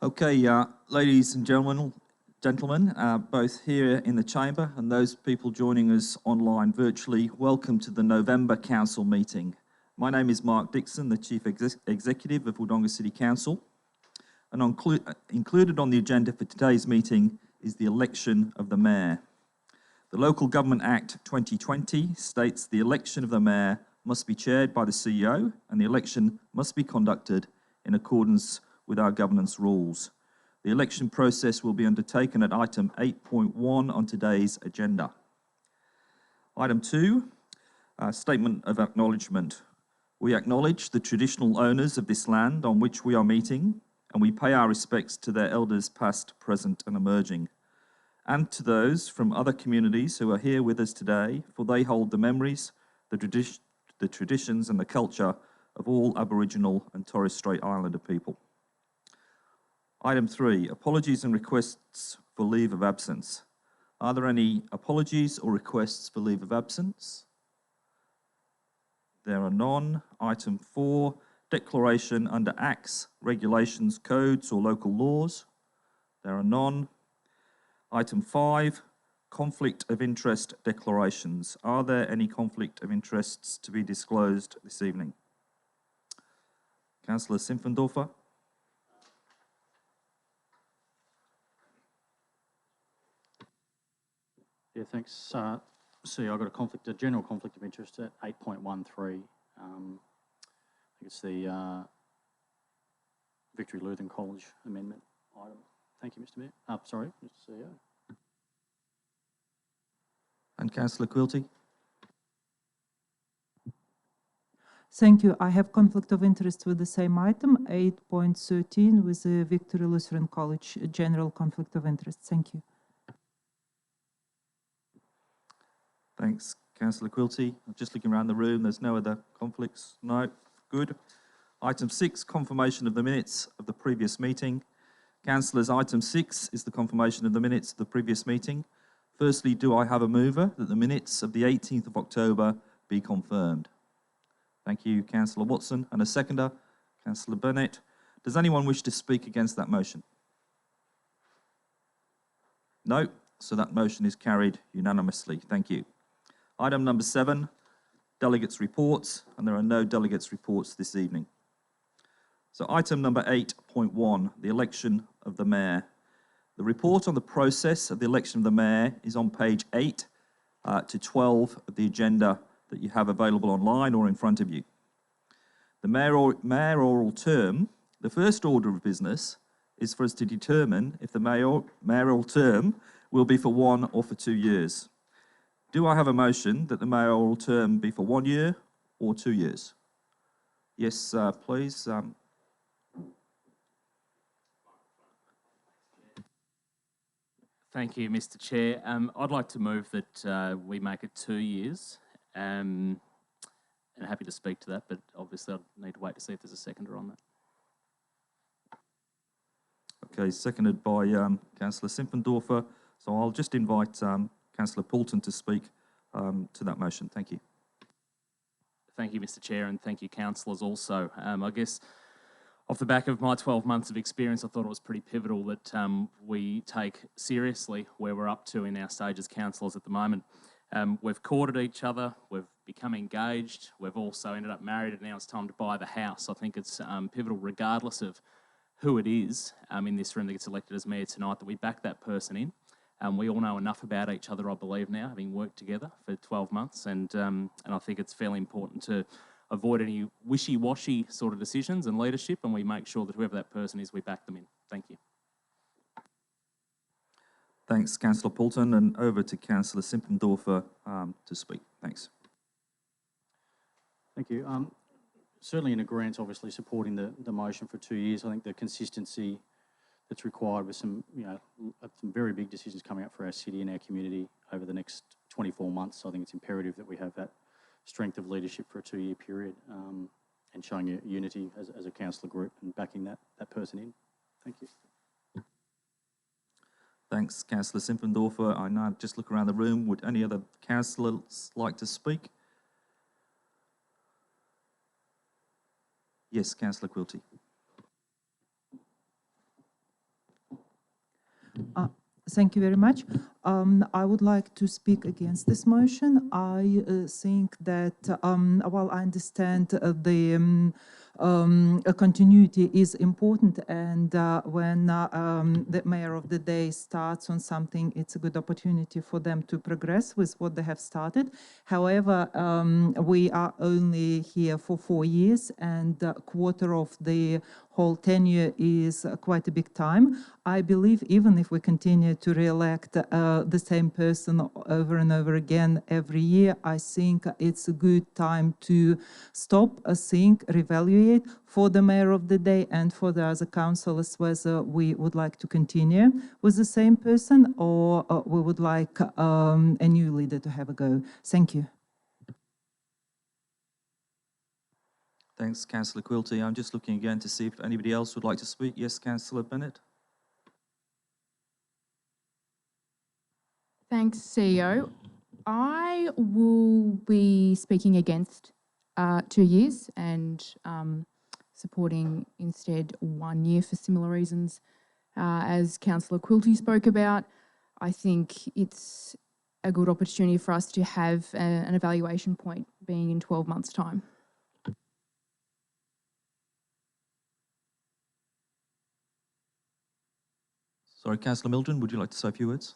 Okay, ladies and gentlemen, both here in the chamber and those people joining us online virtually, welcome to the November Council meeting. My name is Mark Dixon, the Chief Executive of Wodonga City Council, and included on the agenda for today's meeting is the election of the Mayor. The Local Government Act 2020 states the election of the Mayor must be chaired by the CEO and the election must be conducted in accordance with our governance rules. The election process will be undertaken at item 8.1 on today's agenda. Item 2, statement of acknowledgement. We acknowledge the traditional owners of this land on which we are meeting, and we pay our respects to their elders past, present and emerging, and to those from other communities who are here with us today, for they hold the memories, the traditions and the culture of all Aboriginal and Torres Strait Islander people. Item 3, apologies and requests for leave of absence. Are there any apologies or requests for leave of absence? There are none. Item 4, declaration under acts, regulations, codes or local laws. There are none. Item 5, conflict of interest declarations. Are there any conflict of interests to be disclosed this evening? Councillor Simpfendorfer. Yeah, thanks. See, I've got a general conflict of interest at 8.13. I think it's the Victory Lutheran College amendment item. Thank you, Mr. Mayor. Sorry, Mr. CEO. And Councillor Quilty. Thank you. I have conflict of interest with the same item, 8.13, with the Victory Lutheran College, general conflict of interest. Thank you. Thanks, Councillor Quilty. I'm just looking around the room. There's no other conflicts? No? Good. Item 6, confirmation of the minutes of the previous meeting. Councillors, item 6 is the confirmation of the minutes of the previous meeting. Firstly, do I have a mover that the minutes of the 18th of October be confirmed? Thank you, Councillor Watson. And a seconder, Councillor Burnett. Does anyone wish to speak against that motion? No? So that motion is carried unanimously. Thank you. Item number 7, delegates' reports, and there are no delegates' reports this evening. So item number 8.1, the election of the Mayor. The report on the process of the election of the Mayor is on page 8 to 12 of the agenda that you have available online or in front of you. The mayoral term, the first order of business, is for us to determine if the mayoral term will be for 1 or for 2 years. Do I have a motion that the mayoral term be for 1 year or 2 years? Yes, please. Thank you, Mr. Chair. I'd like to move that we make it 2 years. And happy to speak to that, but obviously I need to wait to see if there's a seconder on that. Okay, seconded by Councillor Simpfendorfer. So I'll just invite Councillor Poulton to speak to that motion. Thank you. Thank you, Mr. Chair, and thank you, councillors also. I guess off the back of my 12 months of experience, I thought it was pretty pivotal that we take seriously where we're up to in our stage as councillors at the moment. We've courted each other, we've become engaged, we've also ended up married, and now it's time to buy the house. I think it's pivotal regardless of who it is in this room that gets elected as Mayor tonight, that we back that person in. We all know enough about each other, I believe now, having worked together for 12 months, and I think it's fairly important to avoid any wishy-washy sort of decisions and leadership, and we make sure that whoever that person is, we back them in. Thank you. Thanks, Councillor Poulton, and over to Councillor Simpfendorfer to speak. Thanks. Thank you. Certainly in agreement, obviously supporting the motion for 2 years. I think the consistency that's required with some very big decisions coming up for our city and our community over the next 24 months. So I think it's imperative that we have that strength of leadership for a 2-year period and showing unity as a councillor group and backing that person in. Thank you. Thanks, Councillor Simpfendorfer. I now just look around the room. Would any other councillors like to speak? Yes, Councillor Quilty. Thank you very much. I would like to speak against this motion. I think that while I understand the continuity is important, and when the mayor of the day starts on something, it's a good opportunity for them to progress with what they have started. However, we are only here for 4 years, and a quarter of the whole tenure is quite a big time. I believe even if we continue to re-elect the same person over and over again every year, I think it's a good time to stop, think, reevaluate for the mayor of the day and for the other councillors whether we would like to continue with the same person or we would like a new leader to have a go. Thank you. Thanks, Councillor Quilty. I'm just looking again to see if anybody else would like to speak. Yes, Councillor Bennett. Thanks, CEO. I will be speaking against 2 years and supporting instead 1 year for similar reasons. As Councillor Quilty spoke about, I think it's a good opportunity for us to have an evaluation point being in 12 months' time. Sorry, Councillor Milton, would you like to say a few words?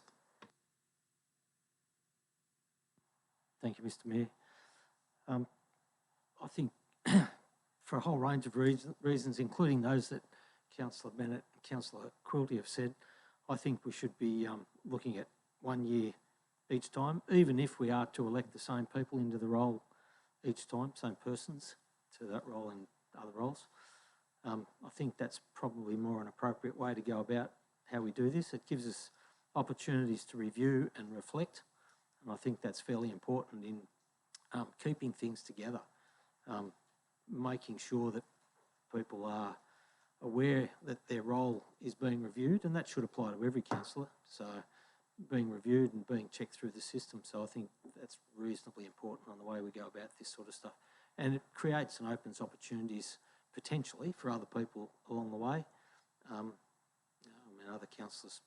Thank you, Mr. Mayor. I think for a whole range of reasons, including those that Councillor Bennett and Councillor Quilty have said, I think we should be looking at 1 year each time, even if we are to elect the same people into the role each time, same persons to that role and other roles. I think that's probably more an appropriate way to go about how we do this. It gives us opportunities to review and reflect, and I think that's fairly important in keeping things together, making sure that people are aware that their role is being reviewed, and that should apply to every councillor, so being reviewed and being checked through the system. So I think that's reasonably important on the way we go about this sort of stuff. And it creates and opens opportunities potentially for other people along the way. Other councillors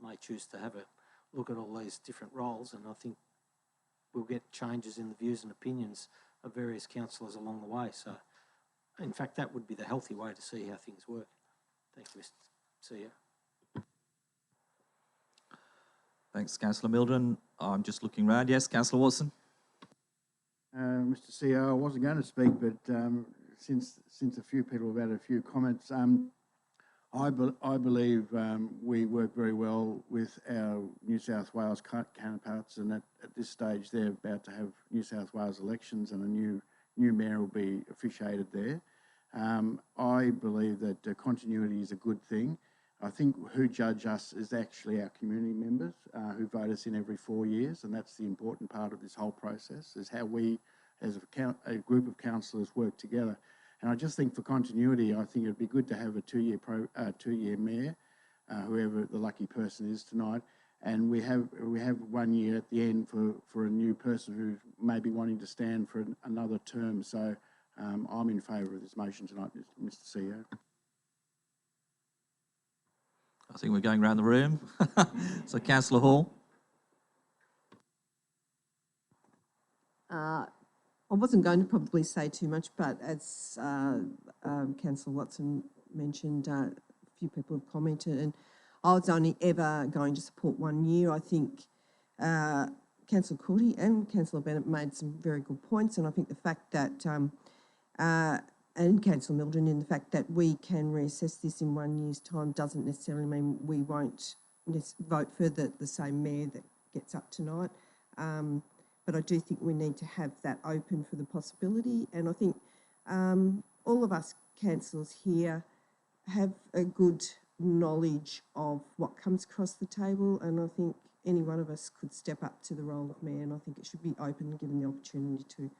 may choose to have a look at all these different roles, and I think we'll get changes in the views and opinions of various councillors along the way. So, in fact, that would be the healthy way to see how things work. Thank you, Mr. CEO. Thanks, Councillor Milton. I'm just looking around. Yes, Councillor Watson. Mr. CEO, I wasn't going to speak, but since a few people have had a few comments, I believe we work very well with our New South Wales counterparts, and at this stage they're about to have New South Wales elections and a new mayor will be officiated there. I believe that continuity is a good thing. I think who judge us is actually our community members who vote us in every 4 years, and that's the important part of this whole process, is how we as a group of councillors work together. And I just think for continuity, I think it'd be good to have a two-year mayor, whoever the lucky person is tonight, and we have 1 year at the end for a new person who may be wanting to stand for another term. So I'm in favour of this motion tonight, Mr. CEO. I think we're going around the room. So, Councillor Hall. I wasn't going to probably say too much, but as Councillor Watson mentioned, a few people have commented, and I was only ever going to support 1 year. I think Councillor Quilty and Councillor Bennett made some very good points, and I think the fact that, and Councillor Milton, in the fact that we can reassess this in 1 year's time doesn't necessarily mean we won't vote for the same mayor that gets up tonight. But I do think we need to have that open for the possibility. And I think all of us councillors here have a good knowledge of what comes across the table. And I think any one of us could step up to the role of mayor. And I think it should be open and given the opportunity to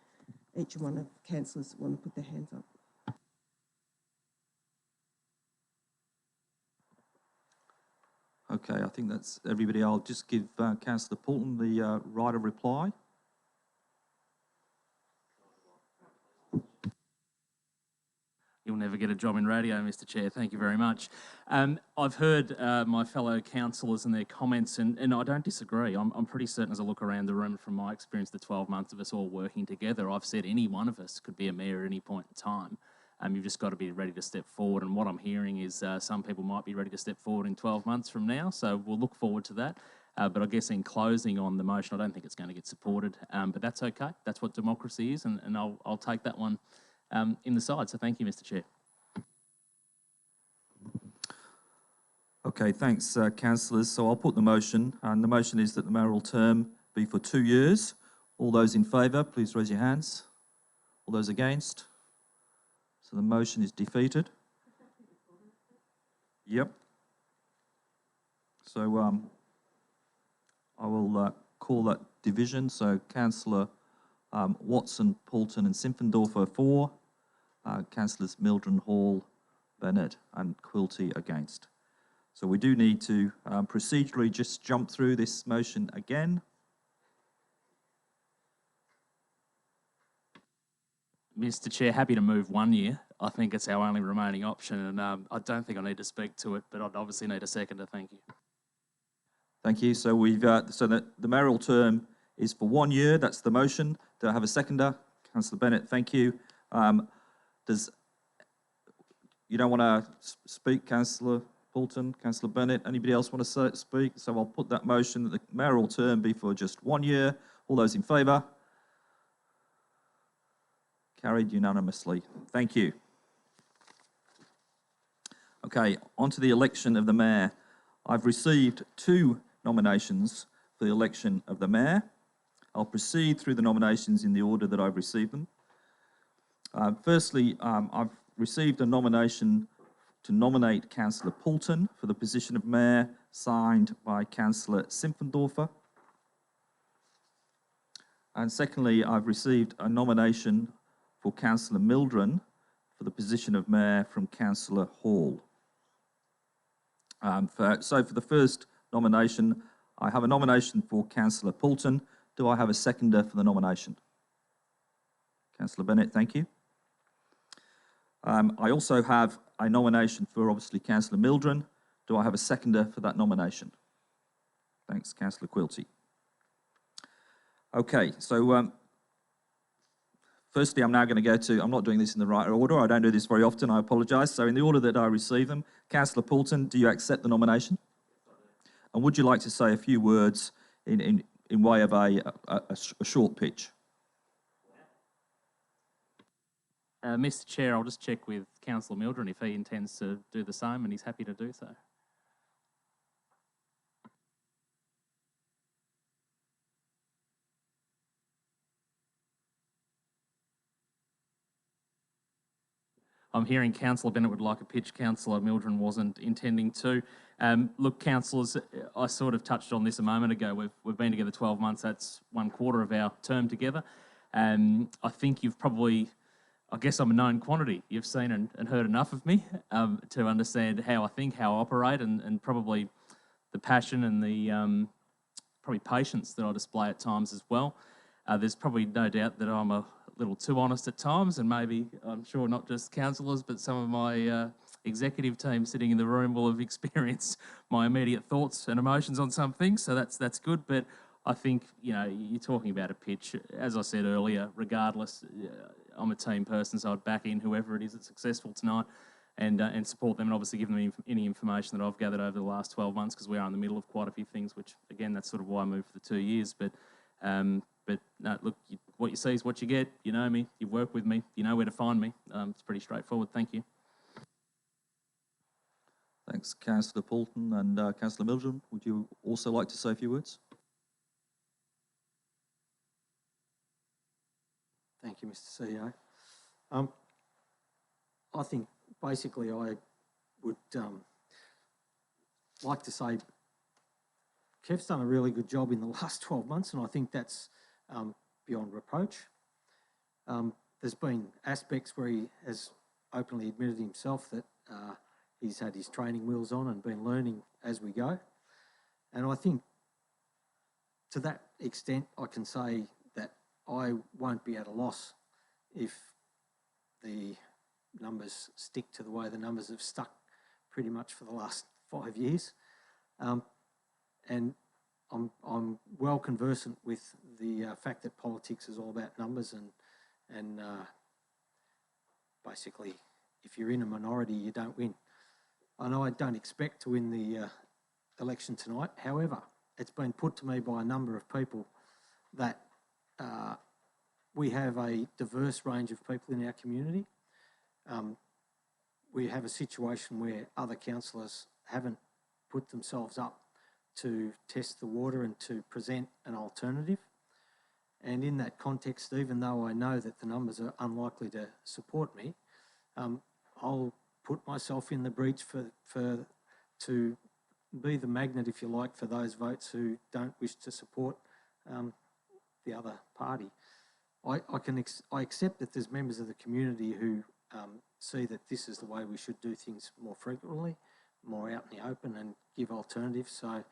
each one of councillors that want to put their hands up. Okay, I think that's everybody. I'll just give Councillor Poulton the right of reply. You'll never get a job in radio, Mr. Chair. Thank you very much. I've heard my fellow councillors and their comments, and I don't disagree. I'm pretty certain as I look around the room from my experience, the 12 months of us all working together, I've said any one of us could be a mayor at any point in time. You've just got to be ready to step forward. And what I'm hearing is some people might be ready to step forward in 12 months from now. So we'll look forward to that. But I guess in closing on the motion, I don't think it's going to get supported. But that's okay. That's what democracy is. And I'll take that one in the side. So thank you, Mr. Chair. Okay, thanks, councillors. So I'll put the motion. And the motion is that the mayoral term be for 2 years. All those in favour, please raise your hands. All those against? So the motion is defeated. Yep. So I will call that division. So Councillor Watson, Poulton and Simpfendorfer for, Councillors Mildren, Hall, Bennett and Quilty against. So we do need to procedurally just jump through this motion again. Mr. Chair, happy to move 1 year. I think it's our only remaining option, and I don't think I need to speak to it, but I'd obviously need a seconder. Thank you. Thank you. So we've so that the mayoral term is for 1 year. That's the motion. Do I have a seconder? Councillor Bennett, thank you. You don't want to speak, Councillor Poulton, Councillor Bennett? Anybody else want to speak? So I'll put that motion that the mayoral term be for just 1 year. All those in favour? Carried unanimously. Thank you. Okay, on to the election of the mayor. I've received 2 nominations for the election of the mayor. I'll proceed through the nominations in the order that I've received them. Firstly, I've received a nomination to nominate Councillor Poulton for the position of mayor, signed by Councillor Simpfendorfer. And secondly, I've received a nomination for Councillor Mildren for the position of mayor from Councillor Hall. So for the first nomination, I have a nomination for Councillor Poulton. Do I have a seconder for the nomination? Councillor Bennett, thank you. I also have a nomination for, obviously, Councillor Mildren. Do I have a seconder for that nomination? Thanks, Councillor Quilty. Okay, so firstly, I'm now going to go to, I'm not doing this in the right order. I don't do this very often. I apologise. So in the order that I receive them, Councillor Poulton, do you accept the nomination? And would you like to say a few words in way of a short pitch? Mr. Chair, I'll just check with Councillor Mildren if he intends to do the same, and he's happy to do so. I'm hearing Councillor Bennett would like a pitch. Councillor Mildren wasn't intending to. Look, councillors, I sort of touched on this a moment ago. We've been together 12 months. That's 1/4 of our term together. I think you've probably, I guess I'm a known quantity. You've seen and heard enough of me to understand how I think, how I operate, and probably the passion and the probably patience that I display at times as well. There's probably no doubt that I'm a little too honest at times, and maybe, I'm sure not just councillors, but some of my executive team sitting in the room will have experienced my immediate thoughts and emotions on some things, so that's good. But I think, you know, you're talking about a pitch. As I said earlier, regardless, I'm a team person, so I'd back in whoever it is that's successful tonight and support them, and obviously give them any information that I've gathered over the last 12 months, because we are in the middle of quite a few things, which, again, that's sort of why I moved for the 2 years. But no, look, what you see is what you get. You know me, you work with me, you know where to find me. It's pretty straightforward. Thank you. Thanks, Councillor Poulton. And Councillor Mildren, would you also like to say a few words? Thank you, Mr. CEO. I think basically I would like to say Kev's done a really good job in the last 12 months, and I think that's beyond reproach. There's been aspects where he has openly admitted himself that he's had his training wheels on and been learning as we go. And I think to that extent, I can say that I won't be at a loss if the numbers stick to the way the numbers have stuck pretty much for the last 5 years. And I'm well conversant with the fact that politics is all about numbers and basically if you're in a minority, you don't win. I know I don't expect to win the election tonight. However, it's been put to me by a number of people that we have a diverse range of people in our community. We have a situation where other councillors haven't put themselves up to test the water and to present an alternative. And in that context, even though I know that the numbers are unlikely to support me, I'll put myself in the breach to be the magnet, if you like, for those votes who don't wish to support the other party. I accept that there's members of the community who see that this is the way we should do things more frequently, more out in the open and give alternatives. So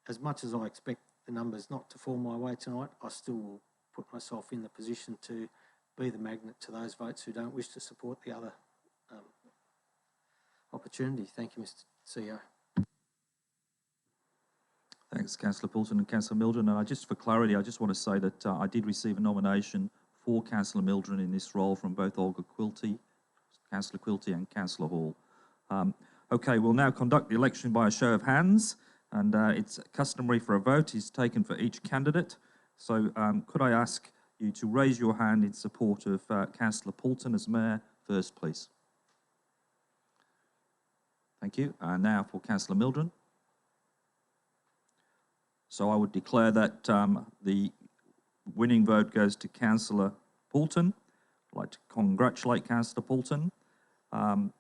as much as I expect the numbers not to fall my way tonight, I still will put myself in the position to be the magnet to those votes who don't wish to support the other opportunity. Thank you, Mr. CEO. Thanks, Councillor Poulton and Councillor Mildren. And just for clarity, I just want to say that I did receive a nomination for Councillor Mildren in this role from both Councillor Quilty and Councillor Hall. Okay, we'll now conduct the election by a show of hands, and it's customary for a vote is taken for each candidate. So could I ask you to raise your hand in support of Councillor Poulton as Mayor first, please? Thank you. And now for Councillor Mildren. So I would declare that the winning vote goes to Councillor Poulton. I'd like to congratulate Councillor Poulton and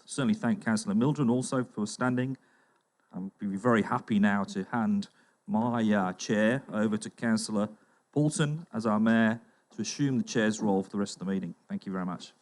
certainly thank Councillor Mildren also for standing. I'll be very happy now to hand my chair over to Councillor Poulton as our Mayor to assume the chair's role for the rest of the meeting. Thank you very much.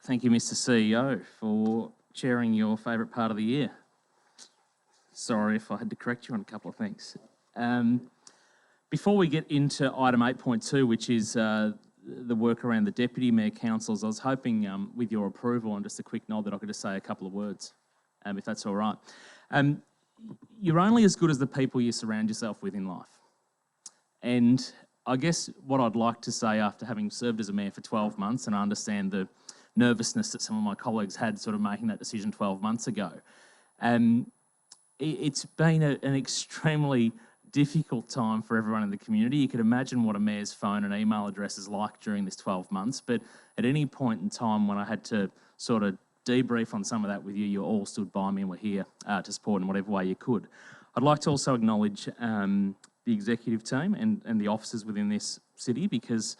Thank you, Mr. CEO, for chairing your favourite part of the year. Sorry if I had to correct you on a couple of things. Before we get into item 8.2, which is the work around the Deputy Mayor Councils, I was hoping with your approval and just a quick nod that I could just say a couple of words, if that's all right. You're only as good as the people you surround yourself with in life. And I guess what I'd like to say after having served as a mayor for 12 months, and I understand the nervousness that some of my colleagues had sort of making that decision 12 months ago. It's been an extremely difficult time for everyone in the community. You could imagine what a mayor's phone and email address is like during this 12 months, but at any point in time when I had to sort of debrief on some of that with you, you all stood by me and were here to support in whatever way you could. I'd like to also acknowledge the executive team and the officers within this city because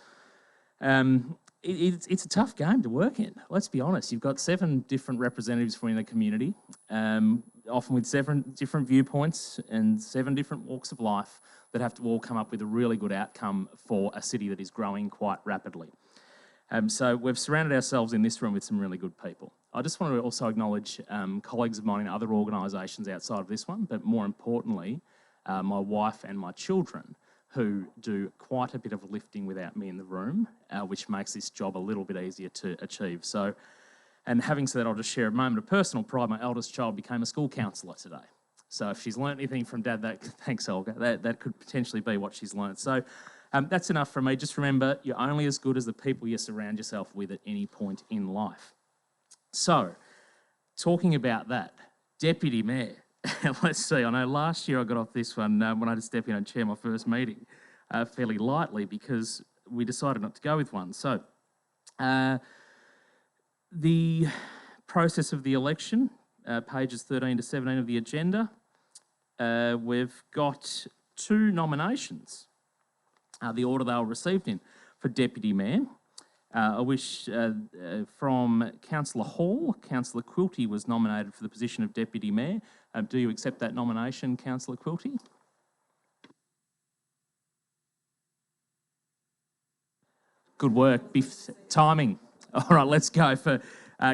it's a tough game to work in. Let's be honest. You've got 7 different representatives from the community, often with 7 different viewpoints and 7 different walks of life that have to all come up with a really good outcome for a city that is growing quite rapidly. So we've surrounded ourselves in this room with some really good people. I just want to also acknowledge colleagues of mine in other organisations outside of this one, but more importantly, my wife and my children, who do quite a bit of lifting without me in the room, which makes this job a little bit easier to achieve. So, and having said that, I'll just share a moment of personal pride. My eldest child became a school counsellor today. So if she's learnt anything from Dad, thanks, Olga, that could potentially be what she's learnt. So that's enough from me. Just remember, you're only as good as the people you surround yourself with at any point in life. So, talking about that, Deputy Mayor. Let's see, I know last year I got off this one when I had to step in and chair my first meeting fairly lightly because we decided not to go with one. So The process of the election, pages 13 to 17 of the agenda. We've got 2 nominations, the order they were received in for Deputy Mayor. I wish from Councillor Hall, Councillor Quilty was nominated for the position of Deputy Mayor. Do you accept that nomination, Councillor Quilty? Good work. Timing. All right, let's go for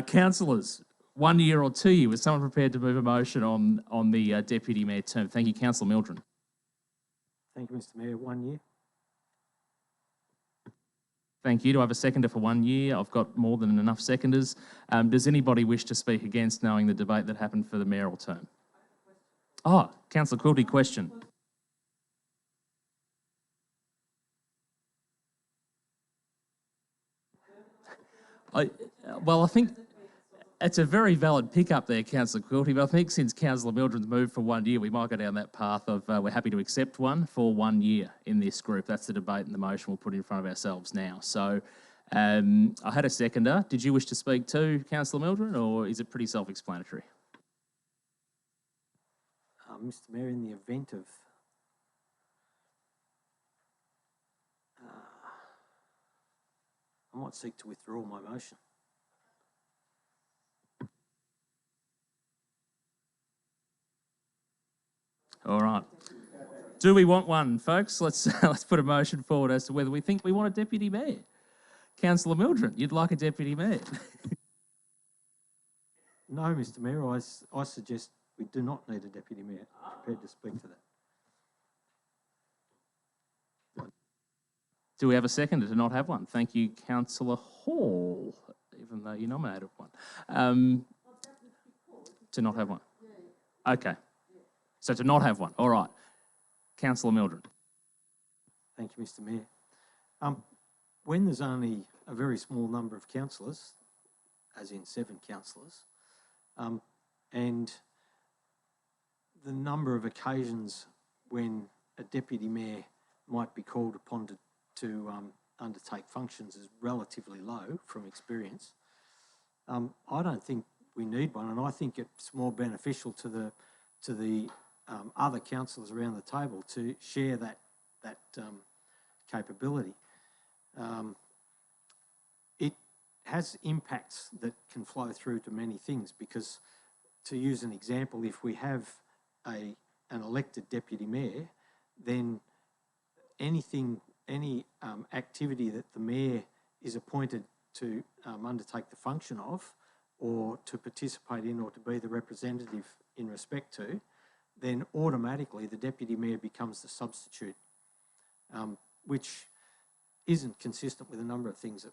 councillors. 1 year or 2 years. Was someone prepared to move a motion on the Deputy Mayor term? Thank you, Councillor Mildren. Thank you, Mr Mayor. 1 year. Thank you. Do I have a seconder for 1 year? I've got more than enough seconders. Does anybody wish to speak against, knowing the debate that happened for the mayoral term? Oh, Councillor Quilty, question. I think it's a very valid pick-up there, Councillor Quilty, but I think since Councillor Mildren's moved for 1 year, we might go down that path of we're happy to accept one for 1 year in this group. That's the debate and the motion we'll put in front of ourselves now. So I had a seconder. Did you wish to speak too, Councillor Mildren, or is it pretty self-explanatory? Mr Mayor, in the event of I might seek to withdraw my motion. All right. Do we want one, folks? Let's put a motion forward as to whether we think we want a deputy mayor. Councillor Mildren, you'd like a deputy mayor? No, Mr Mayor, I suggest we do not need a deputy mayor. I'm prepared to speak to that. Do we have a seconder to not have one? Thank you, Councillor Hall, even though you nominated one. To not have one? Okay. So to not have one. All right. Councillor Mildren. Thank you, Mr Mayor. When there's only a very small number of councillors, as in 7 councillors, and the number of occasions when a deputy mayor might be called upon to undertake functions is relatively low from experience, I don't think we need one, and I think it's more beneficial to the other councillors around the table to share that capability. It has impacts that can flow through to many things, because, to use an example, if we have an elected deputy mayor, then any activity that the mayor is appointed to undertake the function of, or to participate in, or to be the representative in respect to, then automatically the deputy mayor becomes the substitute, which isn't consistent with a number of things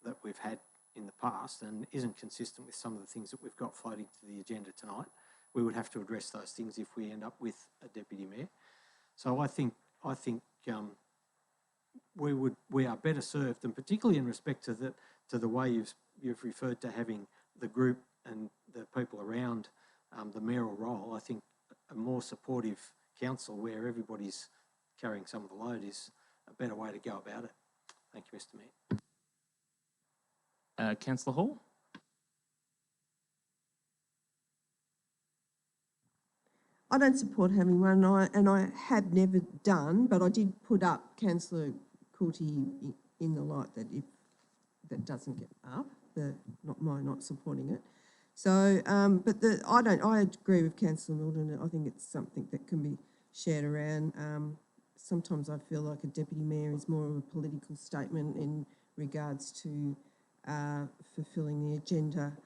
that we've had in the past, and isn't consistent with some of the things that we've got floating to the agenda tonight. We would have to address those things if we end up with a deputy mayor. So I think we are better served, and particularly in respect to the way you've referred to having the group and the people around the mayoral role. I think a more supportive council where everybody's carrying some of the load is a better way to go about it. Thank you, Mr Mayor. Councillor Hall? I don't support having one, and I have never done, but I did put up Councillor Quilty in the light that if that doesn't get up, not supporting it. So, I agree with Councillor Mildren. I think it's something that can be shared around. Sometimes I feel like a deputy mayor is more of a political statement in regards to fulfilling the agenda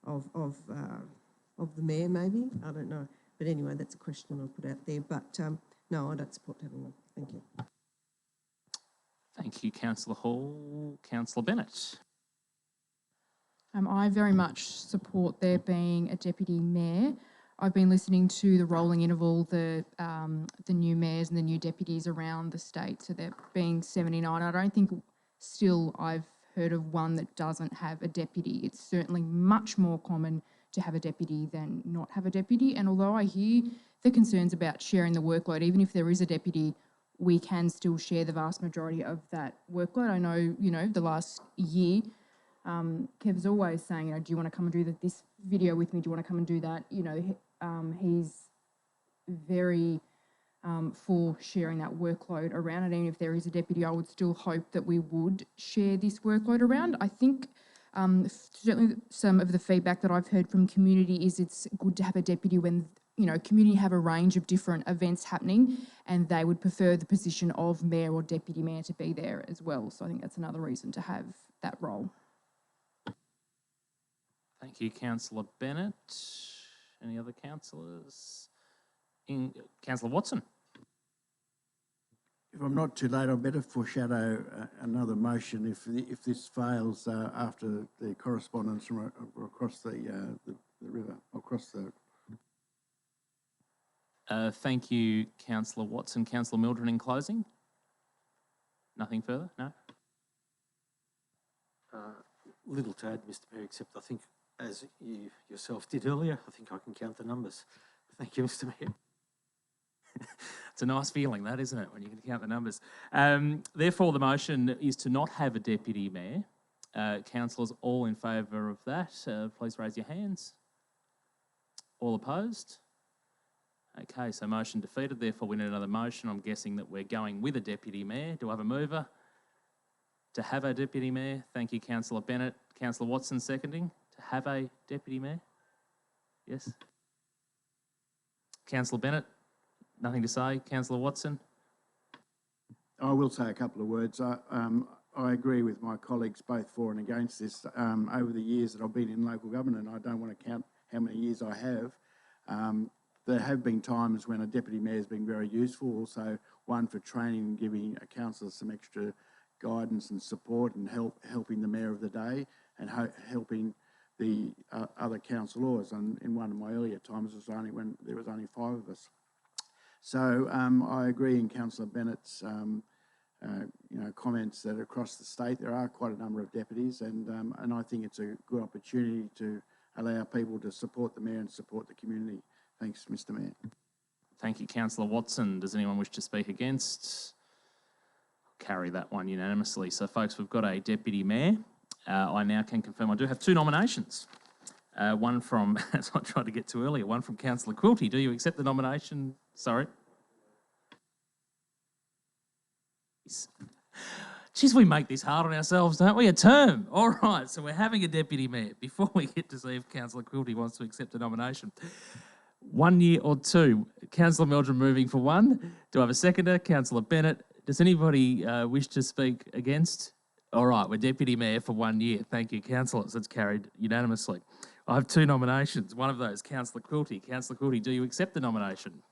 of the mayor, maybe. I don't know. But anyway, that's a question I'll put out there. But no, I don't support having one. Thank you. Thank you, Councillor Hall. Councillor Bennett. I very much support there being a deputy mayor. I've been listening to the rolling interval, the new mayors and the new deputies around the state, so there being 79. I don't think still I've heard of one that doesn't have a deputy. It's certainly much more common to have a deputy than not have a deputy. And although I hear the concerns about sharing the workload, even if there is a deputy, we can still share the vast majority of that workload. I know, you know, the last year, Kev's always saying, you know, do you want to come and do this video with me? Do you want to come and do that? You know, he's very for sharing that workload around. And even if there is a deputy, I would still hope that we would share this workload around. I think certainly some of the feedback that I've heard from community is it's good to have a deputy when, you know, community have a range of different events happening and they would prefer the position of mayor or deputy mayor to be there as well. So I think that's another reason to have that role. Thank you, Councillor Bennett. Any other councillors? Councillor Watson. If I'm not too late, I'd better foreshadow another motion if this fails after the correspondence from across the river, across the... Thank you, Councillor Watson. Councillor Mildren in closing? Nothing further? No? Little to add, Mr Mayor, except I think, as you yourself did earlier, I think I can count the numbers. Thank you, Mr Mayor. It's a nice feeling, that, isn't it, when you can count the numbers. Therefore, the motion is to not have a deputy mayor. Councillors all in favour of that, please raise your hands. All opposed? Okay, so motion defeated. Therefore, we need another motion. I'm guessing that we're going with a deputy mayor. Do I have a mover to have a deputy mayor? Thank you, Councillor Bennett. Councillor Watson seconding to have a deputy mayor. Yes. Councillor Bennett, nothing to say. Councillor Watson. I will say a couple of words. I agree with my colleagues both for and against this. Over the years that I've been in local government, and I don't want to count how many years I have, there have been times when a deputy mayor has been very useful. Also, one for training and giving a councillor some extra guidance and support and helping the mayor of the day and helping the other councillors. And in one of my earlier times, it was only when there was only 5 of us. So I agree in Councillor Bennett's comments that across the state there are quite a number of deputies, and I think it's a good opportunity to allow people to support the mayor and support the community. Thanks, Mr Mayor. Thank you, Councillor Watson. Does anyone wish to speak against? I'll carry that one unanimously. So, folks, we've got a deputy mayor. I now can confirm I do have 2 nominations. One from, as I tried to get to earlier, one from Councillor Quilty. Do you accept the nomination? Sorry. Jeez, we make this hard on ourselves, don't we? A term. All right, so we're having a deputy mayor. Before we get to see if Councillor Quilty wants to accept a nomination. 1 year or 2. Councillor Meldrum moving for 1. Do I have a seconder? Councillor Bennett. Does anybody wish to speak against? All right, we're deputy mayor for 1 year. Thank you, councillors. That's carried unanimously. I have 2 nominations. One of those, Councillor Quilty. Councillor Quilty, do you accept the nomination?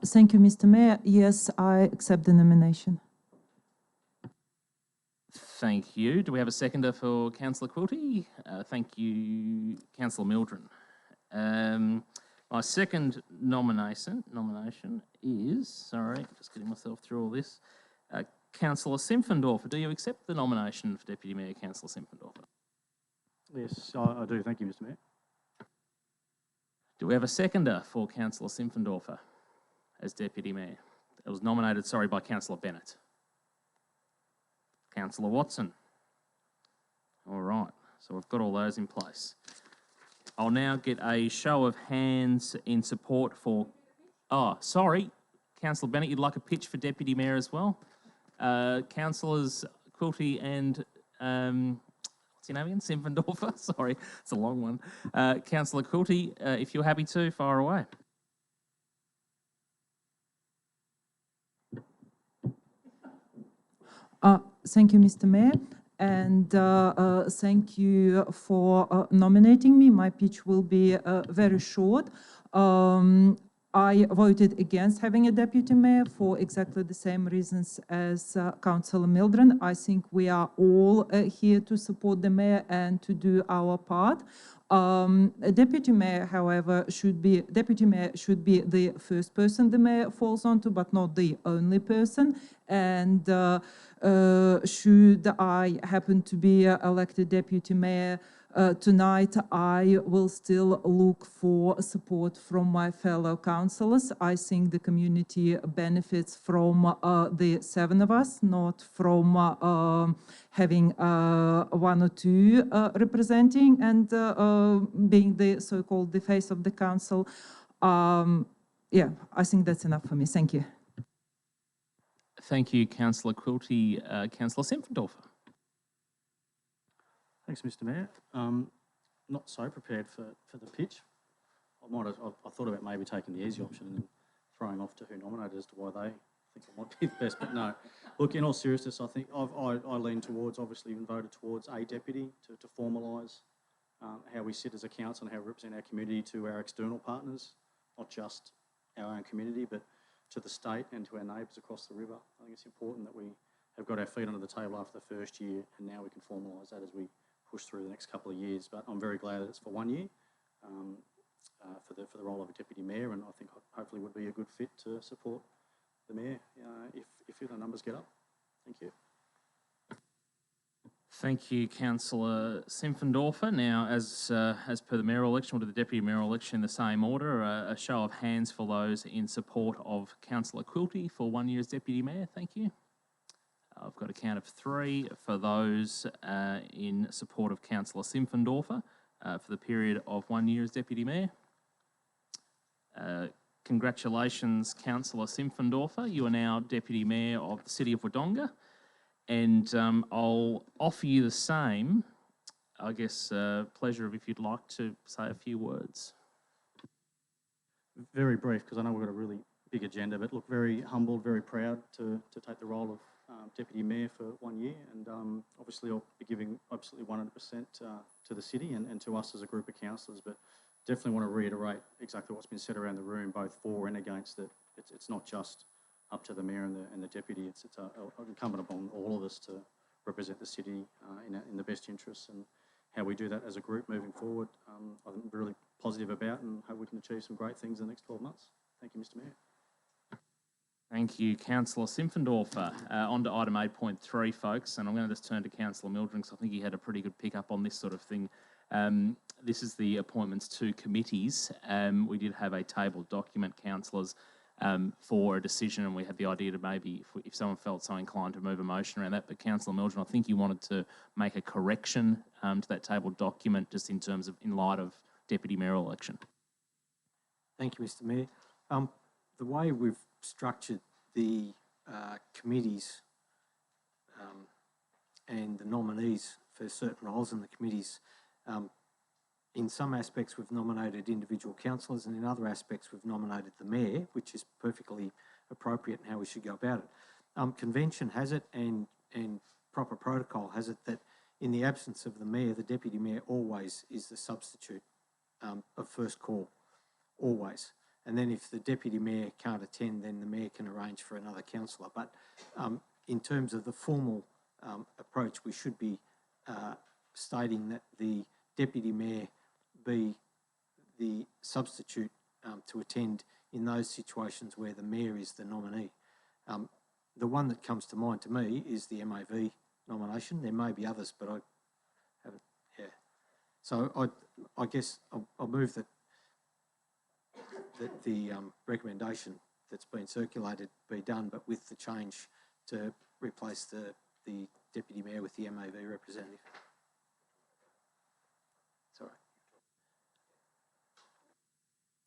Thank you, Mr. Mayor. Yes, I accept the nomination. Thank you. Do we have a seconder for Councillor Quilty? Thank you, Councillor Mildren. My second nomination is, sorry, just getting myself through all this, Councillor Simpfendorfer. Do you accept the nomination for Deputy Mayor, Councillor Simpfendorfer? Yes, I do. Thank you, Mr Mayor. Do we have a seconder for Councillor Simpfendorfer as Deputy Mayor? It was nominated, by Councillor Bennett. Councillor Watson. All right, so we've got all those in place. I'll now get a show of hands in support for... Oh, sorry, Councillor Bennett, you'd like a pitch for Deputy Mayor as well? Councillors Quilty and... what's your name again? Simpfendorfer? Sorry, it's a long one. Councillor Quilty, if you're happy to, fire away. Thank you, Mr. Mayor, and thank you for nominating me. My pitch will be very short. I voted against having a deputy mayor for exactly the same reasons as Councillor Mildren. I think we are all here to support the mayor and to do our part. A deputy mayor, however, should be the first person the mayor falls onto, but not the only person. And should I happen to be elected deputy mayor tonight, I will still look for support from my fellow councillors. I think the community benefits from the 7 of us, not from having one or two representing and being the so-called the face of the council. Yeah, I think that's enough for me. Thank you. Thank you, Councillor Quilty. Councillor Simpfendorfer. Thanks, Mr. Mayor. Not so prepared for the pitch. I thought about maybe taking the easy option and throwing off to who nominated as to why they think it might be the best, but no. Look, in all seriousness, I think I lean towards, obviously, and voted towards a deputy to formalise how we sit as a council and how we represent our community to our external partners, not just our own community, but to the state and to our neighbours across the river. I think it's important that we have got our feet under the table after the first year, and now we can formalise that as we push through the next couple of years. But I'm very glad that it's for 1 year for the role of a deputy mayor, and I think hopefully would be a good fit to support the mayor if the numbers get up. Thank you. Thank you, Councillor Simpfendorfer. Now, as per the mayoral election, we'll do the deputy mayoral election in the same order. A show of hands for those in support of Councillor Quilty for 1 year as deputy mayor. Thank you. I've got a count of 3 for those in support of Councillor Simpfendorfer for the period of 1 year as deputy mayor. Congratulations, Councillor Simpfendorfer. You are now deputy mayor of the city of Wodonga. And I'll offer you the same, I guess, pleasure of if you'd like to say a few words. Very brief, because I know we've got a really big agenda, but look, very humbled, very proud to take the role of Deputy Mayor for 1 year, and obviously I'll be giving absolutely 100% to the city and to us as a group of councillors, but definitely want to reiterate exactly what's been said around the room, both for and against it. It's not just up to the Mayor and the Deputy, it's incumbent upon all of us to represent the city in the best interests, and how we do that as a group moving forward, I'm really positive about, and hope we can achieve some great things in the next 12 months. Thank you, Mr. Mayor. Thank you, Councillor Simpfendorfer. On to item 8.3, folks, and I'm going to just turn to Councillor Mildren because I think he had a pretty good pick up on this sort of thing. This is the appointments to committees. We did have a tabled document, councillors, for a decision, and we had the idea to maybe, if someone felt so inclined, to move a motion around that. But Councillor Mildren, I think you wanted to make a correction to that tabled document just in terms of, in light of Deputy Mayoral election. Thank you, Mr. Mayor. The way we've structured the committees and the nominees for certain roles in the committees, in some aspects we've nominated individual councillors, and in other aspects we've nominated the Mayor, which is perfectly appropriate in how we should go about it. Convention has it, and proper protocol has it, that in the absence of the Mayor, the Deputy Mayor always is the substitute of first call, always. And then if the Deputy Mayor can't attend, then the Mayor can arrange for another councillor. But in terms of the formal approach, we should be stating that the Deputy Mayor be the substitute to attend in those situations where the Mayor is the nominee. The one that comes to mind to me is the MAV nomination. There may be others, but I haven't, yeah. So I guess I'll move that the recommendation that's been circulated be done, but with the change to replace the Deputy Mayor with the MAV representative. Sorry.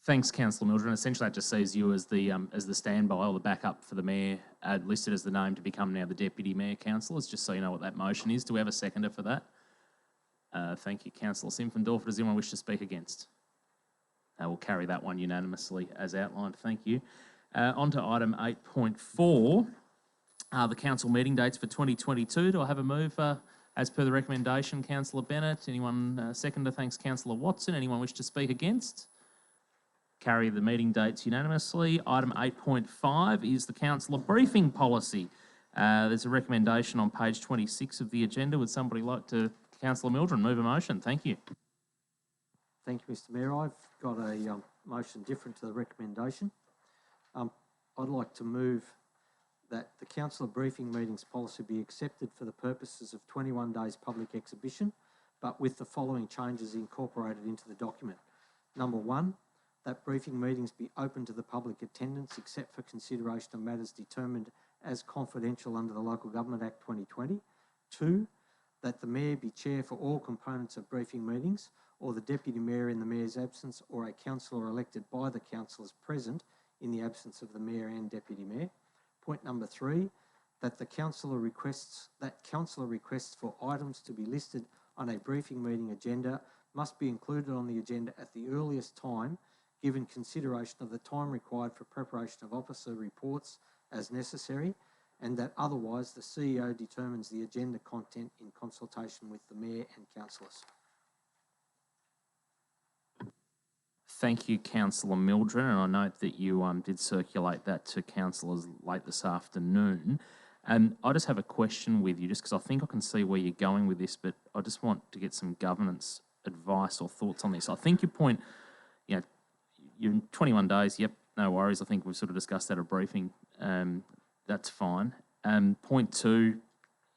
Thanks, Councillor Mildren. Essentially, that just sees you as the standby or the backup for the Mayor, listed as the name to become now the Deputy Mayor. Councillors, just so you know what that motion is. Do we have a seconder for that? Thank you, Councillor Simpfendorfer. Does anyone wish to speak against? We'll carry that one unanimously as outlined. Thank you. On to item 8.4, the council meeting dates for 2022. Do I have a move as per the recommendation? Councillor Bennett. Anyone seconder? Thanks, Councillor Watson. Anyone wish to speak against? Carry the meeting dates unanimously. Item 8.5 is the councillor briefing policy. There's a recommendation on page 26 of the agenda. Would somebody like to, Councillor Mildren, move a motion? Thank you. Thank you, Mr Mayor. I've got a motion different to the recommendation. I'd like to move that the councillor briefing meetings policy be accepted for the purposes of 21 days public exhibition, but with the following changes incorporated into the document. Number one, that briefing meetings be open to the public attendance except for consideration of matters determined as confidential under the Local Government Act 2020. Two, that the Mayor be chair for all components of briefing meetings, or the Deputy Mayor in the Mayor's absence, or a councillor elected by the councillors present in the absence of the Mayor and Deputy Mayor. Point number three, that the councillor requests for items to be listed on a briefing meeting agenda must be included on the agenda at the earliest time, given consideration of the time required for preparation of officer reports as necessary, and that otherwise the CEO determines the agenda content in consultation with the Mayor and councillors. Thank you, Councillor Mildren, and I note that you did circulate that to councillors late this afternoon. I just have a question with you, just because I think I can see where you're going with this, but I just want to get some governance advice or thoughts on this. I think your point, you know, you're in 21 days, yep, no worries. I think we've sort of discussed that at a briefing. That's fine. Point two,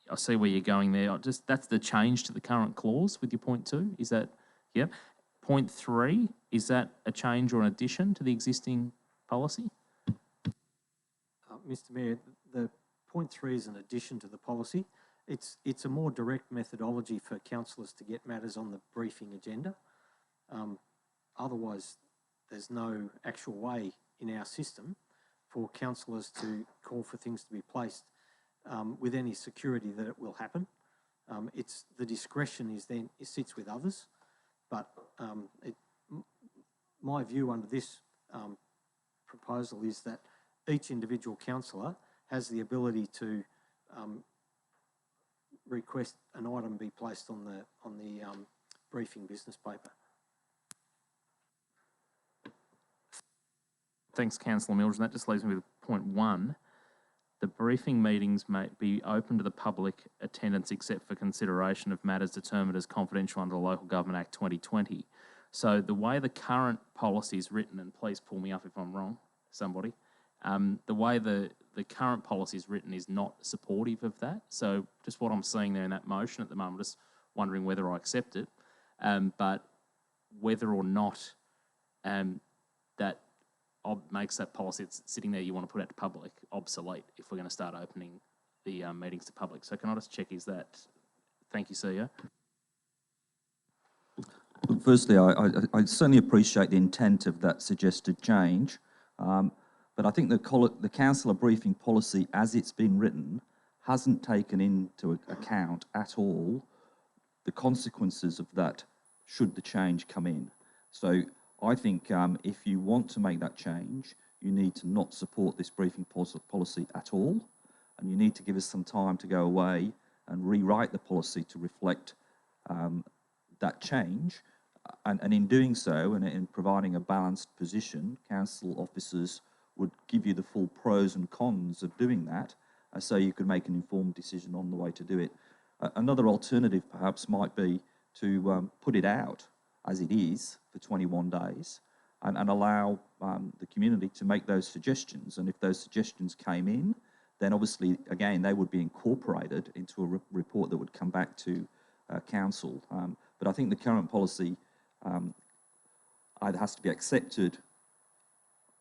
I see where you're going there. That's the change to the current clause with your point two. Is that, yep. Point three, is that a change or an addition to the existing policy? Mr Mayor, the point three is an addition to the policy. It's a more direct methodology for councillors to get matters on the briefing agenda. Otherwise, there's no actual way in our system for councillors to call for things to be placed with any security that it will happen. The discretion sits with others, but my view under this proposal is that each individual councillor has the ability to request an item be placed on the briefing business paper. Thanks, Councillor Mildren. That just leaves me with point one. The briefing meetings may be open to the public attendance except for consideration of matters determined as confidential under the Local Government Act 2020. So the way the current policy is written, and please pull me up if I'm wrong, somebody, the way the current policy is written is not supportive of that. So just what I'm seeing there in that motion at the moment, just wondering whether I accept it, but whether or not that makes that policy that's sitting there you want to put out to public obsolete if we're going to start opening the meetings to public. So can I just check, is that... Thank you, CEO. Look, firstly, I certainly appreciate the intent of that suggested change, but I think the councillor briefing policy as it's been written hasn't taken into account at all the consequences of that should the change come in. So I think if you want to make that change, you need to not support this briefing policy at all, and you need to give us some time to go away and rewrite the policy to reflect that change. And in doing so, and in providing a balanced position, council officers would give you the full pros and cons of doing that, so you could make an informed decision on the way to do it. Another alternative perhaps might be to put it out as it is for 21 days and allow the community to make those suggestions. And if those suggestions came in, then obviously, again, they would be incorporated into a report that would come back to council. But I think the current policy either has to be accepted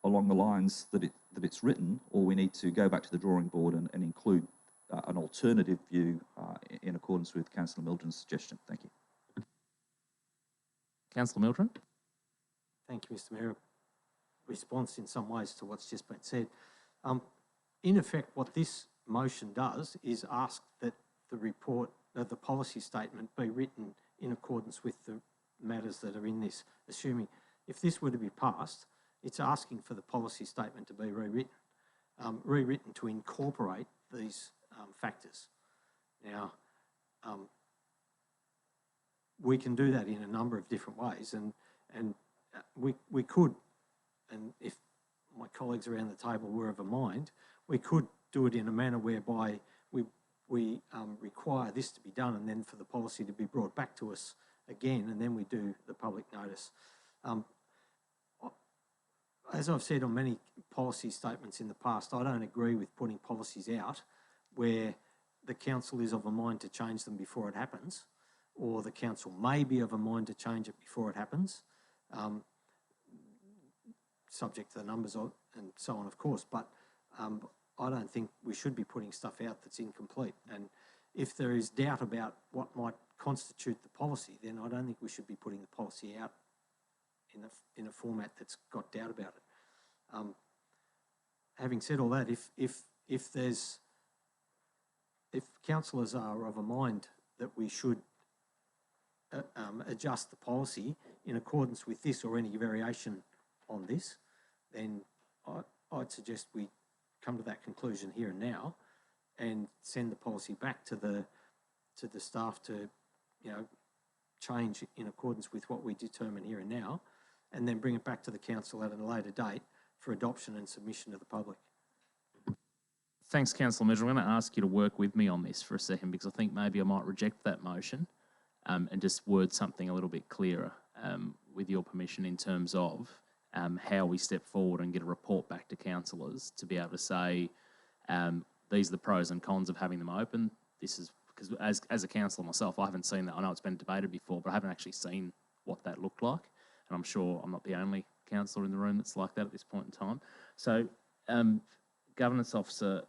along the lines that it's written, or we need to go back to the drawing board and include an alternative view in accordance with Councillor Mildren's suggestion. Thank you. Councillor Mildren? Thank you, Mr Mayor. Response in some ways to what's just been said. In effect, what this motion does is ask that the report, the policy statement be written in accordance with the matters that are in this, assuming if this were to be passed, it's asking for the policy statement to be rewritten to incorporate these factors. Now, we can do that in a number of different ways, and we could, and if my colleagues around the table were of a mind, we could do it in a manner whereby we require this to be done and then for the policy to be brought back to us again, and then we do the public notice. As I've said on many policy statements in the past, I don't agree with putting policies out where the council is of a mind to change them before it happens, or the council may be of a mind to change it before it happens, subject to the numbers and so on, of course. But I don't think we should be putting stuff out that's incomplete. And if there is doubt about what might constitute the policy, then I don't think we should be putting the policy out in a format that's got doubt about it. Having said all that, if councillors are of a mind that we should adjust the policy in accordance with this or any variation on this, then I'd suggest we come to that conclusion here and now, and send the policy back to the staff to, change in accordance with what we determine here and now, and then bring it back to the council at a later date for adoption and submission to the public. Thanks, Councillor Medger. I'm going to ask you to work with me on this for a second, because I think maybe I might reject that motion and just word something a little bit clearer, with your permission, in terms of how we step forward and get a report back to councillors to be able to say, these are the pros and cons of having them open. This is because as a councillor myself, I haven't seen that. I know it's been debated before, but I haven't actually seen what that looked like. And I'm sure I'm not the only councillor in the room that's like that at this point in time. So, Governance Officer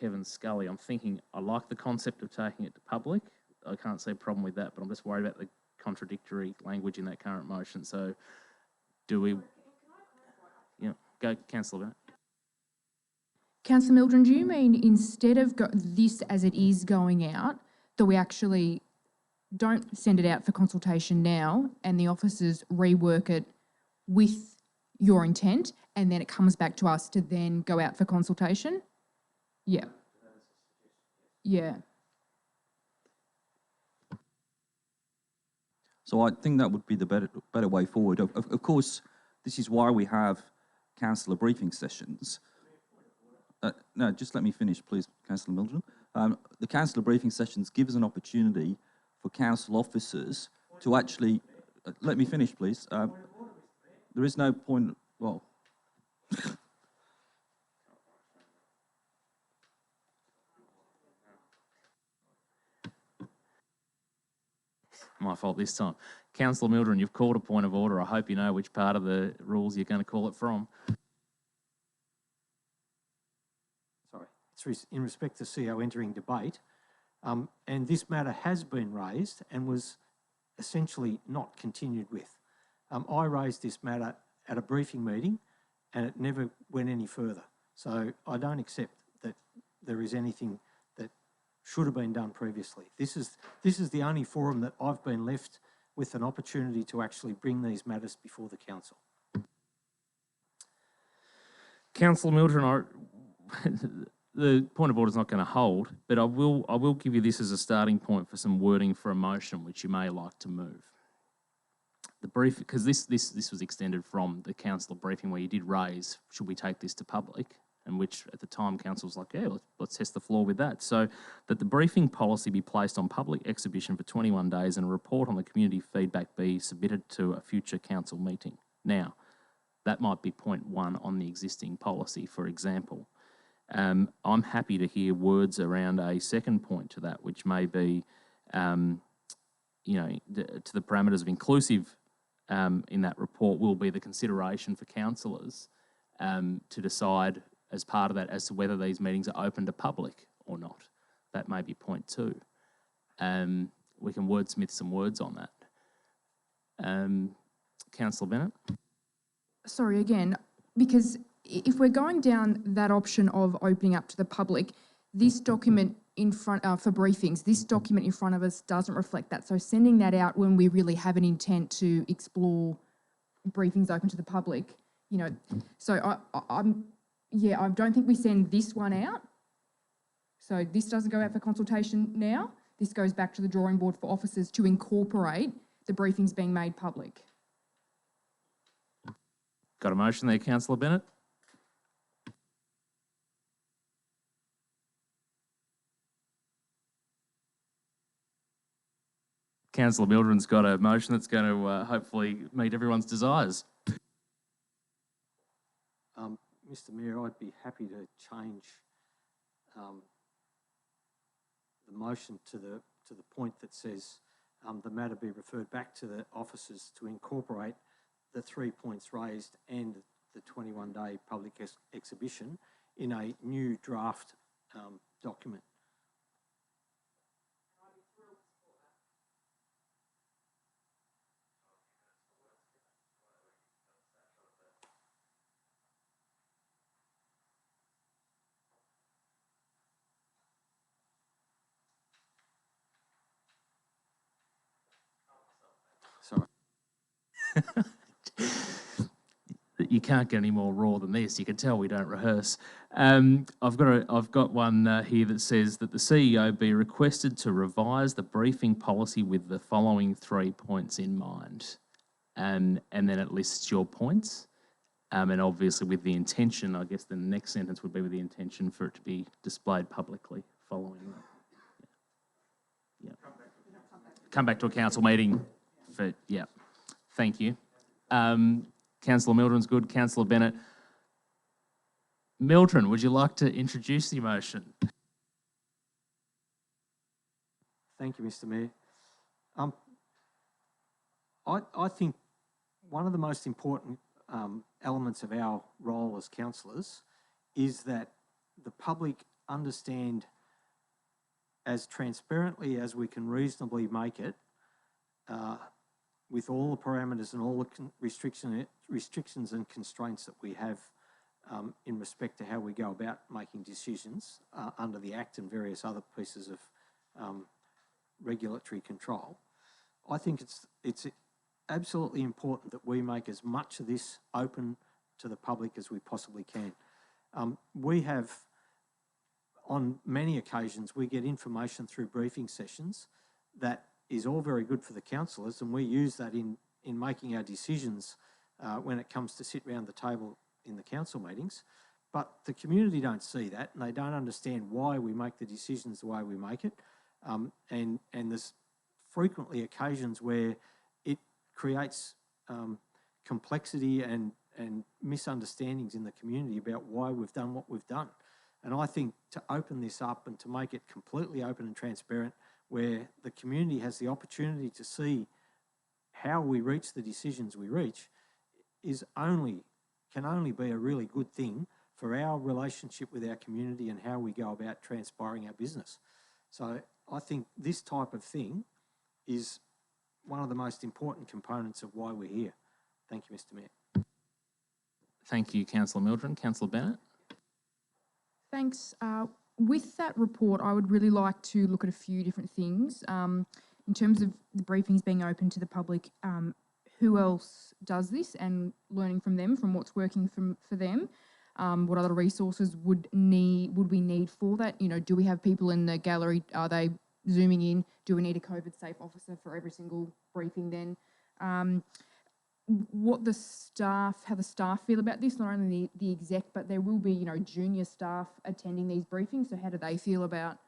Kevin Scully, I'm thinking I like the concept of taking it to public. I can't see a problem with that, but I'm just worried about the contradictory language in that current motion. So, do we... Yeah, go, Councillor Bennett. Councillor Mildren, do you mean instead of this as it is going out, that we actually don't send it out for consultation now and the officers rework it with your intent and then it comes back to us to then go out for consultation? Yeah. Yeah. So I think that would be the better way forward. Of course, this is why we have councillor briefing sessions. No, just let me finish, please, Councillor Mildren. The councillor briefing sessions give us an opportunity for council officers to actually... let me finish, please. There is no point... Well... My fault this time. Councillor Mildren, you've called a point of order. I hope you know which part of the rules you're going to call it from. Sorry, it's in respect to CO entering debate, and this matter has been raised and was essentially not continued with. I raised this matter at a briefing meeting and it never went any further. So I don't accept that there is anything that should have been done previously. This is the only forum that I've been left with an opportunity to actually bring these matters before the council. Councillor Mildren, the point of order is not going to hold, but I will give you this as a starting point for some wording for a motion which you may like to move. The brief, because this was extended from the councillor briefing where you did raise, should we take this to public? And which at the time council was like, yeah, let's test the floor with that. So that the briefing policy be placed on public exhibition for 21 days and a report on the community feedback be submitted to a future council meeting. Now, that might be point one on the existing policy, for example. I'm happy to hear words around a second point to that, which may be, to the parameters of inclusive in that report will be the consideration for councillors to decide as part of that as to whether these meetings are open to public or not. That may be point two. We can wordsmith some words on that. Councillor Bennett? Sorry, again, because if we're going down that option of opening up to the public, this document in front for briefings, this document in front of us doesn't reflect that. So sending that out when we really have an intent to explore briefings open to the public, so I don't think we send this one out. So this doesn't go out for consultation now. This goes back to the drawing board for officers to incorporate the briefings being made public. Got a motion there, Councillor Bennett? Councillor Mildren's got a motion that's going to hopefully meet everyone's desires. Mr. Mayor, I'd be happy to change the motion to the point that says the matter be referred back to the officers to incorporate the 3 points raised and the 21-day public exhibition in a new draft document. Sorry. You can't get any more raw than this. You can tell we don't rehearse. I've got one here that says that the CEO be requested to revise the briefing policy with the following 3 points in mind, and then it lists your points, and obviously with the intention. I guess the next sentence would be with the intention for it to be displayed publicly following that. Yeah. Come back to a council meeting. Thank you. Councillor Mildren's good. Councillor Bennett. Mildren, would you like to introduce the motion? Thank you, Mr. Mayor. I think one of the most important elements of our role as councillors is that the public understand as transparently as we can reasonably make it, with all the parameters and all the restrictions and constraints that we have in respect to how we go about making decisions under the Act and various other pieces of regulatory control. I think it's absolutely important that we make as much of this open to the public as we possibly can. We have, on many occasions, we get information through briefing sessions that is all very good for the councillors, and we use that in making our decisions when it comes to sit round the table in the council meetings. But the community don't see that, and they don't understand why we make the decisions the way we make it. And there's frequently occasions where it creates complexity and misunderstandings in the community about why we've done what we've done. And I think to open this up and to make it completely open and transparent, where the community has the opportunity to see how we reach the decisions we reach, can only be a really good thing for our relationship with our community and how we go about transpiring our business. So I think this type of thing is one of the most important components of why we're here. Thank you, Mr. Mayor. Thank you, Councillor Mildren. Councillor Bennett. Thanks. With that report, I would really like to look at a few different things. In terms of the briefings being open to the public, who else does this, and learning from them, from what's working for them. What other resources would we need for that? You know, do we have people in the gallery? Are they Zooming in? Do we need a COVID-safe officer for every single briefing then? How the staff feel about this, not only the exec, but there will be, junior staff attending these briefings. So how do they feel about,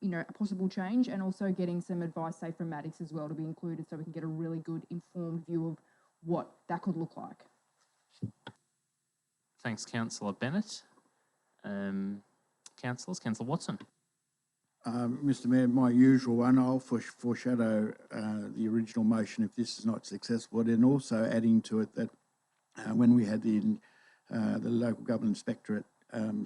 a possible change, and also getting some advice, say, from Maddox as well, to be included, so we can get a really good informed view of what that could look like. Thanks, Councillor Bennett. Councillors, Councillor Watson. Mr. Mayor, my usual one, I'll foreshadow the original motion if this is not successful, and also adding to it that when we had the local government inspectorate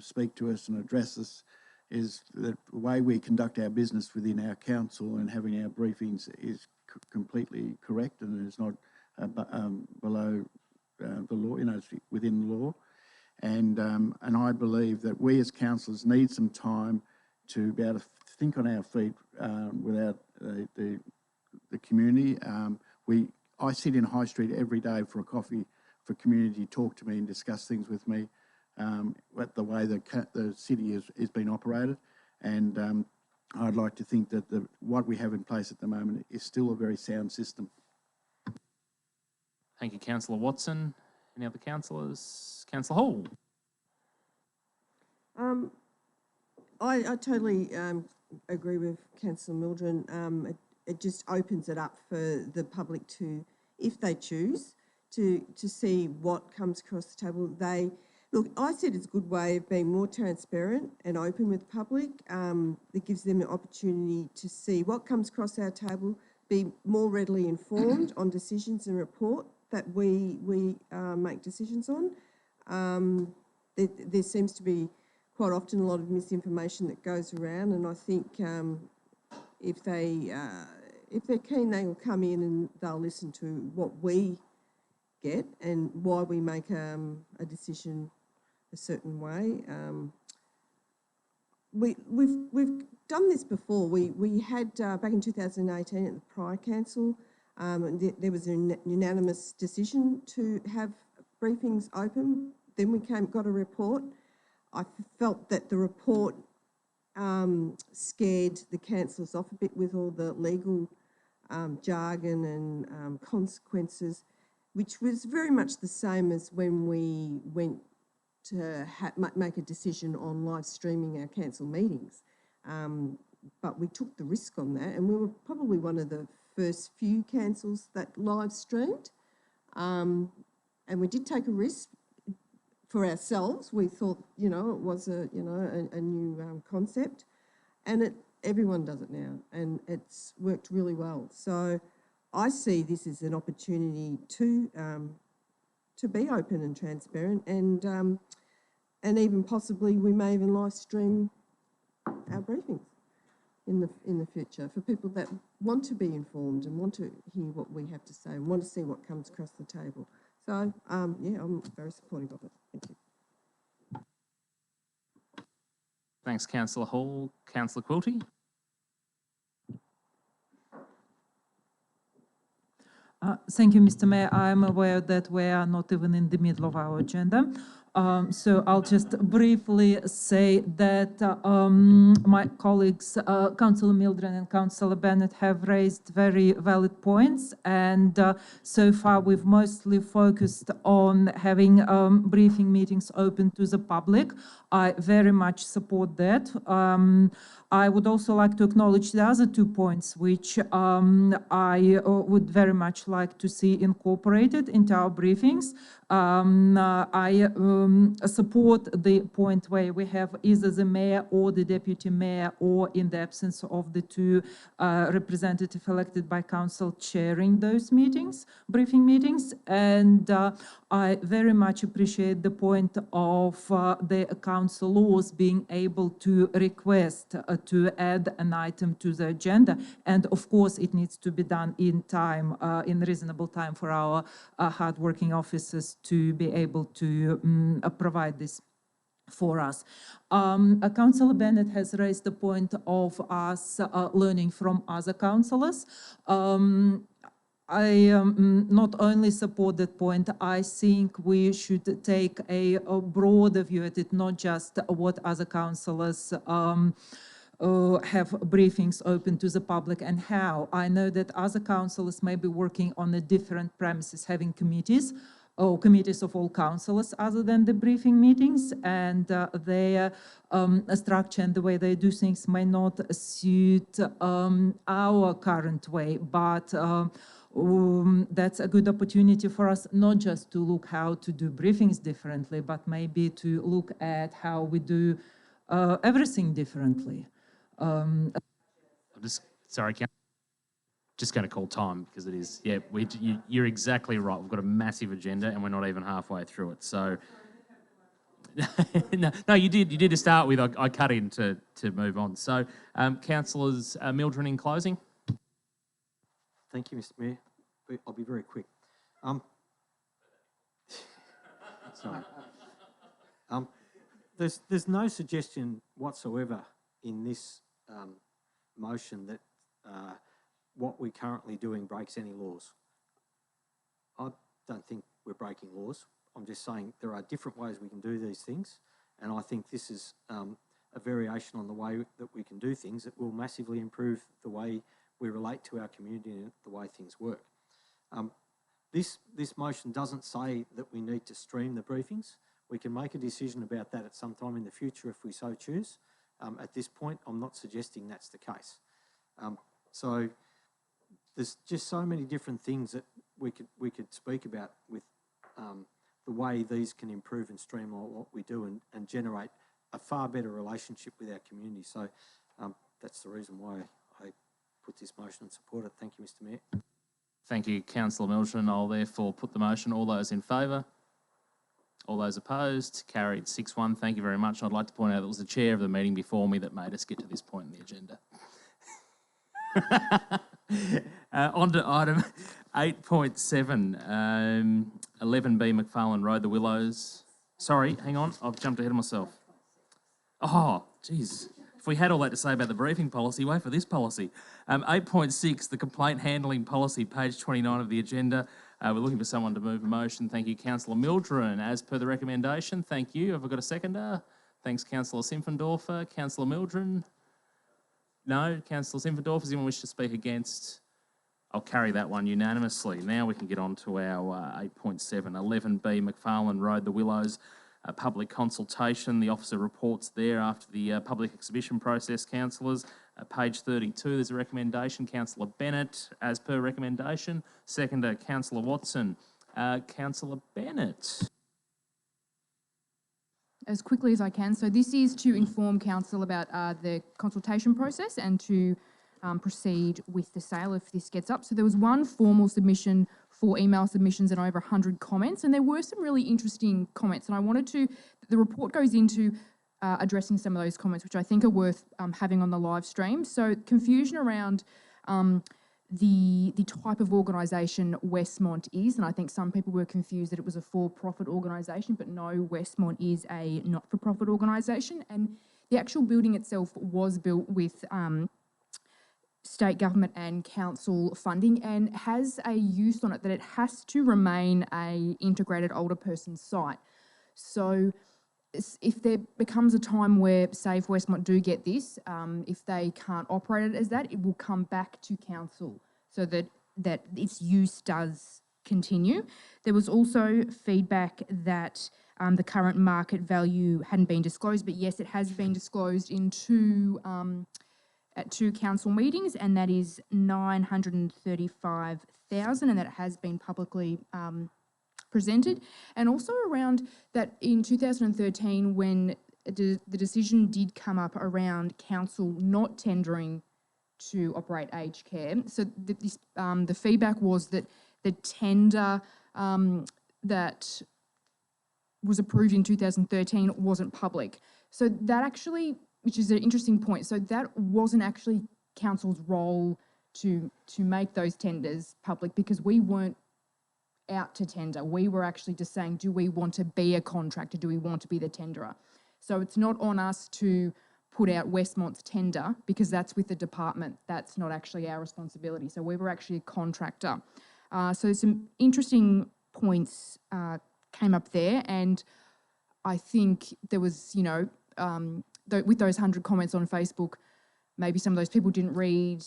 speak to us and address us, is that the way we conduct our business within our council and having our briefings is completely correct and is not below the law, it's within the law. And I believe that we as councillors need some time to be able to think on our feet without the community. I sit in High Street every day for a coffee for community to talk to me and discuss things with me, the way the city is being operated. And I'd like to think that what we have in place at the moment is still a very sound system. Thank you, Councillor Watson. Any other councillors? Councillor Hall. I totally agree with Councillor Mildren. it just opens it up for the public to, if they choose, to see what comes across the table. Look, I said it's a good way of being more transparent and open with the public. It gives them an opportunity to see what comes across our table, be more readily informed on decisions and report that we make decisions on. There seems to be quite often a lot of misinformation that goes around, and I think if they're keen, they will come in and they'll listen to what we get and why we make a decision a certain way. We've done this before. We had back in 2018 at the prior council, there was a unanimous decision to have briefings open. Then we got a report. I felt that the report scared the councillors off a bit with all the legal jargon and consequences, which was very much the same as when we went to make a decision on live streaming our council meetings. But we took the risk on that, and we were probably one of the first few councils that live streamed. And we did take a risk for ourselves. We thought, it was a new concept, and everyone does it now, and it's worked really well. So I see this as an opportunity to be open and transparent, and even possibly we may even live stream our briefings in the future for people that want to be informed and want to hear what we have to say and want to see what comes across the table. So, yeah, I'm very supportive of it. Thank you. Thanks, Councillor Hall. Councillor Quilty? Thank you, Mr. Mayor. I am aware that we are not even in the middle of our agenda. So I'll just briefly say that my colleagues, Councillor Mildred and Councillor Bennett, have raised very valid points, and so far we've mostly focused on having briefing meetings open to the public. I very much support that. I would also like to acknowledge the other 2 points which I would very much like to see incorporated into our briefings. I support the point where we have either the mayor or the deputy mayor, or in the absence of the 2 representatives elected by council, chairing those meetings, briefing meetings. And I very much appreciate the point of the councillors being able to request to add an item to the agenda. And of course, it needs to be done in time, in reasonable time for our hardworking officers to be able to provide this for us. Councillor Bennett has raised the point of us learning from other councillors. I not only support that point, I think we should take a broader view at it, not just what other councillors have briefings open to the public and how. I know that other councillors may be working on a different premises, having committees, or committees of all councillors other than the briefing meetings, and their structure and the way they do things may not suit our current way, but that's a good opportunity for us not just to look how to do briefings differently, but maybe to look at how we do everything differently. I'm just, sorry, just going to call time because it is, yeah, you're exactly right. We've got a massive agenda and we're not even halfway through it. So, no, you did to start with. I cut in to move on. So, councillors, Mildred in closing. Thank you, Mr. Mayor. I'll be very quick. Sorry. There's no suggestion whatsoever in this motion that what we're currently doing breaks any laws. I don't think we're breaking laws. I'm just saying there are different ways we can do these things, and I think this is a variation on the way that we can do things that will massively improve the way we relate to our community and the way things work. This motion doesn't say that we need to stream the briefings. We can make a decision about that at some time in the future if we so choose. At this point, I'm not suggesting that's the case. So there's just so many different things that we could speak about with the way these can improve and streamline what we do and generate a far better relationship with our community. So that's the reason why I put this motion and support it. Thank you, Mr. Mayor. Thank you, Councillor Mildren. I'll therefore put the motion. All those in favour? All those opposed? Carried 6-1. Thank you very much. I'd like to point out that it was the chair of the meeting before me that made us get to this point in the agenda. On to item 8.7, 11B McFarland Road The Willows. Sorry, hang on. I've jumped ahead of myself. Oh, geez. If we had all that to say about the briefing policy, wait for this policy. 8.6, the complaint handling policy, page 29 of the agenda. We're looking for someone to move a motion. Thank you, Councillor Mildren. As per the recommendation, thank you. Have I got a seconder? Thanks, Councillor Simpfendorfer. Councillor Mildren? No. Councillor Simpfendorfer, does anyone wish to speak against? I'll carry that one unanimously. Now we can get on to our 8.7, 11B McFarland Road The Willows. Public consultation. The officer reports there after the public exhibition process, councillors. Page 32, there's a recommendation. Councillor Bennett, as per recommendation. Seconder, Councillor Watson. Councillor Bennett. As quickly as I can. So this is to inform council about the consultation process and to proceed with the sale if this gets up. So there was one formal submission for email submissions and over 100 comments, and there were some really interesting comments, and I wanted to, the report goes into addressing some of those comments, which I think are worth having on the live stream. So confusion around the type of organisation Westmont is, and I think some people were confused that it was a for-profit organisation, but no, Westmont is a not-for-profit organisation, and the actual building itself was built with state government and council funding and has a use on it that it has to remain a integrated older person site. So if there becomes a time where, say, if Westmont do get this, if they can't operate it as that, it will come back to council so that its use does continue. There was also feedback that the current market value hadn't been disclosed, but yes, it has been disclosed in at two council meetings, and that is $935,000, and that has been publicly presented. And also around that in 2013, when the decision did come up around council not tendering to operate aged care, so the feedback was that the tender that was approved in 2013 wasn't public. So that actually, which is an interesting point. So that wasn't actually council's role to make those tenders public because we weren't out to tender. We were actually just saying, do we want to be a contractor? Do we want to be the tenderer? So it's not on us to put out Westmont's tender because that's with the department. That's not actually our responsibility. So we were actually a contractor. So some interesting points came up there, and I think there was, with those 100 comments on Facebook, maybe some of those people didn't read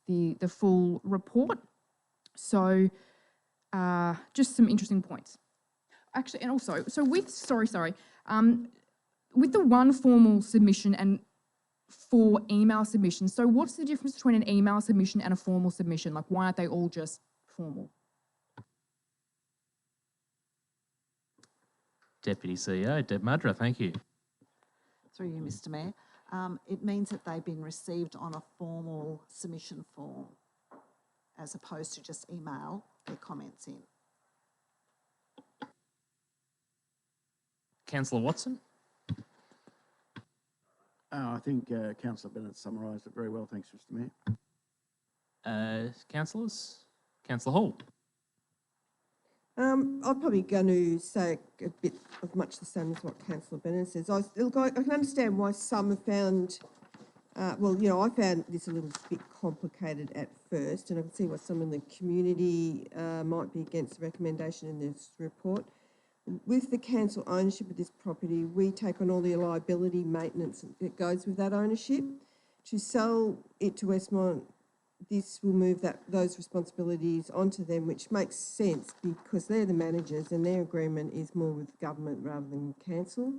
the full report. So just some interesting points. Actually, and also, so with the one formal submission and 4 email submissions, so what's the difference between an email submission and a formal submission? Like, why aren't they all just formal? Deputy CEO, Deb Mudra, thank you. Through you, Mr. Mayor. It means that they've been received on a formal submission form as opposed to just email their comments in. Councillor Watson? I think Councillor Bennett summarised it very well. Thanks, Mr. Mayor. Councillors? Councillor Hall? I'm probably going to say a bit of much the same as what Councillor Bennett says. I can understand why some have found, I found this a little bit complicated at first, and I can see why some in the community might be against the recommendation in this report. With the council ownership of this property, we take on all the liability maintenance that goes with that ownership. To sell it to Westmont, this will move those responsibilities onto them, which makes sense because they're the managers and their agreement is more with government rather than council.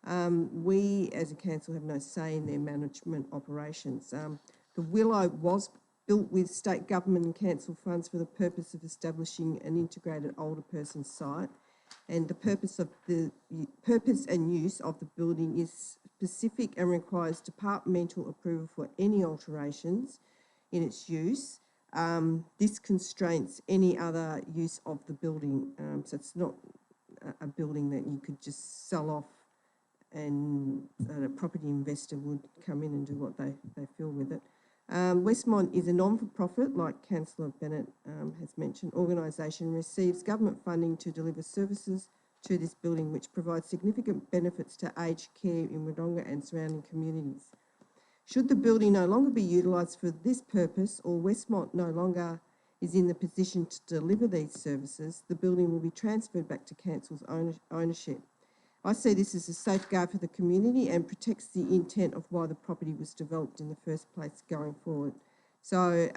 We, as a council, have no say in their management operations. The Willow was built with state government and council funds for the purpose of establishing an integrated older person site. And the purpose and use of the building is specific and requires departmental approval for any alterations in its use. This constrains any other use of the building. So it's not a building that you could just sell off and a property investor would come in and do what they feel with it. Westmont is a non-for-profit, like Councillor Bennett has mentioned, organisation, receives government funding to deliver services to this building, which provides significant benefits to aged care in Wodonga and surrounding communities. Should the building no longer be utilised for this purpose, or Westmont no longer is in the position to deliver these services, the building will be transferred back to council's ownership. I see this as a safeguard for the community and protects the intent of why the property was developed in the first place going forward. So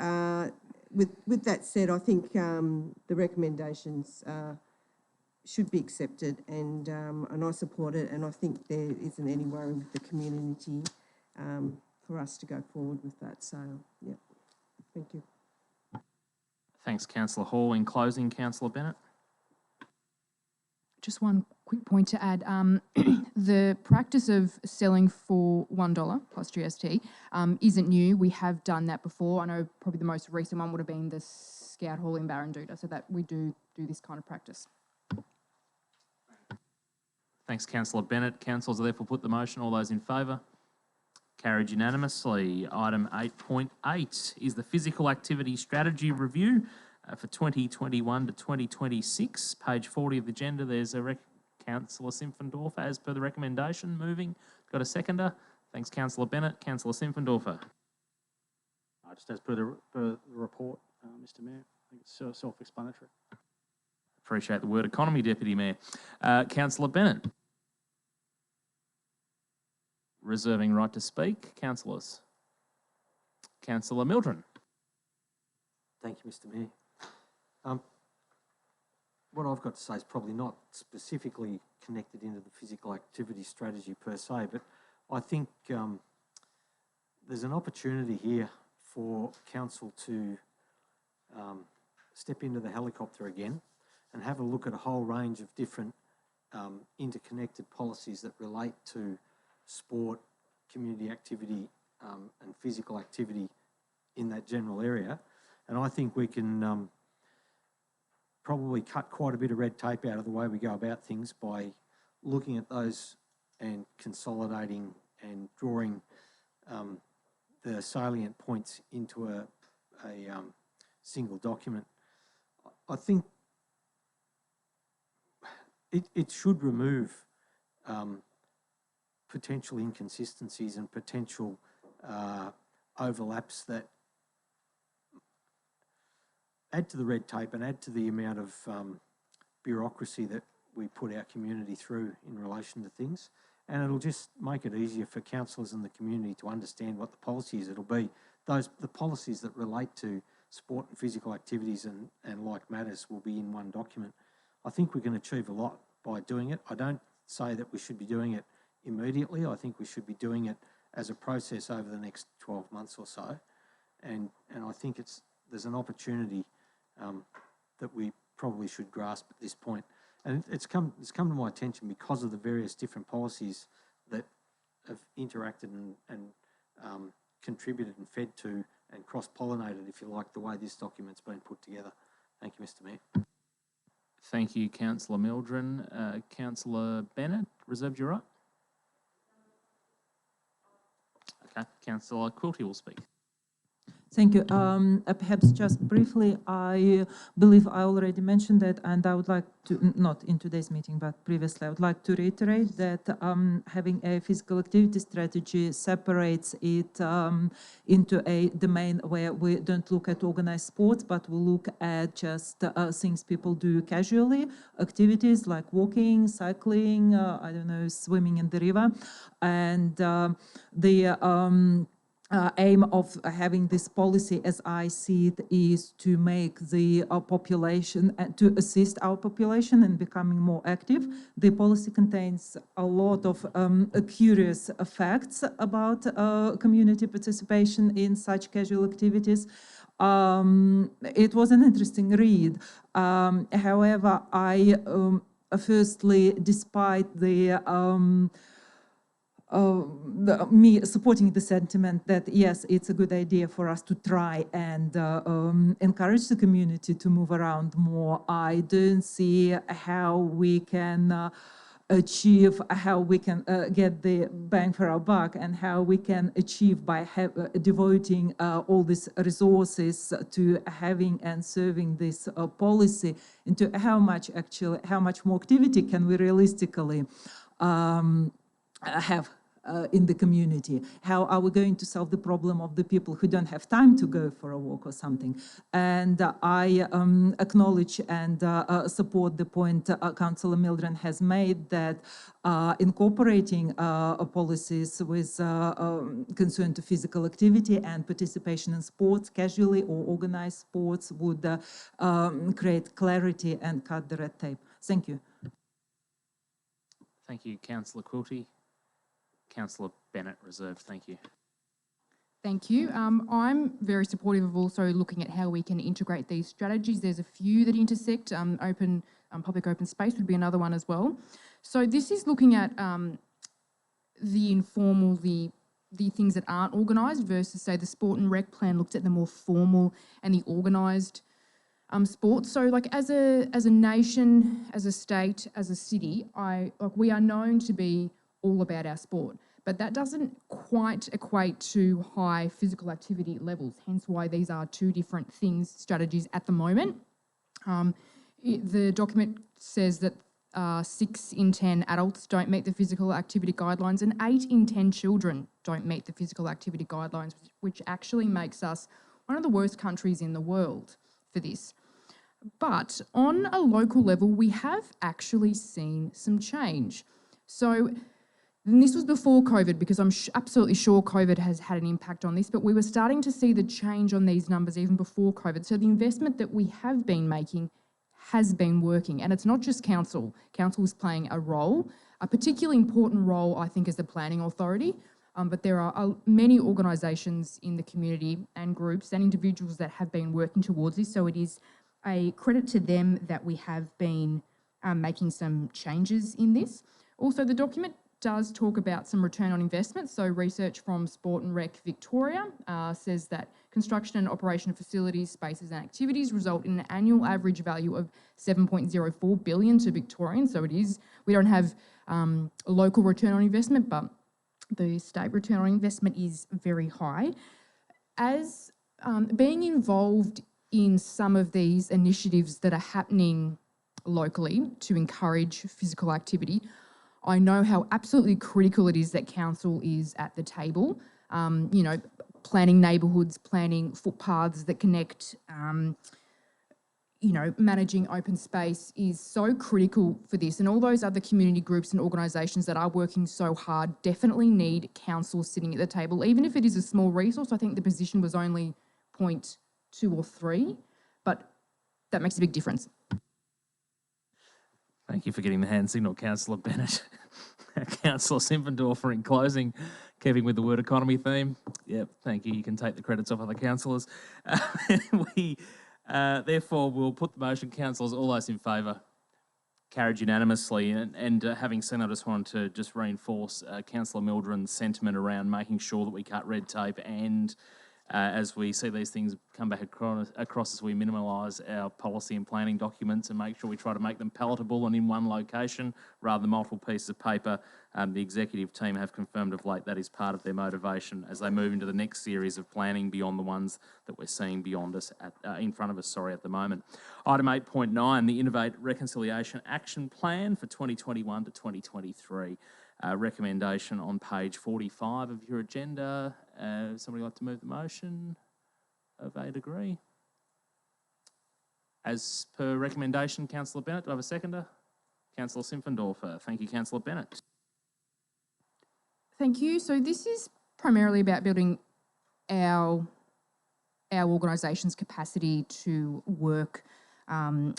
with that said, I think the recommendations should be accepted and I support it, and I think there isn't any worry with the community for us to go forward with that. So, yeah, thank you. Thanks, Councillor Hall. In closing, Councillor Bennett. Just one quick point to add. The practice of selling for $1 plus GST isn't new. We have done that before. I know probably the most recent one would have been the Scout Hall in Barranduda, so that we do this kind of practice. Thanks, Councillor Bennett. Councillors are therefore put the motion. All those in favour? Carried unanimously. Item 8.8 is the Physical Activity Strategy Review for 2021 to 2026. Page 40 of the agenda, there's a Councillor Simpfendorfer as per the recommendation. Moving. Got a seconder? Thanks, Councillor Bennett. Councillor Simpfendorfer. Just as per the report, Mr Mayor, I think it's self-explanatory. Appreciate the word economy, Deputy Mayor. Councillor Bennett. Reserving right to speak. Councillors. Councillor Mildren. Thank you, Mr Mayor. What I've got to say is probably not specifically connected into the physical activity strategy per se, but I think there's an opportunity here for council to step into the helicopter again and have a look at a whole range of different interconnected policies that relate to sport, community activity and physical activity in that general area. And I think we can probably cut quite a bit of red tape out of the way we go about things by looking at those and consolidating and drawing the salient points into a single document. I think it should remove potential inconsistencies and potential overlaps that add to the red tape and add to the amount of bureaucracy that we put our community through in relation to things. And it'll just make it easier for councillors and the community to understand what the policies it'll be. The policies that relate to sport and physical activities and like matters will be in one document. I think we can achieve a lot by doing it. I don't say that we should be doing it immediately. I think we should be doing it as a process over the next 12 months or so. And I think there's an opportunity that we probably should grasp at this point. And it's come to my attention because of the various different policies that have interacted and contributed and fed to and cross-pollinated, if you like, the way this document's been put together. Thank you, Mr Mayor. Thank you, Councillor Mildren. Councillor Bennett, reserved your right. Okay, Councillor Quilty will speak. Thank you. Perhaps just briefly, I believe I already mentioned that, and I would like to, not in today's meeting, but previously, I would like to reiterate that having a physical activity strategy separates it into a domain where we don't look at organized sports, but we look at just things people do casually, activities like walking, cycling, I don't know, swimming in the river, and aim of having this policy, as I see it, is to make the population, to assist our population in becoming more active. The policy contains a lot of curious facts about community participation in such casual activities. It was an interesting read. However, firstly, despite me supporting the sentiment that, yes, it's a good idea for us to try and encourage the community to move around more, I don't see how we can achieve, how we can get the bang for our buck, and how we can achieve by devoting all these resources to having and serving this policy, into how much more activity can we realistically have in the community. How are we going to solve the problem of the people who don't have time to go for a walk or something? And I acknowledge and support the point Councillor Mildren has made, that incorporating policies with concern to physical activity and participation in sports, casually or organized sports, would create clarity and cut the red tape. Thank you. Thank you, Councillor Quilty. Councillor Bennett, reserved. Thank you. Thank you. I'm very supportive of also looking at how we can integrate these strategies. There's a few that intersect. Public open space would be another one as well. So this is looking at the informal, the things that aren't organised, versus, say, the sport and rec plan looked at the more formal and the organised sports. So, like, as a nation, as a state, as a city, we are known to be all about our sport, but that doesn't quite equate to high physical activity levels, hence why these are two different strategies at the moment. The document says that 6 in 10 adults don't meet the physical activity guidelines, and 8 in 10 children don't meet the physical activity guidelines, which actually makes us one of the worst countries in the world for this. But on a local level, we have actually seen some change. So, and this was before COVID, because I'm absolutely sure COVID has had an impact on this, but we were starting to see the change on these numbers even before COVID. So the investment that we have been making has been working, and it's not just council. Council is playing a role, a particularly important role, I think, as the planning authority, but there are many organisations in the community and groups and individuals that have been working towards this, so it is a credit to them that we have been making some changes in this. Also, the document does talk about some return on investment. So research from Sport and Rec Victoria says that construction and operation of facilities, spaces and activities result in an annual average value of 7.04 billion to Victorians. So we don't have a local return on investment, but the state return on investment is very high. As being involved in some of these initiatives that are happening locally to encourage physical activity, I know how absolutely critical it is that council is at the table, planning neighbourhoods, planning footpaths that connect, managing open space is so critical for this. And all those other community groups and organisations that are working so hard definitely need council sitting at the table, even if it is a small resource. I think the position was only 0.2 or 3, but that makes a big difference. Thank you for getting the hand signal, Councillor Bennett. Councillor Simpfendorfer, in closing, keeping with the word economy theme. Yep, thank you. You can take the credits off other councillors. Therefore, we'll put the motion. Councillors, all those in favour, carried unanimously. And having seen, I just wanted to reinforce Councillor Mildren's sentiment around making sure that we cut red tape, and as we see these things come back across as we minimalise our policy and planning documents and make sure we try to make them palatable and in one location rather than multiple pieces of paper. The executive team have confirmed of late that is part of their motivation as they move into the next series of planning beyond the ones that we're seeing beyond us, in front of us, at the moment. Item 8.9, the Innovate Reconciliation Action Plan for 2021 to 2023. Recommendation on page 45 of your agenda. Somebody like to move the motion? Ovade agree. As per recommendation, Councillor Bennett, do I have a seconder? Councillor Simpfendorfer. Thank you, Councillor Bennett. Thank you. So this is primarily about building our organisation's capacity to work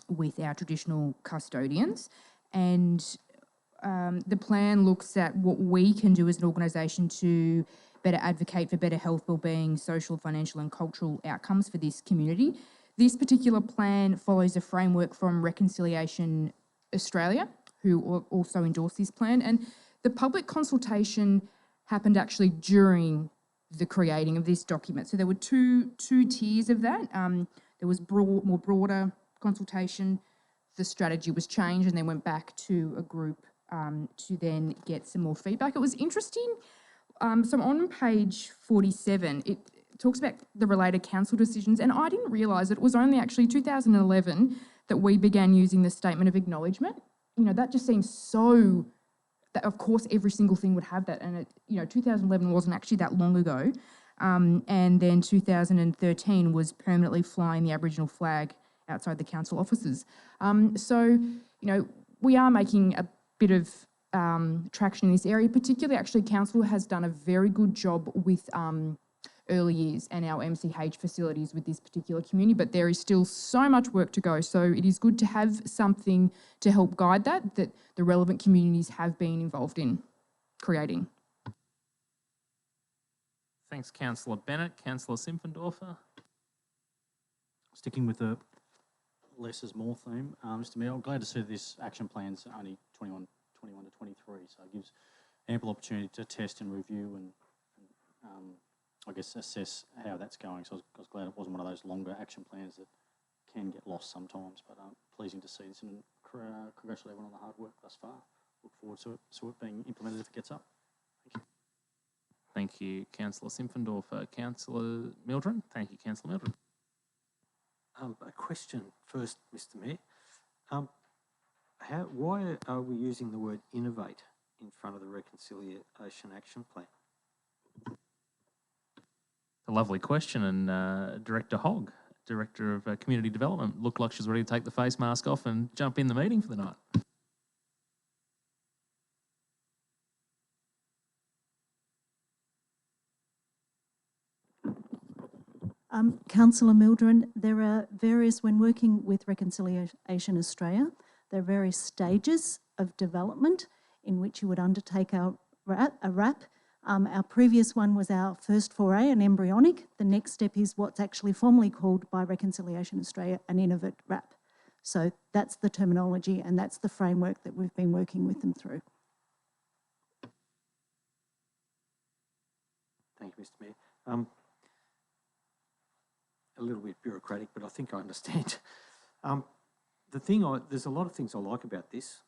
with our traditional custodians, and the plan looks at what we can do as an organisation to better advocate for better health, wellbeing, social, financial and cultural outcomes for this community. This particular plan follows a framework from Reconciliation Australia, who also endorsed this plan. And the public consultation happened actually during the creating of this document. So there were two tiers of that. There was more broader consultation. The strategy was changed and then went back to a group to then get some more feedback. It was interesting. So on page 47, it talks about the related council decisions, and I didn't realise that it was only actually 2011 that we began using the statement of acknowledgement. You know, that just seems so, that of course every single thing would have that, and it, you know, 2011 wasn't actually that long ago. And then 2013 was permanently flying the Aboriginal flag outside the council offices. So, you know, we are making a bit of traction in this area. Particularly, actually, council has done a very good job with early years and our MCH facilities with this particular community, but there is still so much work to go. So it is good to have something to help guide that the relevant communities have been involved in creating. Thanks, Councillor Bennett. Councillor Simpfendorfer. Sticking with the less is more theme, Mr Mayor, I'm glad to see this action plan's only 21 to 23, so it gives ample opportunity to test and review and I guess assess how that's going. So I was glad it wasn't one of those longer action plans that can get lost sometimes, but pleasing to see this and congratulate everyone on the hard work thus far. Look forward to it being implemented if it gets up. Thank you. Thank you, Councillor Simpfendorfer. Councillor Mildren. Thank you, Councillor Mildren. A question first, Mr Mayor. Why are we using the word innovate in front of the Reconciliation Action Plan? A lovely question, and Director Hogg, Director of Community Development, looked like she's ready to take the face mask off and jump in the meeting for the night. Councillor Mildren, there are various, when working with Reconciliation Australia, there are various stages of development in which you would undertake a RAP. Our previous one was our first foray, an embryonic. The next step is what's actually formally called by Reconciliation Australia an Innovate RAP. So that's the terminology and that's the framework that we've been working with them through. Thank you, Mr Mayor. A little bit bureaucratic, but I think I understand. There's a lot of things I like about this.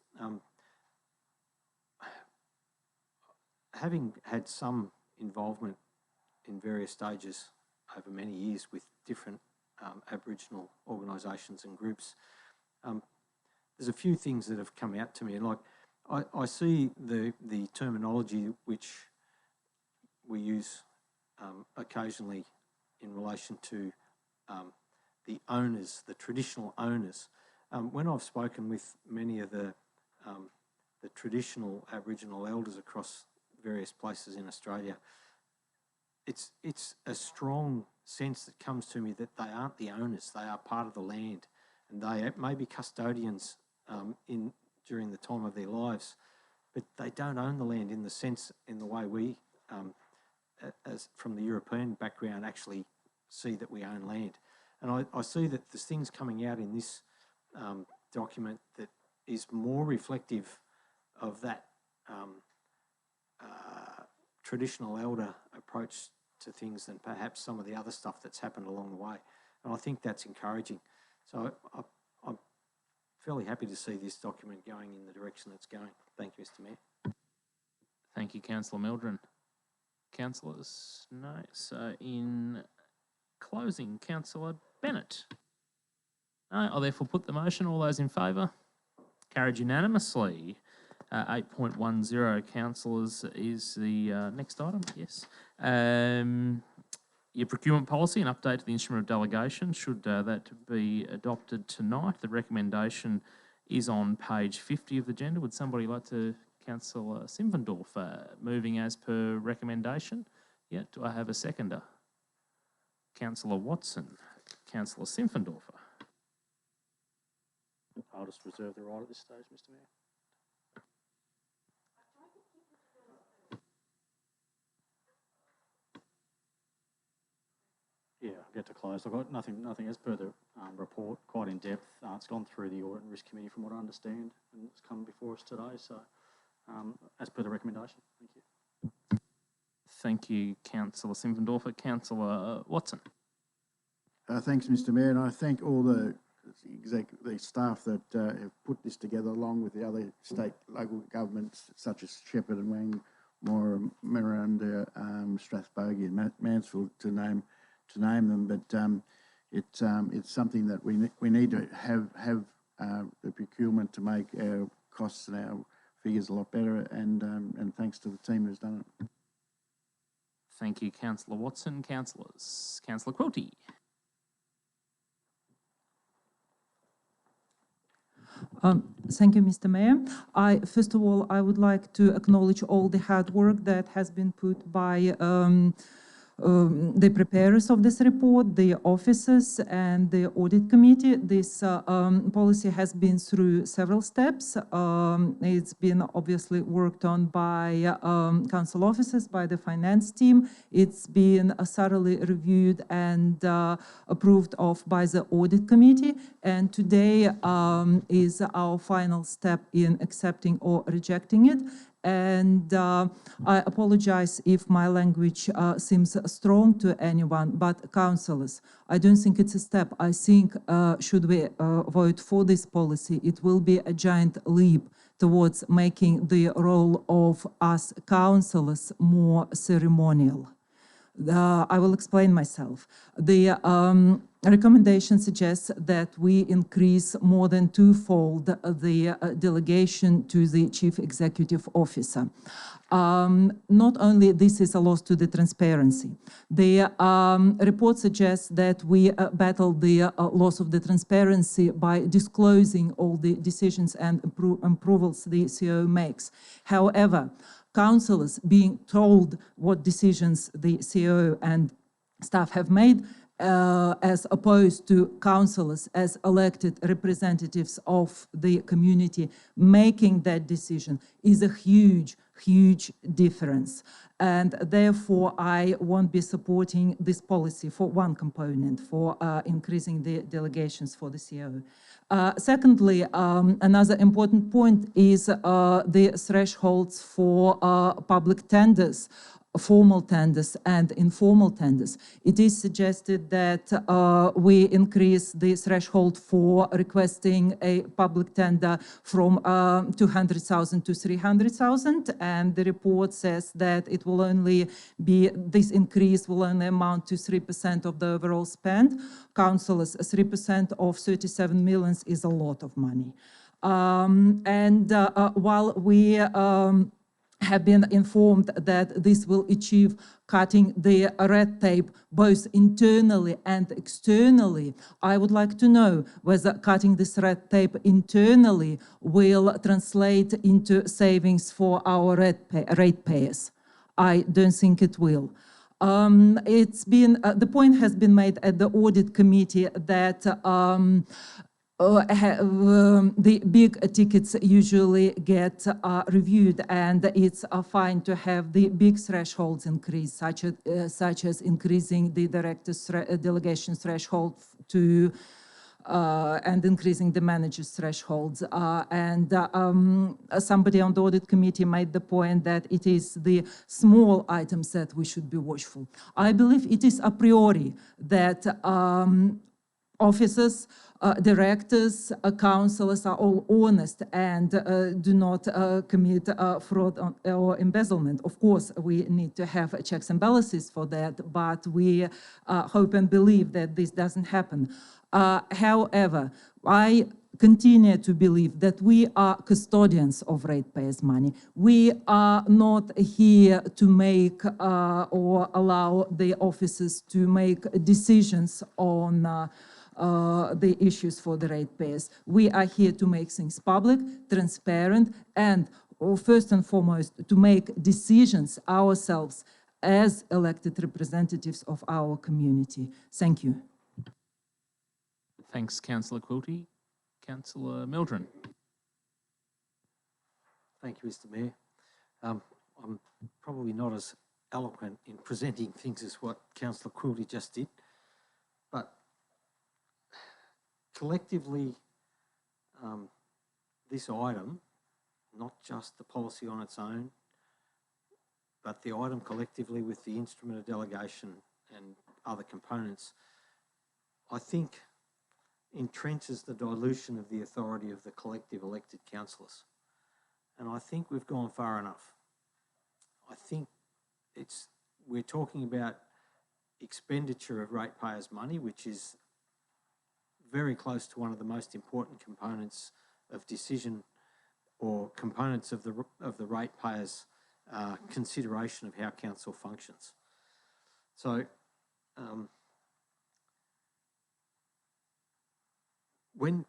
Having had some involvement in various stages over many years with different Aboriginal organisations and groups, there's a few things that have come out to me, and like I see the terminology which we use occasionally in relation to the owners, the traditional owners. When I've spoken with many of the traditional Aboriginal elders across various places in Australia, it's a strong sense that comes to me that they aren't the owners, they are part of the land, and they may be custodians during the time of their lives, but they don't own the land in the way we, as from the European background, actually see that we own land. And I see that there's things coming out in this document that is more reflective of that traditional elder approach to things than perhaps some of the other stuff that's happened along the way. And I think that's encouraging. So I'm fairly happy to see this document going in the direction that's going. Thank you, Mr Mayor. Thank you, Councillor Mildren. Councillors? No. So in closing, Councillor Bennett? No. I'll therefore put the motion. All those in favour? Carried unanimously. 8.10, councillors, is the next item. Yes. Your procurement policy, an update to the instrument of delegation. Should that be adopted tonight? The recommendation is on page 50 of the agenda. Would somebody like to, Councillor Simpfendorfer, moving as per recommendation? Yeah. Do I have a seconder? Councillor Watson. Councillor Simpfendorfer. I'll just reserve the right at this stage, Mr Mayor. get to close. I've got nothing as per the report, quite in depth. It's gone through the Audit and Risk Committee from what I understand, and it's come before us today. So, as per the recommendation, thank you. Thank you, Councillor Simpfendorfer. Councillor Watson. Thanks, Mr. Mayor, and I thank all the staff that have put this together, along with the other state local governments such as Shepherd and Wangmore, Miranda, Strathbogie and Mansfield to name them. But it's something that we need to have the procurement to make our costs and our figures a lot better. And thanks to the team who's done it. Thank you, Councillor Watson. Councillors. Councillor Quilty. Thank you, Mr. Mayor. First of all, I would like to acknowledge all the hard work that has been put by the preparers of this report, the officers and the audit committee. This policy has been through several steps. It's been obviously worked on by council officers, by the finance team. It's been thoroughly reviewed and approved of by the audit committee. And today is our final step in accepting or rejecting it. And I apologize if my language seems strong to anyone, but councillors, I don't think it's a step. I think should we vote for this policy, it will be a giant leap towards making the role of us councillors more ceremonial. I will explain myself. The recommendation suggests that we increase more than twofold the delegation to the Chief Executive Officer. Not only this is a loss to the transparency. The report suggests that we battle the loss of the transparency by disclosing all the decisions and approvals the CEO makes. However, councillors being told what decisions the CEO and staff have made, as opposed to councillors as elected representatives of the community making that decision, is a huge difference. And therefore, I won't be supporting this policy for one component, for increasing the delegations for the CEO. Secondly, another important point is the thresholds for public tenders, formal tenders and informal tenders. It is suggested that we increase the threshold for requesting a public tender from 200,000 to 300,000, and the report says that it will only be, this increase will only amount to 3% of the overall spend. Councillors, 3% of 37 million is a lot of money. While we have been informed that this will achieve cutting the red tape both internally and externally, I would like to know whether cutting this red tape internally will translate into savings for our ratepayers. I don't think it will. The point has been made at the audit committee that the big tickets usually get reviewed, and it's fine to have the big thresholds increased, such as increasing the director's delegation threshold to and increasing the manager's thresholds. Somebody on the audit committee made the point that it is the small items that we should be watchful. I believe it is a priori that officers, directors, councillors are all honest and do not commit fraud or embezzlement. Of course, we need to have checks and balances for that, but we hope and believe that this doesn't happen. However, I continue to believe that we are custodians of ratepayers' money. We are not here to make or allow the officers to make decisions on the issues for the ratepayers. We are here to make things public, transparent, and first and foremost, to make decisions ourselves as elected representatives of our community. Thank you. Thanks, Councillor Quilty. Councillor Mildren. Thank you, Mr. Mayor. I'm probably not as eloquent in presenting things as what Councillor Quilty just did, collectively, this item, not just the policy on its own, but the item collectively with the instrument of delegation and other components, I think entrenches the dilution of the authority of the collective elected councillors. And I think we've gone far enough. I think we're talking about expenditure of ratepayers' money, which is very close to one of the most important components of decision or components of the ratepayers' consideration of how council functions. So when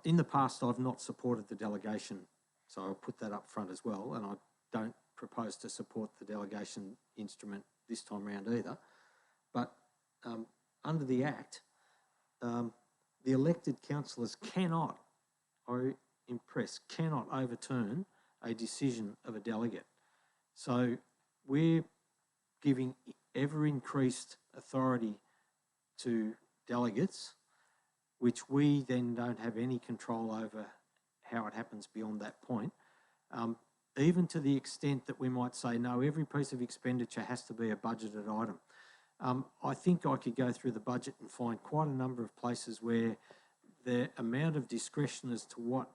in the past I've not supported the delegation, so I'll put that up front as well, and I don't propose to support the delegation instrument this time round either. But under the Act, the elected councillors cannot, I impress, cannot overturn a decision of a delegate. So we're giving ever increased authority to delegates, which we then don't have any control over how it happens beyond that point, even to the extent that we might say, no, every piece of expenditure has to be a budgeted item. I think I could go through the budget and find quite a number of places where the amount of discretion as to what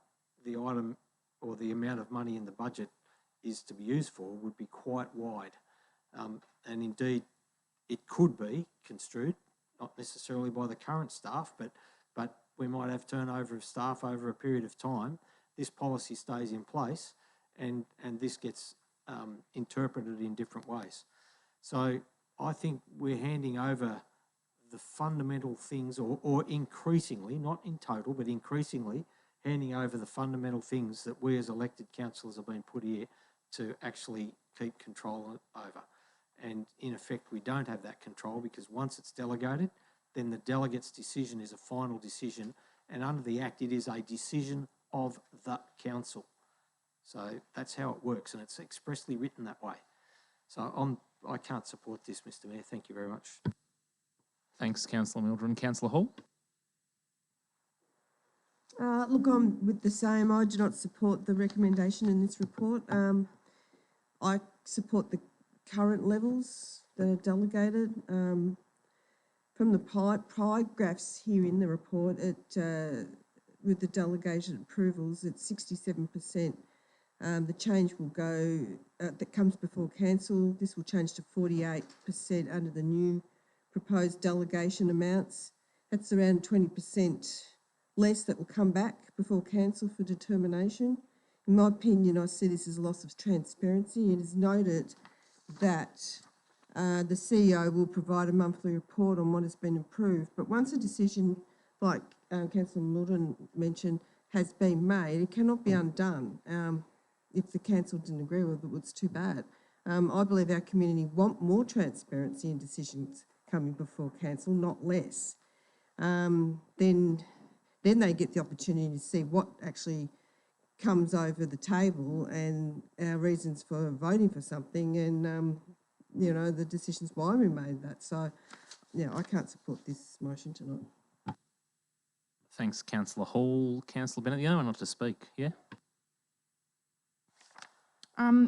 the item or the amount of money in the budget is to be used for would be quite wide. And indeed, it could be construed, not necessarily by the current staff, but we might have turnover of staff over a period of time. This policy stays in place and this gets interpreted in different ways. So I think we're handing over the fundamental things or increasingly, not in total, but increasingly handing over the fundamental things that we as elected councillors have been put here to actually keep control over. And in effect, we don't have that control because once it's delegated, then the delegate's decision is a final decision. And under the Act, it is a decision of the council. So that's how it works, and it's expressly written that way. So I can't support this, Mr. Mayor. Thank you very much. Thanks, Councillor Mildren. Councillor Hall? Look, I'm with the same. I do not support the recommendation in this report. I support the current levels that are delegated. From the pie graphs here in the report, with the delegation approvals, it's 67%. The change will go, that comes before council. This will change to 48% under the new proposed delegation amounts. That's around 20% less that will come back before council for determination. In my opinion, I see this as a loss of transparency. It is noted that the CEO will provide a monthly report on what has been improved, but once a decision, like Councillor Mildren mentioned, has been made, it cannot be undone. If the council didn't agree with it, it's too bad. I believe our community want more transparency in decisions coming before council, not less. Then they get the opportunity to see what actually comes over the table and our reasons for voting for something and, you know, the decisions why we made that. So, yeah, I can't support this motion tonight. Thanks, Councillor Hall. Councillor Bennett, the only one not to speak, yeah?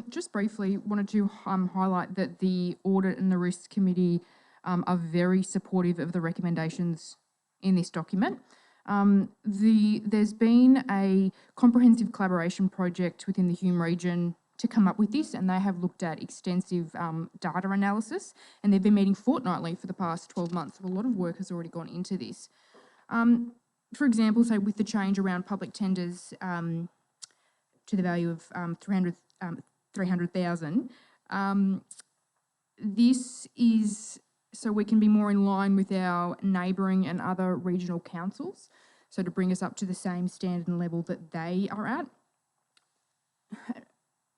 Just briefly, wanted to highlight that the Audit and the Risk Committee are very supportive of the recommendations in this document. There's been a comprehensive collaboration project within the Hume region to come up with this, and they have looked at extensive data analysis, and they've been meeting fortnightly for the past 12 months. So a lot of work has already gone into this. For example, say with the change around public tenders to the value of 300,000, this is so we can be more in line with our neighbouring and other regional councils, so to bring us up to the same standard and level that they are at.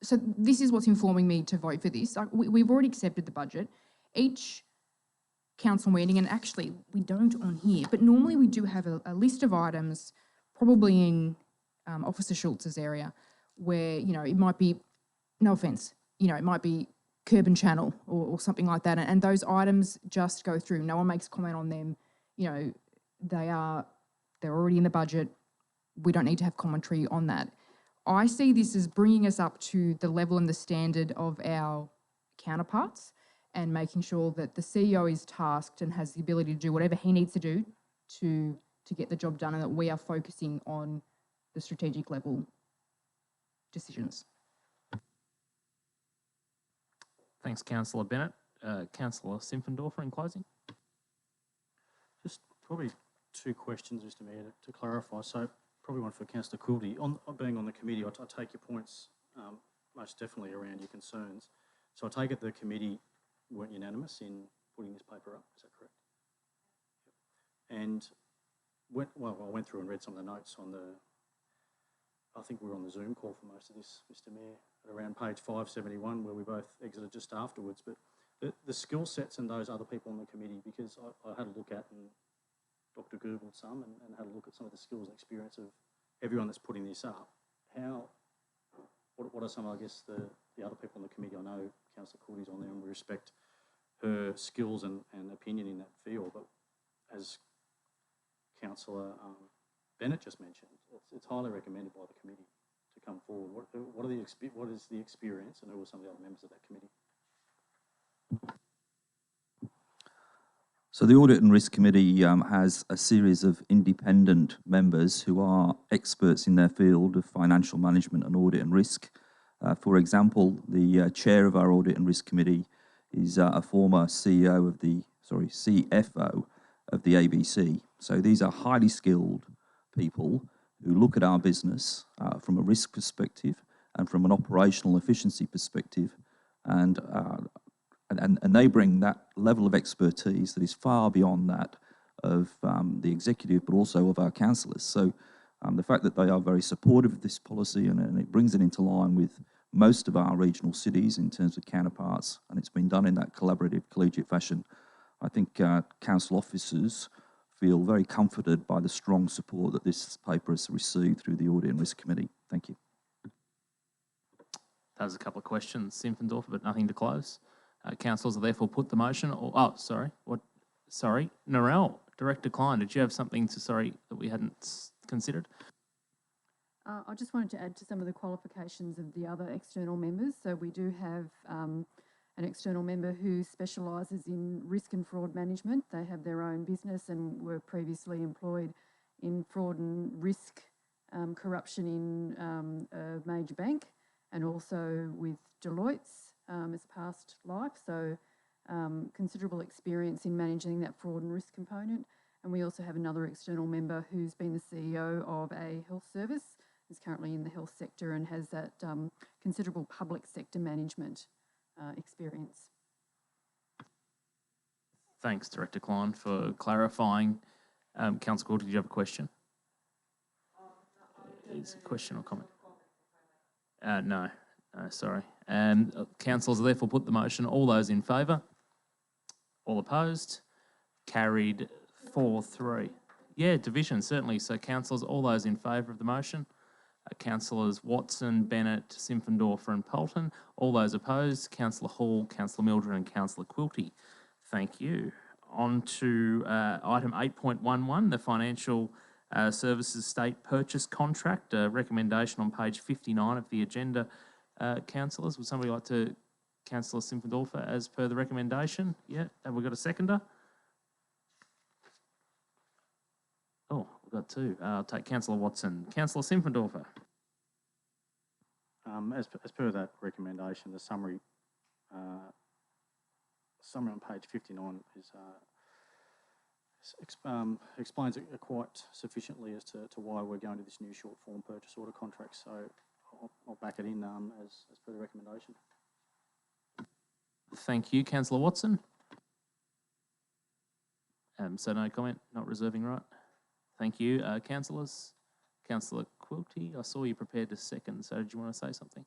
So this is what's informing me to vote for this. We've already accepted the budget. Each council meeting, and actually we don't on here, but normally we do have a list of items, probably in Officer Schultz's area, where, you know, it might be, no offence, you know, it might be curb and channel or something like that. And those items just go through. No one makes comment on them. You know, they are They're already in the budget. We don't need to have commentary on that. I see this as bringing us up to the level and the standard of our counterparts and making sure that the CEO is tasked and has the ability to do whatever he needs to do to get the job done, and that we are focusing on the strategic level decisions. Thanks, Councillor Bennett. Councillor Simpfendorfer in closing. Just probably two questions, Mr Mayor, to clarify. So probably one for Councillor Quilty. On being on the committee, I take your points most definitely around your concerns. So I take it the committee weren't unanimous in putting this paper up, is that correct? And I went through and read some of the notes on I think we were on the Zoom call for most of this, Mr Mayor, at around page 571, where we both exited just afterwards. But the skill sets and those other people on the committee, because I had a look at and Dr. Googled some and had a look at some of the skills and experience of everyone that's putting this up. What are some, I guess, the other people on the committee? I know Councillor Courtney's on there and we respect her skills and opinion in that field, but as Councillor Bennett just mentioned, it's highly recommended by the committee to come forward. What is the experience, and who are some of the other members of that committee? So the Audit and Risk Committee has a series of independent members who are experts in their field of financial management and audit and risk. For example, the chair of our Audit and Risk Committee is a former CFO of the ABC. So these are highly skilled people who look at our business from a risk perspective and from an operational efficiency perspective, and they bring that level of expertise that is far beyond that of the executive, but also of our councillors. So the fact that they are very supportive of this policy and it brings it into line with most of our regional cities in terms of counterparts, and it's been done in that collaborative, collegiate fashion, I think council officers feel very comforted by the strong support that this paper has received through the Audit and Risk Committee. Thank you. That was a couple of questions, Simpfendorfer, but nothing to close. Councillors are therefore put the motion. Sorry, Narelle, Director Klein, did you have something that we hadn't considered? I just wanted to add to some of the qualifications of the other external members. So we do have an external member who specialises in risk and fraud management. They have their own business and were previously employed in fraud and risk corruption in a major bank, and also with Deloitte's as past life. So considerable experience in managing that fraud and risk component. And we also have another external member who's been the CEO of a health service, is currently in the health sector and has that considerable public sector management experience. Thanks, Director Klein, for clarifying. Councillor Gould, did you have a question? Is a question or comment? No, sorry. Councillors are therefore put the motion. All those in favour? All opposed? Carried 4-3. Yeah, division, certainly. So, councillors, all those in favour of the motion? Councillors Watson, Bennett, Simpfendorfer and Polton. All those opposed? Councillor Hall, Councillor Mildred and Councillor Quilty. Thank you. On to item 8.11, the Financial Services State Purchase Contract, recommendation on page 59 of the agenda. Councillors, would somebody like to, Councillor Simpfendorfer, as per the recommendation? Yeah, have we got a seconder? Oh, we've got two. I'll take Councillor Watson. Councillor Simpfendorfer. As per that recommendation, the summary on page 59 explains it quite sufficiently as to why we're going to this new short form purchase order contract. So I'll back it in as per the recommendation. Thank you, Councillor Watson. So no comment, not reserving right. Thank you, councillors. Councillor Quilty, I saw you prepared to second, so did you want to say something?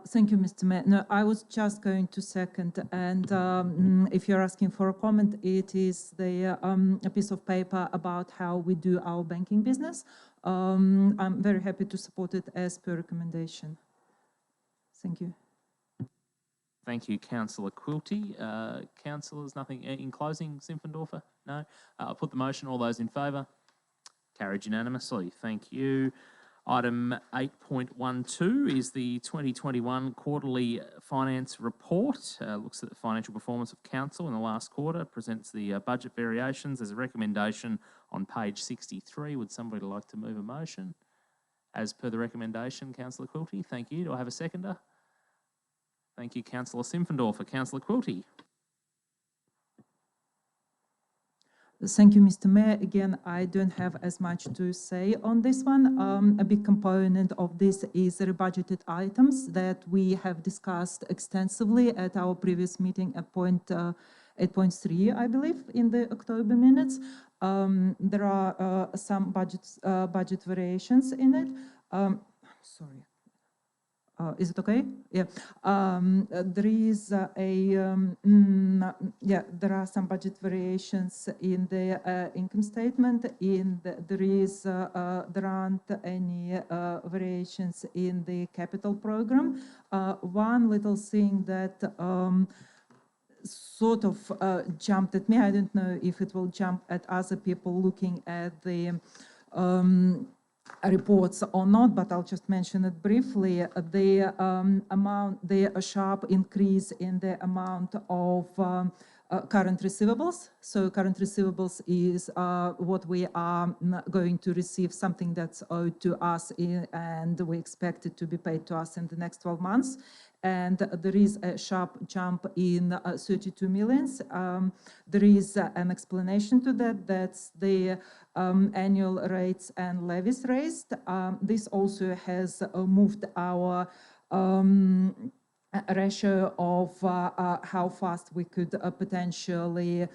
Thank you, Mr. Mayor. No, I was just going to second, and if you're asking for a comment, it is a piece of paper about how we do our banking business. I'm very happy to support it as per recommendation. Thank you. Thank you, Councillor Quilty. Councillors, nothing in closing, Simpfendorfer? No? I'll put the motion. All those in favour? Carried unanimously. Thank you. Item 8.12 is the 2021 Quarterly Finance Report. Looks at the financial performance of Council in the last quarter, presents the budget variations. There's a recommendation on page 63. Would somebody like to move a motion? As per the recommendation, Councillor Quilty. Thank you. Do I have a seconder? Thank you, Councillor Simpfendorfer. Councillor Quilty. Thank you, Mr. Mayor. Again, I don't have as much to say on this one. A big component of this is rebudgeted items that we have discussed extensively at our previous meeting at point 8.3, I believe, in the October minutes. There are some budget variations in it. Sorry. Is it okay? Yeah. There is there are some budget variations in the income statement. There aren't any variations in the capital program. One little thing that sort of jumped at me. I don't know if it will jump at other people looking at the reports or not, but I'll just mention it briefly. The sharp increase in the amount of current receivables. So current receivables is what we are going to receive, something that's owed to us, and we expect it to be paid to us in the next 12 months. And there is a sharp jump in 32 millions. There is an explanation to that. That's the annual rates and levies raised. This also has moved our ratio of how fast we could potentially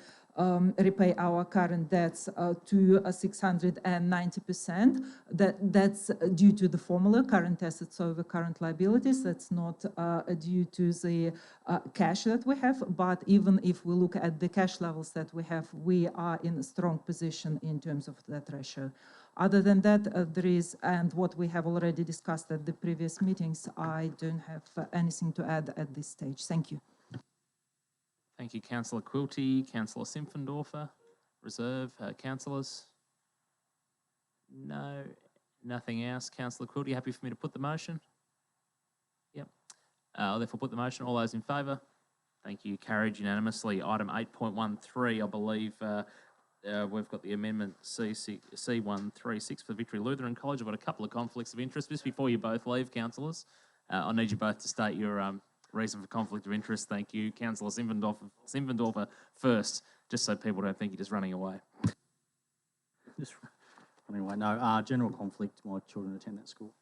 repay our current debts to 690%. That's due to the formula, current assets over current liabilities. That's not due to the cash that we have. But even if we look at the cash levels that we have, we are in a strong position in terms of that ratio. Other than that, there is, and what we have already discussed at the previous meetings, I don't have anything to add at this stage. Thank you. Thank you, Councillor Quilty. Councillor Simpfendorfer. Reserve. Councillors? No, nothing else. Councillor Quilty, happy for me to put the motion? Yep. I'll therefore put the motion. All those in favour? Thank you. Carried unanimously. Item 8.13, I believe we've got the amendment C136 for Victory Lutheran College. I've got a couple of conflicts of interest. Just before you both leave, councillors, I'll need you both to state your reason for conflict of interest. Thank you. Councillor Simpfendorfer first, just so people don't think you're just running away. Just running away. No, general conflict. My children attend that school.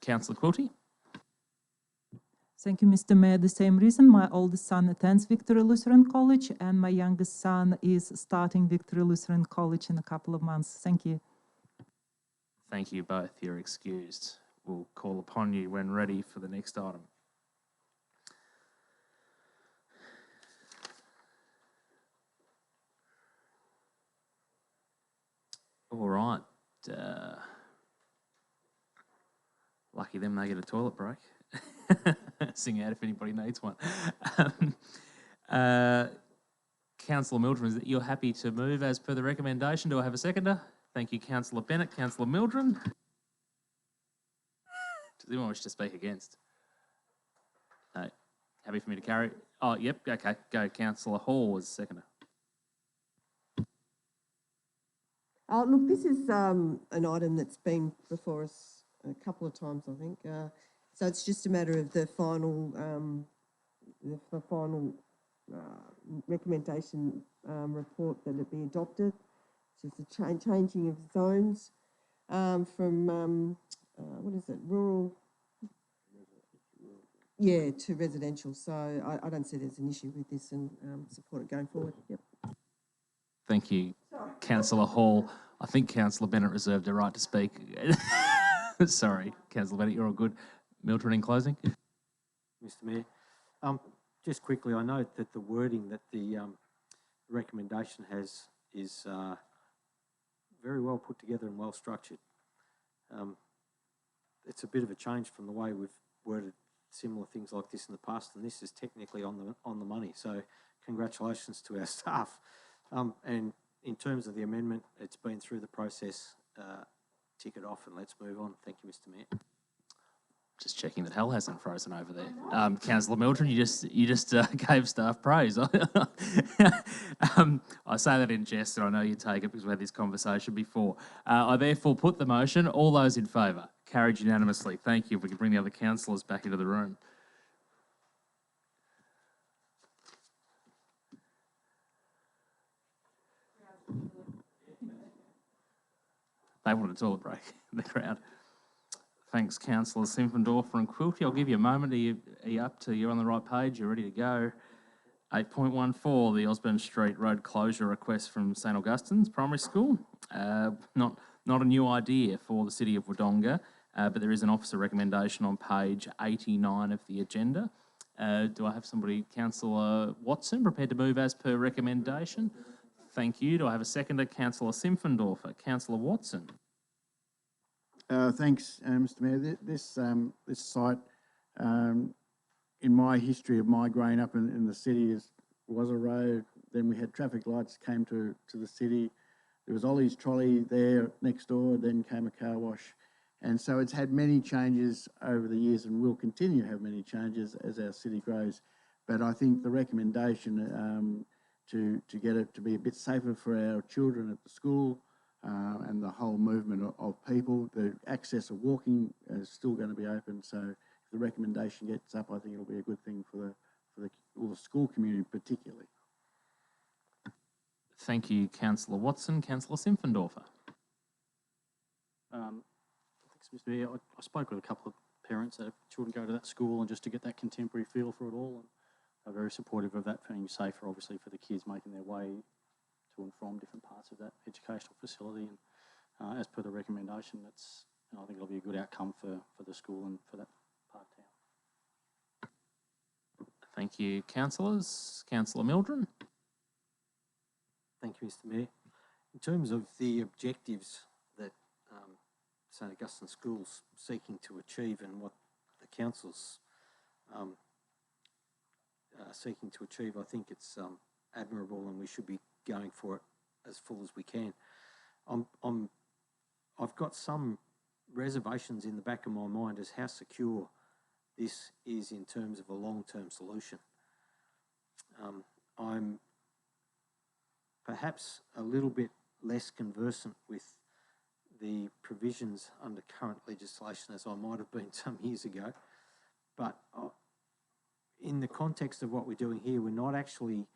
Councillor Quilty. Thank you, Mr. Mayor. The same reason. My oldest son attends Victory Lutheran College, and my youngest son is starting Victory Lutheran College in a couple of months. Thank you. Thank you both. You're excused. We'll call upon you when ready for the next item. All right. Lucky them, they get a toilet break. Sing out if anybody needs one. Councillor Mildren, is it you're happy to move as per the recommendation? Do I have a seconder? Thank you, Councillor Bennett. Councillor Mildren? Does anyone wish to speak against? No. Happy for me to carry? Oh, yep, okay. Go, Councillor Hall as seconder. Look, this is an item that's been before us a couple of times, I think. So it's just a matter of the final recommendation report that it be adopted. It's just a changing of zones from, what is it, rural, yeah, to residential. So I don't see there's an issue with this and support it going forward. Yep. Thank you, Councillor Hall. I think Councillor Bennett reserved a right to speak. Sorry, Councillor Bennett, you're all good. Mildren in closing. Mr. Mayor, just quickly, I note that the wording that the recommendation has is very well put together and well structured. It's a bit of a change from the way we've worded similar things like this in the past, and this is technically on the money. So congratulations to our staff. And in terms of the amendment, it's been through the process. Tick it off and let's move on. Thank you, Mr. Mayor. Just checking that hell hasn't frozen over there. Councillor Mildren, you just gave staff praise. I say that in jest, and I know you take it because we had this conversation before. I therefore put the motion. All those in favour? Carried unanimously. Thank you. If we can bring the other councillors back into the room. They want a toilet break in the crowd. Thanks, Councillor Simpfendorfer and Quilty. I'll give you a moment. Are you up to, you're on the right page, you're ready to go. 8.14, the Osburn Street road closure request from St Augustine's Primary School. Not a new idea for the City of Wodonga, but there is an officer recommendation on page 89 of the agenda. Do I have somebody, Councillor Watson, prepared to move as per recommendation? Thank you. Do I have a seconder? Councillor Simpfendorfer. Councillor Watson. Thanks, Mr. Mayor. This site, in my history of my growing up in the city, was a road. Then we had traffic lights came to the city. There was Ollie's trolley there next door. Then came a car wash, and so it's had many changes over the years, and will continue to have many changes as our city grows. But I think the recommendation to get it to be a bit safer for our children at the school. And the whole movement of people, the access of walking is still going to be open. So if the recommendation gets up, I think it'll be a good thing for the school community particularly. Thank you, Councillor Watson. Councillor Simpfendorfer. Thanks, Mr. Mayor. I spoke with a couple of parents that have children go to that school, and just to get that contemporary feel for it all, and are very supportive of that being safer, obviously, for the kids making their way to and from different parts of that educational facility. And as per the recommendation, I think it'll be a good outcome for the school and for that part of town. Thank you, councillors. Councillor Mildren. Thank you, Mr. Mayor. In terms of the objectives that St Augustine School's seeking to achieve and what the council's seeking to achieve, I think it's admirable, and we should be going for it as full as we can. I've got some reservations in the back of my mind as how secure this is in terms of a long-term solution. I'm perhaps a little bit less conversant with the provisions under current legislation as I might have been some years ago, but in the context of what we're doing here, we're not actually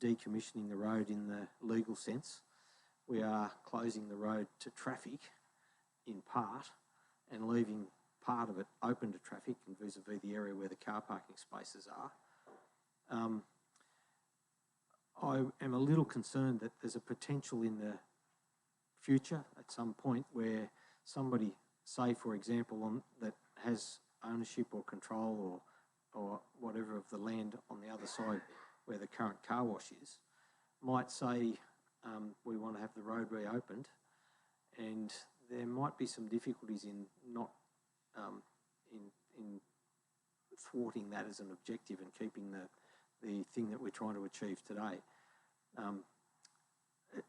decommissioning the road in the legal sense. We are closing the road to traffic in part and leaving part of it open to traffic and vis-a-vis the area where the car parking spaces are. I am a little concerned that there's a potential in the future at some point where somebody, say for example, that has ownership or control or whatever of the land on the other side where the current car wash is, might say we want to have the road reopened, and there might be some difficulties in not in thwarting that as an objective and keeping the thing that we're trying to achieve today.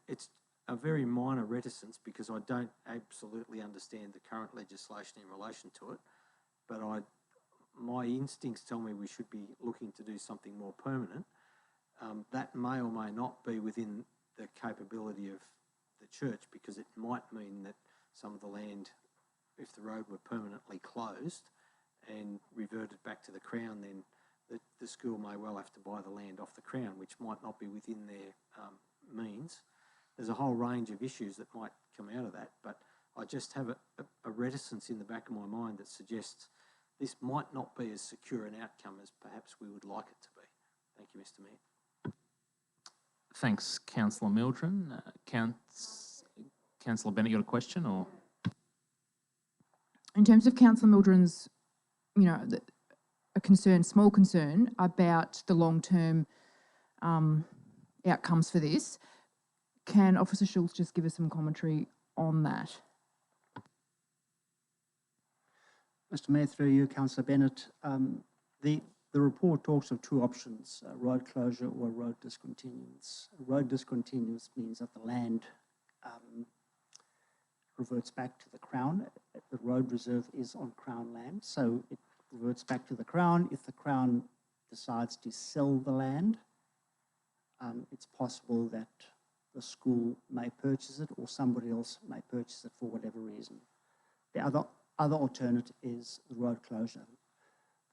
It's a very minor reticence because I don't absolutely understand the current legislation in relation to it, but my instincts tell me we should be looking to do something more permanent. That may or may not be within the capability of the church, because it might mean that some of the land, if the road were permanently closed and reverted back to the Crown, then the school may well have to buy the land off the Crown, which might not be within their means. There's a whole range of issues that might come out of that, but I just have a reticence in the back of my mind that suggests this might not be as secure an outcome as perhaps we would like it to be. Thank you, Mr. Mayor. Thanks, Councillor Mildren. Councillor Bennett, you got a question or? In terms of Councillor Mildren's, a concern, small concern about the long-term outcomes for this, can Officer Schultz just give us some commentary on that? Mr Mayor, through you, Councillor Bennett, the report talks of two options, road closure or road discontinuance. Road discontinuance means that the land reverts back to the Crown. The road reserve is on Crown land, so it reverts back to the Crown. If the Crown decides to sell the land, it's possible that the school may purchase it or somebody else may purchase it for whatever reason. The other alternative is the road closure.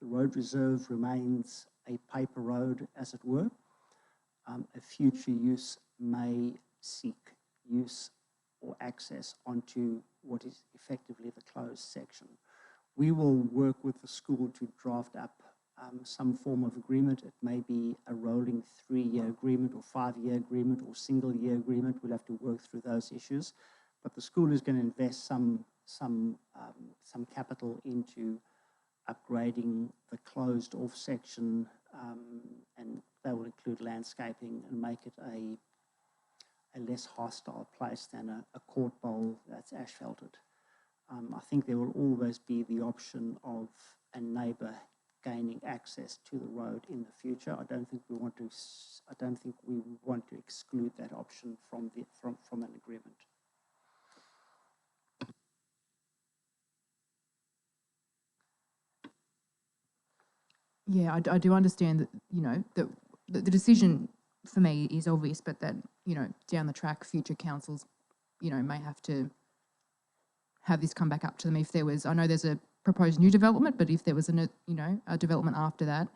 The road reserve remains a paper road, as it were. A future use may seek use or access onto what is effectively the closed section. We will work with the school to draft up some form of agreement. It may be a rolling 3-year agreement or 5-year agreement or single-year agreement. We'll have to work through those issues. But the school is going to invest some capital into upgrading the closed off section, and that will include landscaping and make it a less hostile place than a court bowl that's asphalted. I think there will always be the option of a neighbour gaining access to the road in the future. I don't think we want to exclude that option from an agreement. Yeah, I do understand that, you know, that the decision for me is obvious, but that, you know, down the track, future councils, you know, may have to have this come back up to them if there was, I know there's a proposed new development, but if there was a development after that,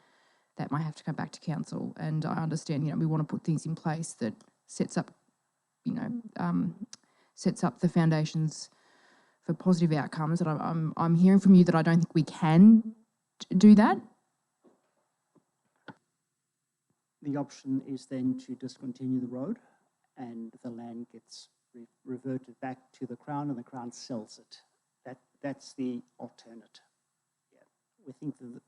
that might have to come back to council. And I understand, you know, we want to put things in place that sets up, you know, sets up the foundations for positive outcomes. And I'm hearing from you that I don't think we can do that. The option is then to discontinue the road and the land gets reverted back to the Crown and the Crown sells it. That's the alternate. Yeah. We think that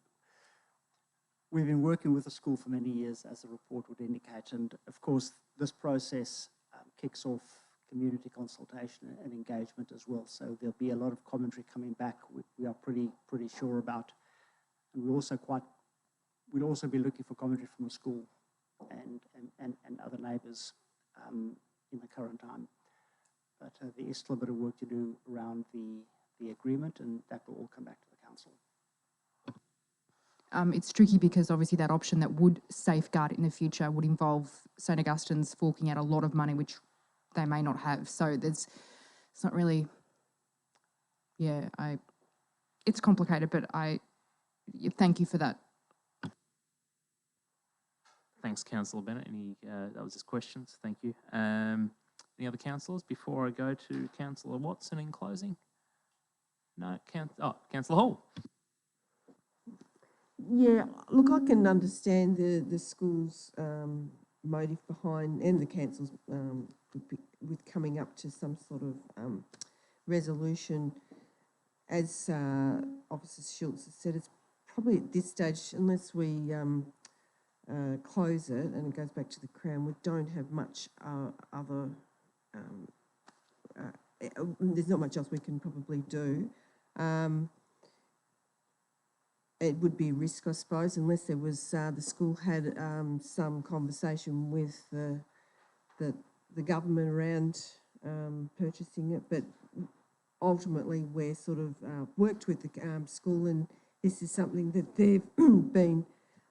we've been working with the school for many years, as the report would indicate, and of course this process kicks off community consultation and engagement as well. So there'll be a lot of commentary coming back. We are pretty sure about, and we'll also be looking for commentary from the school and other neighbours in the current time. But there is still a bit of work to do around the agreement, and that will all come back to the council. It's tricky because obviously that option that would safeguard it in the future would involve St Augustine's forking out a lot of money, which they may not have. So it's not really, yeah, it's complicated, but thank you for that. Thanks, Councillor Bennett. That was his questions. Thank you. Any other councillors before I go to Councillor Watson in closing? No, Councillor Hall. Yeah, look, I can understand the school's motive behind, and the council's with coming up to some sort of resolution. As Officer Schultz has said, it's probably at this stage, unless we close it and it goes back to the Crown, we don't have much other, there's not much else we can probably do. It would be a risk, I suppose, unless there was, the school had some conversation with the government around purchasing it, but ultimately we're sort of worked with the school, and this is something that they've been,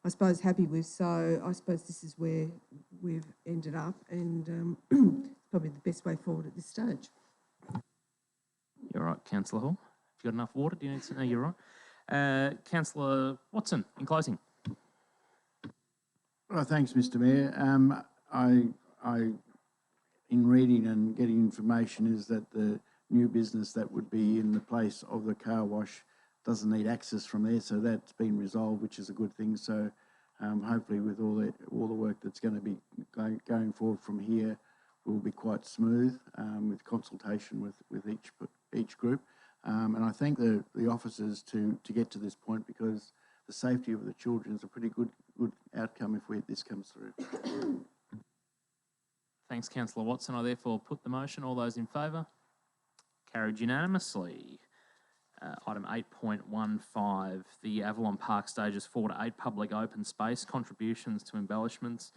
I suppose, happy with. So I suppose this is where we've ended up, and it's probably the best way forward at this stage. You're right, Councillor Hall. Have you got enough water? Do you need to? No, you're right. Councillor Watson, in closing. Well, thanks, Mr Mayor. In reading and getting information, is that the new business that would be in the place of the car wash doesn't need access from there, so that's been resolved, which is a good thing. So hopefully with all the work that's going to be going forward from here will be quite smooth, with consultation with each group. And I thank the officers to get to this point, because the safety of the children is a pretty good outcome if this comes through. Thanks, Councillor Watson. I therefore put the motion. All those in favour? Carried unanimously. Item 8.15, the Avalon Park Stages 4 to 8 public open space contributions to embellishments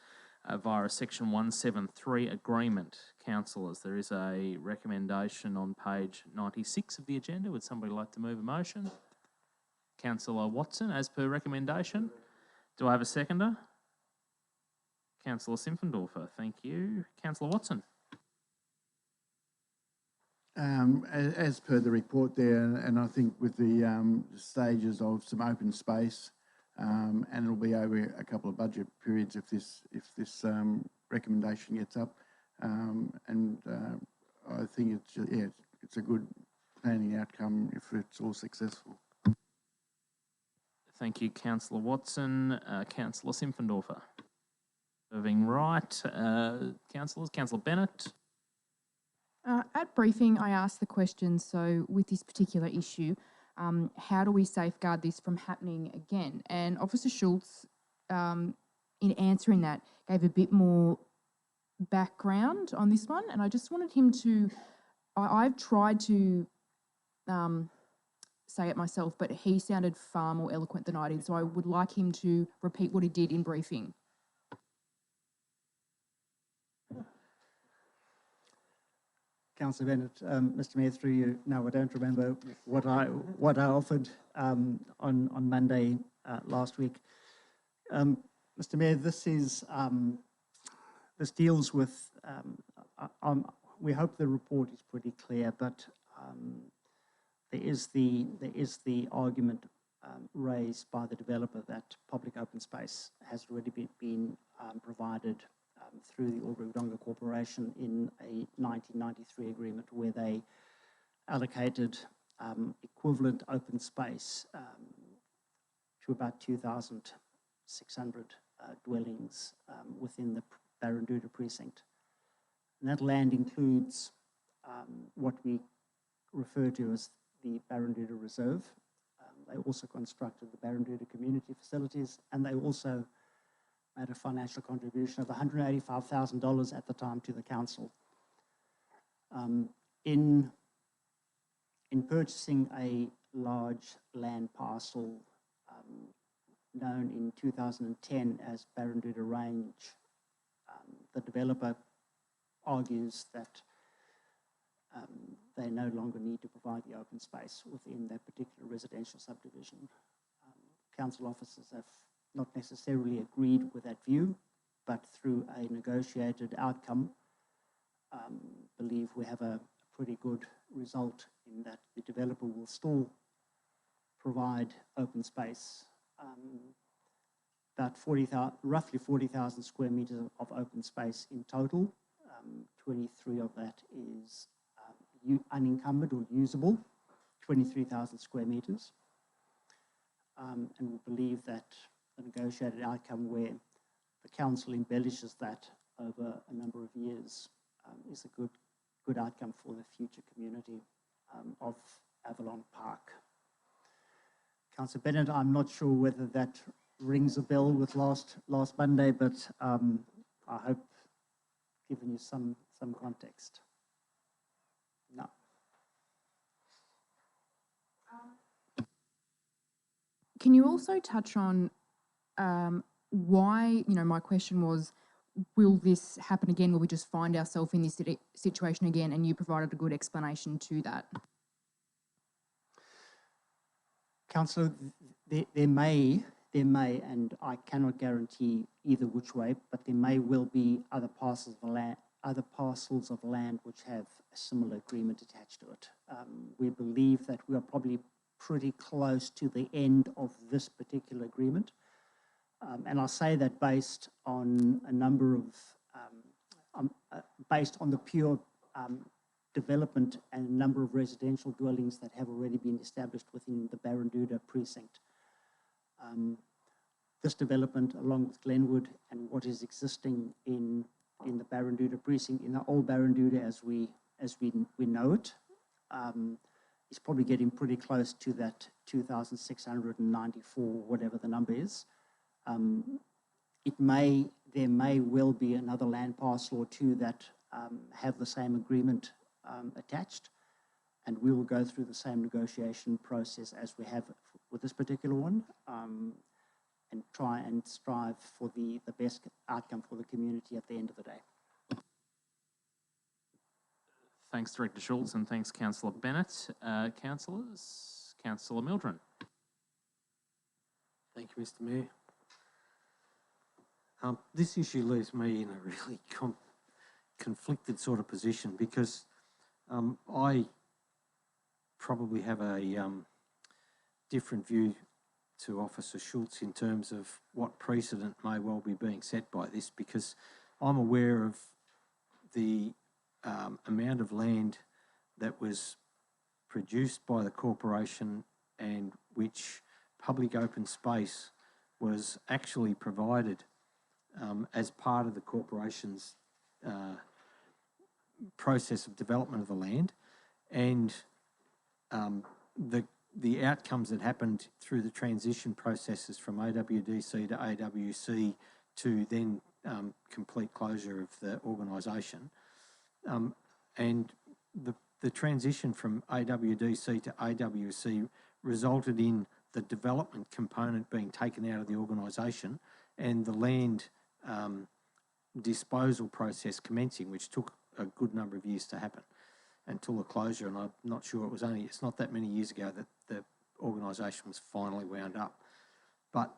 via a Section 173 agreement. Councillors, there is a recommendation on page 96 of the agenda. Would somebody like to move a motion? Councillor Watson, as per recommendation. Do I have a seconder? Councillor Simpfendorfer, thank you. Councillor Watson. As per the report there, and I think with the stages of some open space, and it'll be over a couple of budget periods if this recommendation gets up, and I think it's a good planning outcome if it's all successful. Thank you, Councillor Watson. Councillor Simpfendorfer. Moving right. Councillors. Councillor Bennett. At briefing, I asked the question, so with this particular issue, how do we safeguard this from happening again? And Officer Schultz, in answering that, gave a bit more background on this one, and I just wanted him to, I've tried to say it myself, but he sounded far more eloquent than I did, so I would like him to repeat what he did in briefing. Councillor Bennett, Mr Mayor, through you. No, I don't remember what I offered on Monday last week. Mr Mayor, this deals with. We hope the report is pretty clear, but there is the argument raised by the developer that public open space has already been provided through the Wodonga Corporation in a 1993 agreement where they allocated equivalent open space to about 2,600 dwellings within the Barranduda precinct. And that land includes what we refer to as the Barranduda Reserve. They also constructed the Barranduda community facilities, and they also made a financial contribution of $185,000 at the time to the council. In purchasing a large land parcel known in 2010 as Barranduda Range, the developer argues that they no longer need to provide the open space within that particular residential subdivision. Council officers have not necessarily agreed with that view, but through a negotiated outcome, believe we have a pretty good result in that the developer will still provide open space. About roughly 40,000 square metres of open space in total. 23 of that is unencumbered or usable, 23,000 square metres. And we believe that the negotiated outcome where the council embellishes that over a number of years is a good outcome for the future community of Avalon Park. Councillor Bennett, I'm not sure whether that rings a bell with last Monday, but I hope given you some context. No. Can you also touch on why, my question was, will this happen again? Will we just find ourselves in this situation again? And you provided a good explanation to that. Councillor, there may, and I cannot guarantee either which way, but there may well be other parcels of land which have a similar agreement attached to it. We believe that we are probably pretty close to the end of this particular agreement. And I say that based on a number of, based on the pure development and a number of residential dwellings that have already been established within the Barranduda precinct. This development, along with Glenwood and what is existing in the Barranduda precinct, in the old Barranduda as we know it, is probably getting pretty close to that 2,694, whatever the number is. There may well be another land parcel or two that have the same agreement attached, and we will go through the same negotiation process as we have with this particular one, and try and strive for the best outcome for the community at the end of the day. Thanks, Director Schultz, and thanks, Councillor Bennett. Councillors, Councillor Mildren. Thank you, Mr. Mayor. This issue leaves me in a really conflicted sort of position because I probably have a different view to Officer Schultz in terms of what precedent may well be being set by this, because I'm aware of the amount of land that was produced by the corporation and which public open space was actually provided as part of the corporation's process of development of the land, and the outcomes that happened through the transition processes from AWDC to AWC to then complete closure of the organisation. And the transition from AWDC to AWC resulted in the development component being taken out of the organisation and the land disposal process commencing, which took a good number of years to happen until the closure. And I'm not sure it's not that many years ago that the organisation was finally wound up. But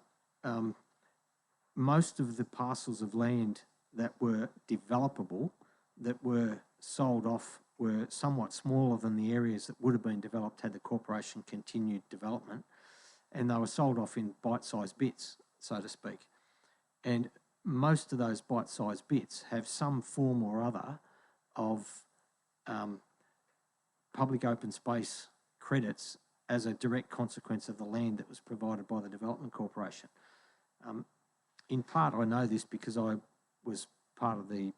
most of the parcels of land that were developable, that were sold off, were somewhat smaller than the areas that would have been developed had the corporation continued development, and they were sold off in bite-sized bits, so to speak. And most of those bite-sized bits have some form or other of public open space credits as a direct consequence of the land that was provided by the Development Corporation. In part, I know this because I was part of the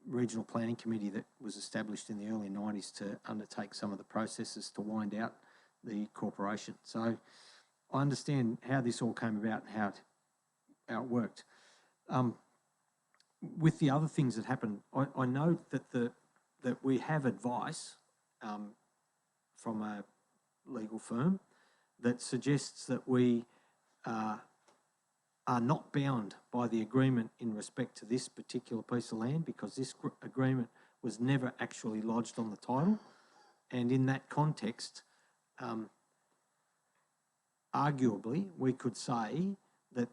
regional planning committee that was established in the early 90s to undertake some of the processes to wind out the corporation. So I understand how this all came about and how it worked. With the other things that happened, I know that we have advice from a legal firm that suggests that we are not bound by the agreement in respect to this particular piece of land, because this agreement was never actually lodged on the title. And in that context, arguably, we could say that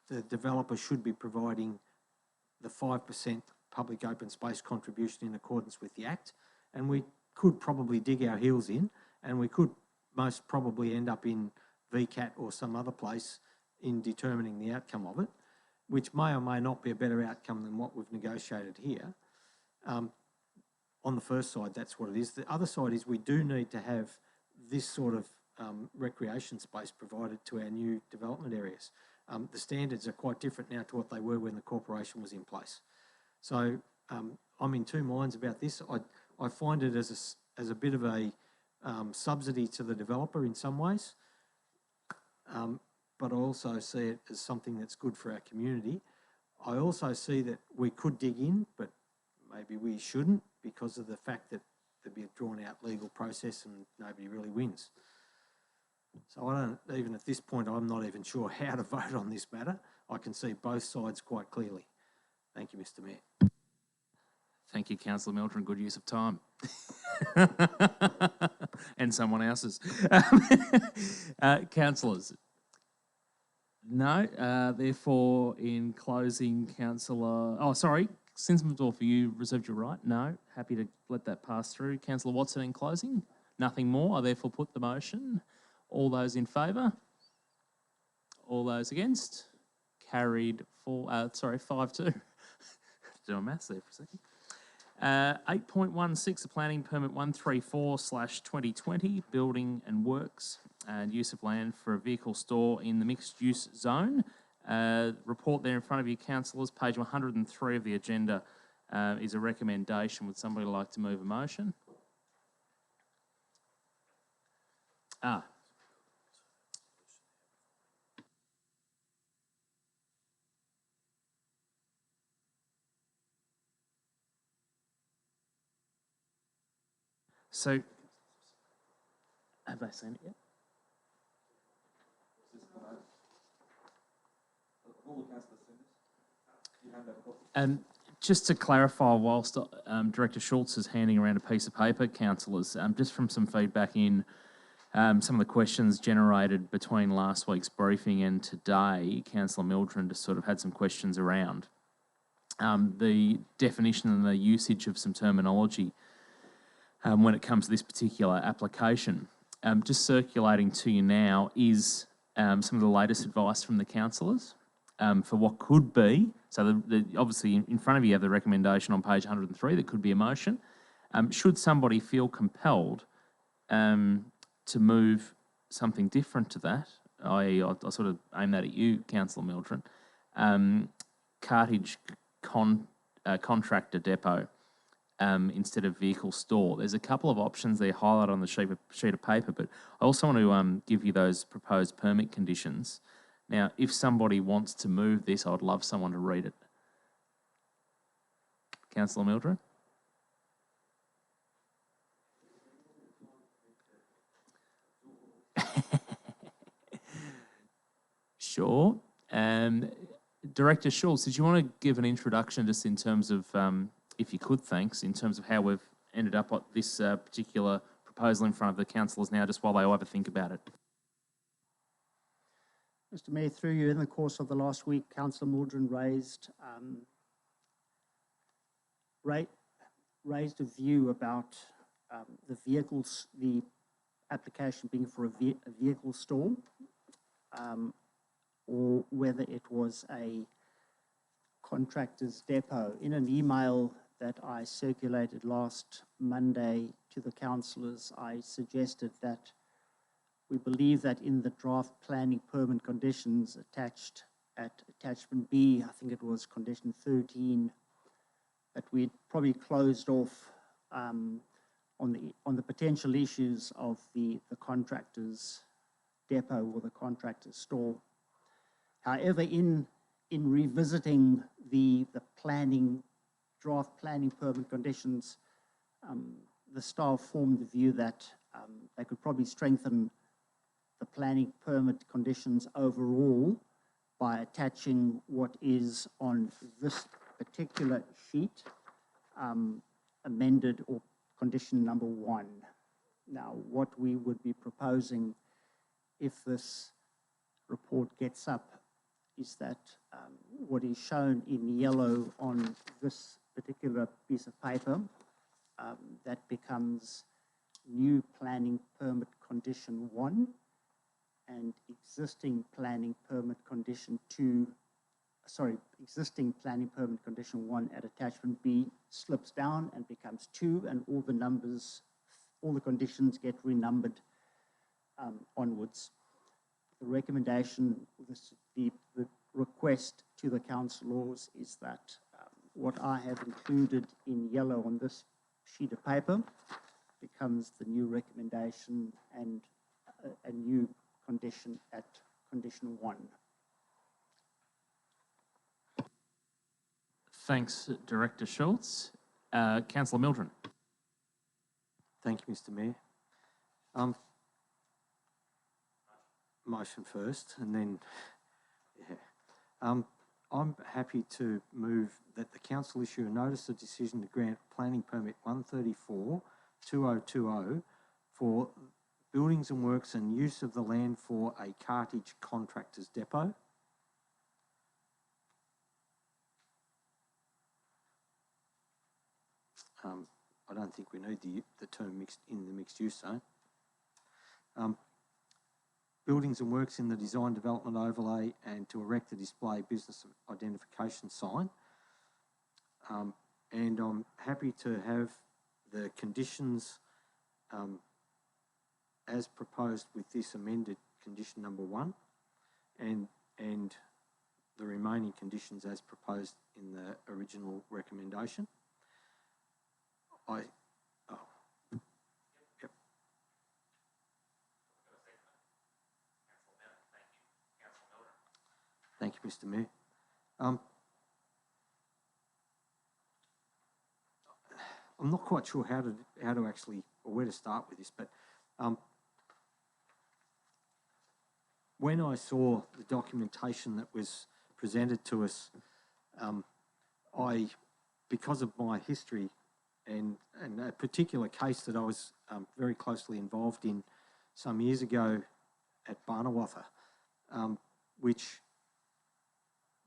the developer should be providing the 5% public open space contribution in accordance with the Act, and we could probably dig our heels in, and we could most probably end up in VCAT or some other place in determining the outcome of it, which may or may not be a better outcome than what we've negotiated here. On the first side, that's what it is. The other side is we do need to have this sort of recreation space provided to our new development areas. The standards are quite different now to what they were when the corporation was in place. So I'm in two minds about this. I find it as a bit of a subsidy to the developer in some ways, but I also see it as something that's good for our community. I also see that we could dig in, but maybe we shouldn't, because of the fact that there'd be a drawn-out legal process and nobody really wins. So I don't, even at this point, I'm not even sure how to vote on this matter. I can see both sides quite clearly. Thank you, Mr. Mayor. Thank you, Councillor Mildren. Good use of time. And someone else's. Councillors? No. Therefore, in closing, Councillor... Oh, sorry. Sinsmondorf, you reserved your right? No. Happy to let that pass through. Councillor Watson in closing? Nothing more. I therefore put the motion. All those in favour? All those against? Carried 5-2. Doing maths there for a second. 8.16, the planning permit 134/2020, building and works and use of land for a vehicle store in the mixed use zone. Report there in front of you, councillors. Page 103 of the agenda is a recommendation. Would somebody like to move a motion? So, have they seen it yet? Just to clarify, whilst Director Schultz is handing around a piece of paper, councillors, just from some feedback in some of the questions generated between last week's briefing and today, Councillor Mildren just sort of had some questions around the definition and the usage of some terminology when it comes to this particular application. Just circulating to you now is some of the latest advice from the councillors for what could be. So obviously in front of you have the recommendation on page 103 that could be a motion. Should somebody feel compelled to move something different to that, i.e. I sort of aim that at you, Councillor Mildren, cartage contractor depot instead of vehicle store. There's a couple of options there highlighted on the sheet of paper, but I also want to give you those proposed permit conditions. Now, if somebody wants to move this, I'd love someone to read it. Councillor Mildren? Sure. Director Schultz, did you want to give an introduction just in terms of, if you could, thanks, in terms of how we've ended up at this particular proposal in front of the councillors now, just while they all have a think about it? Mr. Mayor, through you, in the course of the last week, Councillor Mildren raised a view about the application being for a vehicle store, or whether it was a contractor's depot. In an email that I circulated last Monday to the councillors, I suggested that we believe that in the draft planning permit conditions attached at attachment B, I think it was condition 13, that we'd probably closed off on the potential issues of the contractor's depot or the contractor's store. However, in revisiting the draft planning permit conditions, the staff formed the view that they could probably strengthen the planning permit conditions overall by attaching what is on this particular sheet, amended or condition number 1. Now, what we would be proposing if this report gets up is that what is shown in yellow on this particular piece of paper, that becomes new planning permit condition 1, and existing planning permit condition 1 at attachment B slips down and becomes 2, and all the conditions get renumbered onwards. The recommendation, the request to the councillors is that what I have included in yellow on this sheet of paper becomes the new recommendation and a new condition at condition 1. Thanks, Director Schultz. Councillor Mildren. Thank you, Mr. Mayor. Motion first, and then, I'm happy to move that the council issue a notice of decision to grant planning permit 134-2020 for buildings and works and use of the land for a cartage contractor's depot. I don't think we need the term mixed in the mixed use zone. Buildings and works in the design development overlay, and to erect a display business identification sign. And I'm happy to have the conditions as proposed with this amended condition number 1, and the remaining conditions as proposed in the original recommendation. Thank you, Mr. Mayor. I'm not quite sure how to actually or where to start with this, but when I saw the documentation that was presented to us, because of my history and a particular case that I was very closely involved in some years ago at Barnawatha, which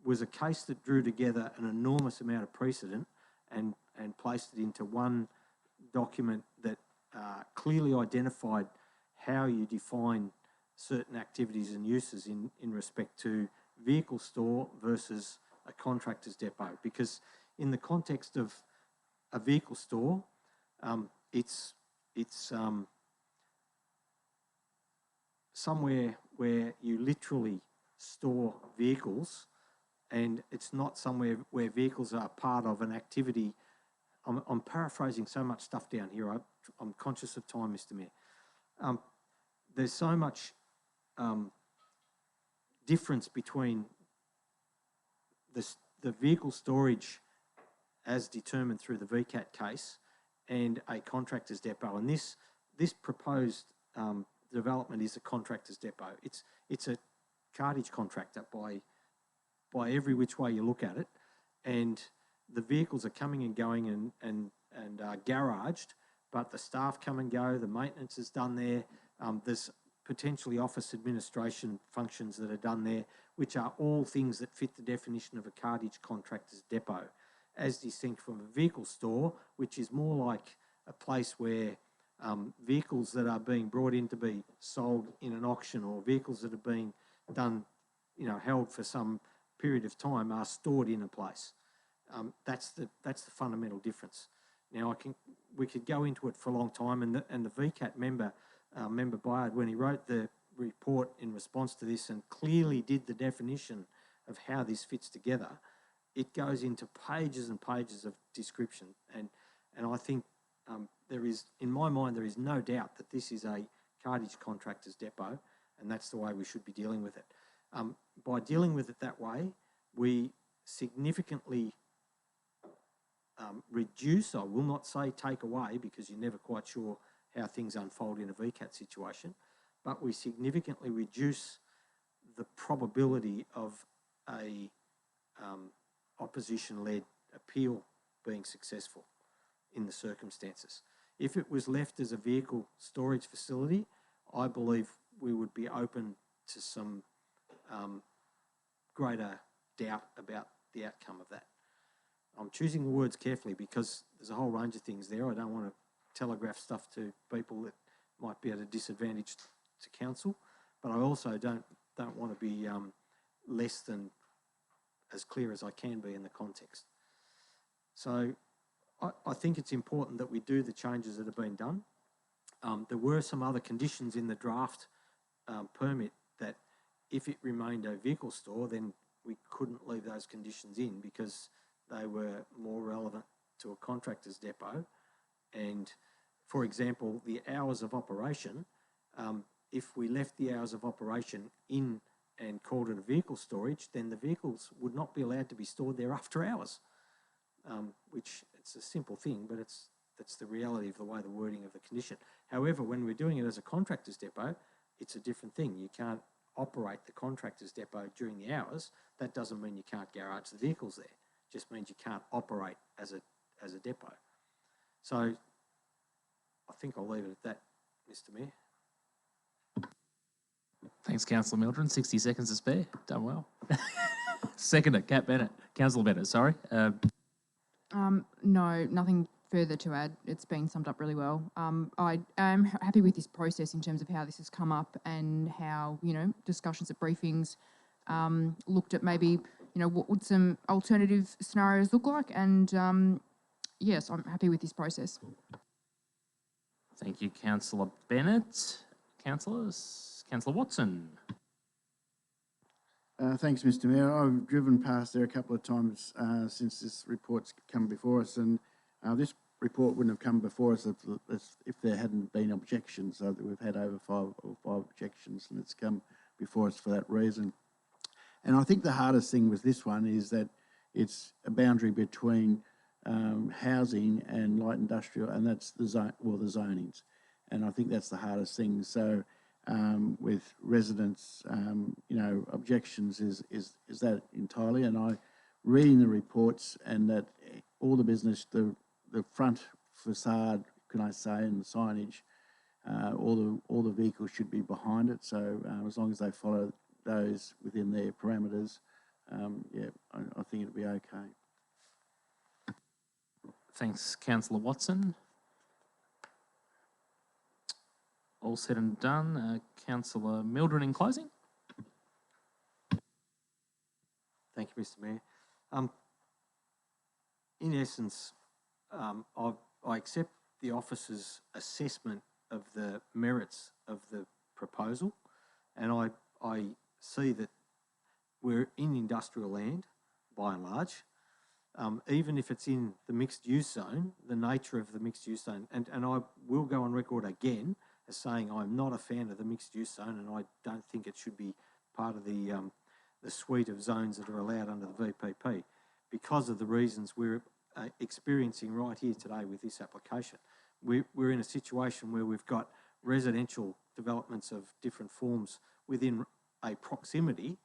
was a case that drew together an enormous amount of precedent and placed it into one document that clearly identified how you define certain activities and uses in respect to vehicle store versus a contractor's depot. Because in the context of a vehicle store, it's somewhere where you literally store vehicles, and it's not somewhere where vehicles are part of an activity. I'm paraphrasing so much stuff down here. I'm conscious of time, Mr. Mayor. There's so much difference between the vehicle storage as determined through the VCAT case and a contractor's depot. And this proposed development is a contractor's depot. It's a cartage contractor by every which way you look at it, and the vehicles are coming and going and are garaged, but the staff come and go, the maintenance is done there, there's potentially office administration functions that are done there, which are all things that fit the definition of a cartage contractor's depot, as distinct from a vehicle store, which is more like a place where vehicles that are being brought in to be sold in an auction, or vehicles that are being done, held for some period of time, are stored in a place. That's the fundamental difference. Now, we could go into it for a long time, and the VCAT member Byard, when he wrote the report in response to this and clearly did the definition of how this fits together, it goes into pages and pages of description. And I think there is, in my mind, there is no doubt that this is a cartage contractor's depot, and that's the way we should be dealing with it. By dealing with it that way, we significantly reduce, I will not say take away, because you're never quite sure how things unfold in a VCAT situation, but we significantly reduce the probability of a opposition-led appeal being successful in the circumstances. If it was left as a vehicle storage facility, I believe we would be open to some greater doubt about the outcome of that. I'm choosing the words carefully because there's a whole range of things there. I don't want to telegraph stuff to people that might be at a disadvantage to council, but I also don't want to be less than as clear as I can be in the context. So I think it's important that we do the changes that have been done. There were some other conditions in the draft permit that if it remained a vehicle store, then we couldn't leave those conditions in because they were more relevant to a contractor's depot. And, for example, the hours of operation, if we left the hours of operation in and called it a vehicle storage, then the vehicles would not be allowed to be stored there after hours, which it's a simple thing, but that's the reality of the way the wording of the condition. However, when we're doing it as a contractor's depot, it's a different thing. You can't operate the contractor's depot during the hours. That doesn't mean you can't garage the vehicles there. It just means you can't operate as a depot. So I think I'll leave it at that, Mr. Mayor. Thanks, Councillor Mildren. 60 seconds to spare. Done well. Seconder, Councillor Bennett, sorry. No, nothing further to add. It's been summed up really well. I am happy with this process in terms of how this has come up and how, discussions at briefings looked at maybe, what would some alternative scenarios look like. And yes, I'm happy with this process. Thank you, Councillor Bennett. Councillors, Councillor Watson. Thanks, Mr. Mayor. I've driven past there a couple of times since this report's come before us, and this report wouldn't have come before us if there hadn't been objections. So that we've had over five objections, and it's come before us for that reason. And I think the hardest thing with this one is that it's a boundary between housing and light industrial, and that's the zonings. And I think that's the hardest thing. So with residents, objections is that entirely. And I, reading the reports and that all the business, the front facade, can I say, and the signage, all the vehicles should be behind it. So as long as they follow those within their parameters, I think it'll be okay. Thanks, Councillor Watson. All said and done. Councillor Mildren in closing. Thank you, Mr. Mayor. In essence, I accept the officer's assessment of the merits of the proposal, and I see that we're in industrial land by and large. Even if it's in the mixed-use zone, the nature of the mixed-use zone, and I will go on record again as saying I'm not a fan of the mixed-use zone, and I don't think it should be part of the suite of zones that are allowed under the VPP because of the reasons we're experiencing right here today with this application. We're in a situation where we've got residential developments of different forms within a proximity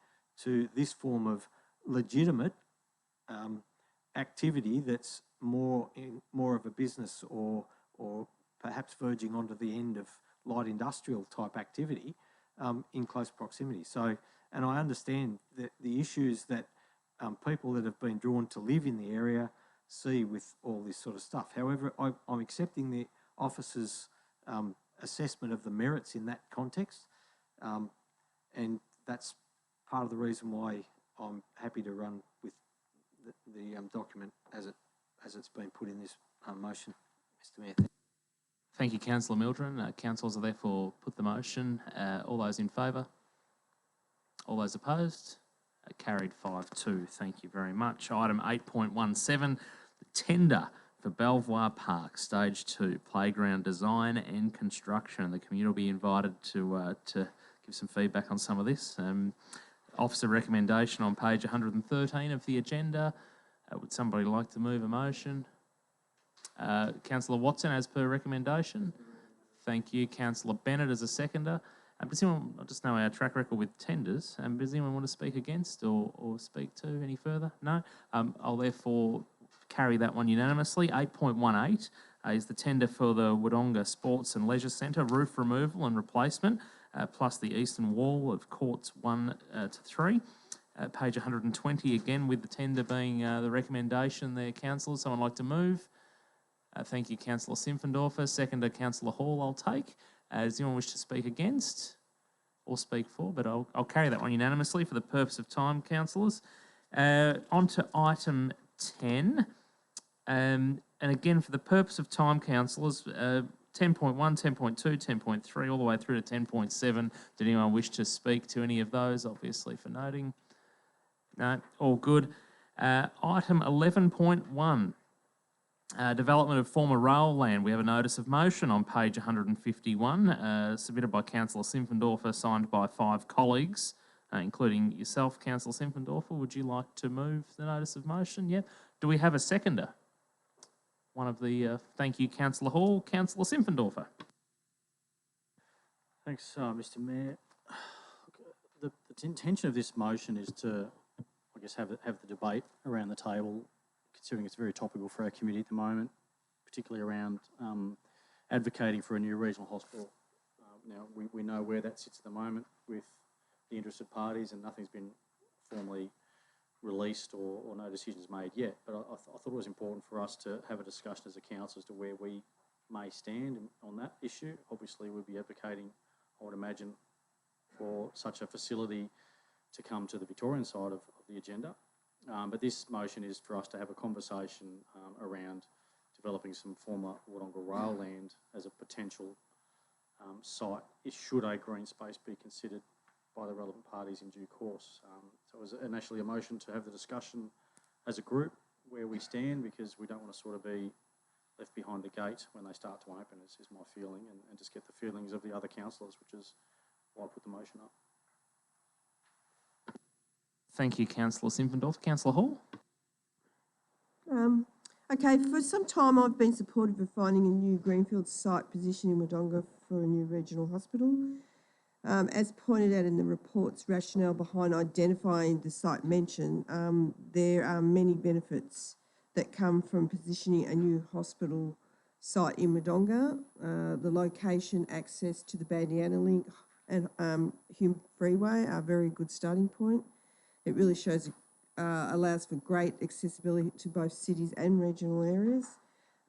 to this form of legitimate activity that's more of a business or perhaps verging onto the end of light industrial type activity in close proximity. So, and I understand that the issues that people that have been drawn to live in the area see with all this sort of stuff. However, I'm accepting the officer's assessment of the merits in that context, and that's part of the reason why I'm happy to run with the document as it's been put in this motion, Mr. Mayor. Thank you, Councillor Mildren. Councillors are therefore put the motion. All those in favour? All those opposed? Carried 5-2. Thank you very much. Item 8.17, the tender for Belvoir Park Stage 2, playground design and construction. The community will be invited to give some feedback on some of this. Officer recommendation on page 113 of the agenda. Would somebody like to move a motion? Councillor Watson, as per recommendation. Thank you. Councillor Bennett as a seconder. Does anyone, I just know our track record with tenders, does anyone want to speak against or speak to any further? No? I'll therefore carry that one unanimously. 8.18 is the tender for the Wodonga Sports and Leisure Centre roof removal and replacement, plus the eastern wall of courts 1 to 3. Page 120 again, with the tender being the recommendation there, councillors. Someone like to move? Thank you, Councillor Simpfendorfer. Seconder, Councillor Hall, I'll take. Does anyone wish to speak against or speak for? But I'll carry that one unanimously for the purpose of time, councillors. On to item 10. And again, for the purpose of time, councillors, 10.1, 10.2, 10.3, all the way through to 10.7. Did anyone wish to speak to any of those, obviously, for noting? No, all good. Item 11.1. Development of former rail land. We have a notice of motion on page 151, submitted by Councillor Simpfendorfer, signed by 5 colleagues, including yourself, Councillor Simpfendorfer. Would you like to move the notice of motion? Yep. Do we have a seconder? One of the, thank you, Councillor Hall. Councillor Simpfendorfer. Thanks, Mr. Mayor. The intention of this motion is to, I guess, have the debate around the table, considering it's very topical for our community at the moment, particularly around advocating for a new regional hospital. Now, we know where that sits at the moment with the interested parties, and nothing's been formally released or no decisions made yet. But I thought it was important for us to have a discussion as a council as to where we may stand on that issue. Obviously, we'll be advocating, I would imagine, for such a facility to come to the Victorian side of the agenda. But this motion is for us to have a conversation around developing some former Wodonga rail land as a potential site. Should a green space be considered by the relevant parties in due course? So it was initially a motion to have the discussion as a group where we stand, because we don't want to sort of be left behind the gate when they start to open, is my feeling, and just get the feelings of the other councillors, which is why I put the motion up. Thank you, Councillor Simpfendorfer. Councillor Hall? Okay, for some time I've been supportive of finding a new greenfield site position in Wodonga for a new regional hospital. As pointed out in the report's rationale behind identifying the site mentioned, there are many benefits that come from positioning a new hospital site in Wodonga. The location, access to the Bandiana Link and Hume Freeway are a very good starting point. It really shows allows for great accessibility to both cities and regional areas.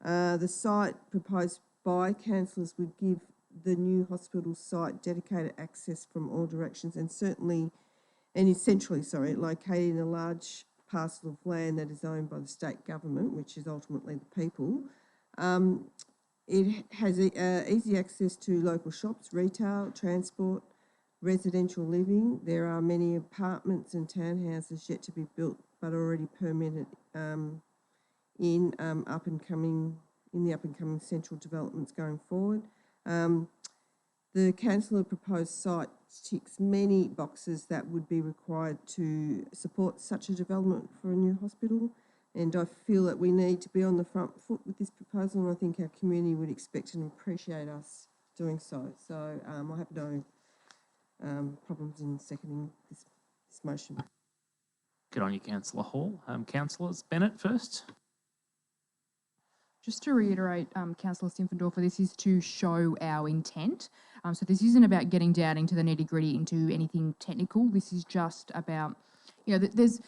The site proposed by councillors would give the new hospital site dedicated access from all directions and is centrally located in a large parcel of land that is owned by the state government, which is ultimately the people. It has easy access to local shops, retail, transport, residential living. There are many apartments and townhouses yet to be built, but already permitted in the up and coming central developments going forward. The councillor proposed site ticks many boxes that would be required to support such a development for a new hospital, and I feel that we need to be on the front foot with this proposal, and I think our community would expect and appreciate us doing so. So I have no problems in seconding this motion. Good on you, Councillor Hall. Councillors Bennett first. Just to reiterate, Councillor Simpfendorfer, this is to show our intent. So this isn't about getting down into the nitty-gritty, into anything technical. This is just about, there's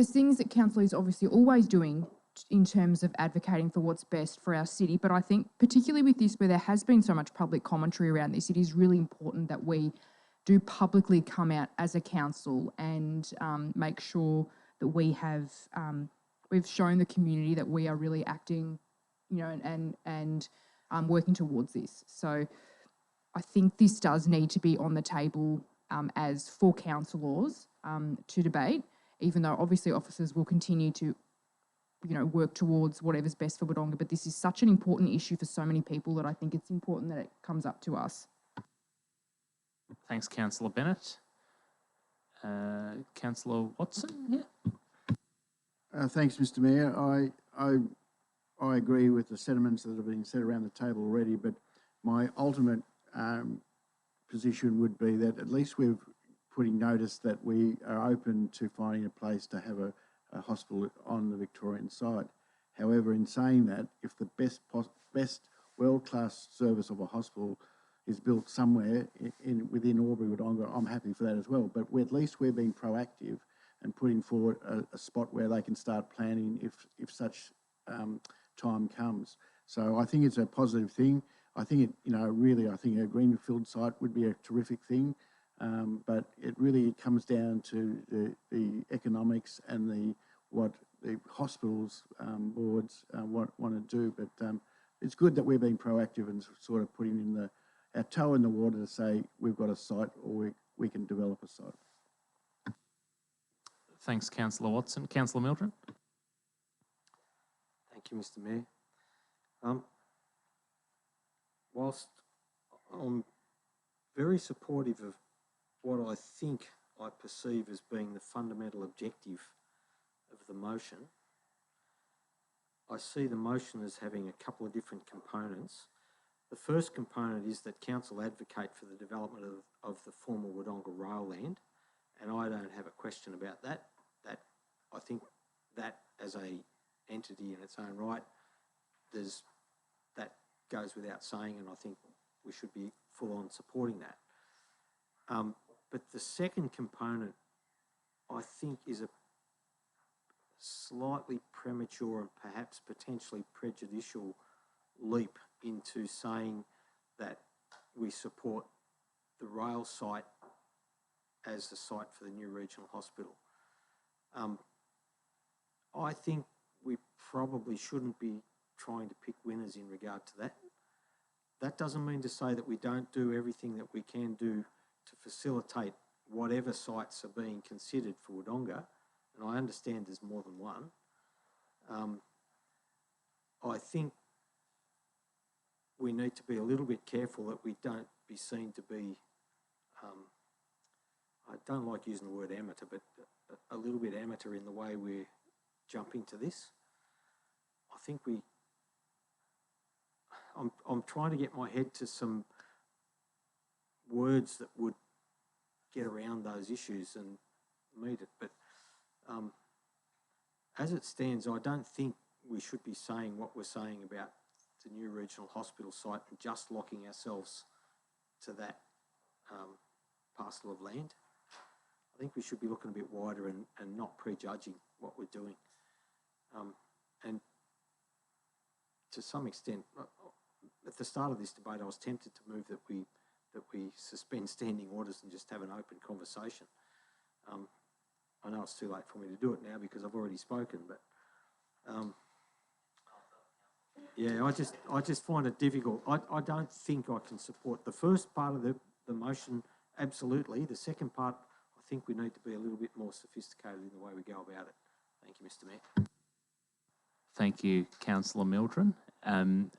things that council is obviously always doing in terms of advocating for what's best for our city. But I think particularly with this, where there has been so much public commentary around this, it is really important that we do publicly come out as a council and make sure that we have, we've shown the community that we are really acting, and working towards this. So I think this does need to be on the table as for councillors to debate, even though obviously officers will continue to, work towards whatever's best for Wodonga. But this is such an important issue for so many people that I think it's important that it comes up to us. Thanks, Councillor Bennett. Councillor Watson, yeah. Thanks, Mr. Mayor. I agree with the sentiments that have been said around the table already, but my ultimate position would be that at least we're putting notice that we are open to finding a place to have a hospital on the Victorian side. However, in saying that, if the best world-class service of a hospital is built somewhere within Albury Wodonga, I'm happy for that as well. But at least we're being proactive and putting forward a spot where they can start planning if such time comes. So I think it's a positive thing. I think I think a greenfield site would be a terrific thing. But it really comes down to the economics and what the hospitals boards want to do. But it's good that we're being proactive and sort of putting in our toe in the water to say we've got a site or we can develop a site. Thanks, Councillor Watson. Councillor Mildred. Thank you, Mr. Mayor. Whilst I'm very supportive of what I think I perceive as being the fundamental objective of the motion, I see the motion as having a couple of different components. The first component is that council advocate for the development of the former Wodonga rail land, and I don't have a question about that. I think that as a entity in its own right, that goes without saying, and I think we should be full on supporting that. But the second component, I think, is a slightly premature and perhaps potentially prejudicial leap into saying that we support the rail site as the site for the new regional hospital. I think we probably shouldn't be trying to pick winners in regard to that. That doesn't mean to say that we don't do everything that we can do to facilitate whatever sites are being considered for Wodonga, and I understand there's more than one. I think we need to be a little bit careful that we don't be seen to be, I don't like using the word amateur, but a little bit amateur in the way we're jumping to this. I think I'm trying to get my head to some words that would get around those issues and meet it. But as it stands, I don't think we should be saying what we're saying about the new regional hospital site and just locking ourselves to that parcel of land. I think we should be looking a bit wider and not prejudging what we're doing. And to some extent, at the start of this debate, I was tempted to move that we suspend standing orders and just have an open conversation. I know it's too late for me to do it now because I've already spoken, but yeah, I just find it difficult. I don't think I can support the first part of the motion, absolutely. The second part, I think we need to be a little bit more sophisticated in the way we go about it. Thank you, Mr. Mayor. Thank you, Councillor Mildren. And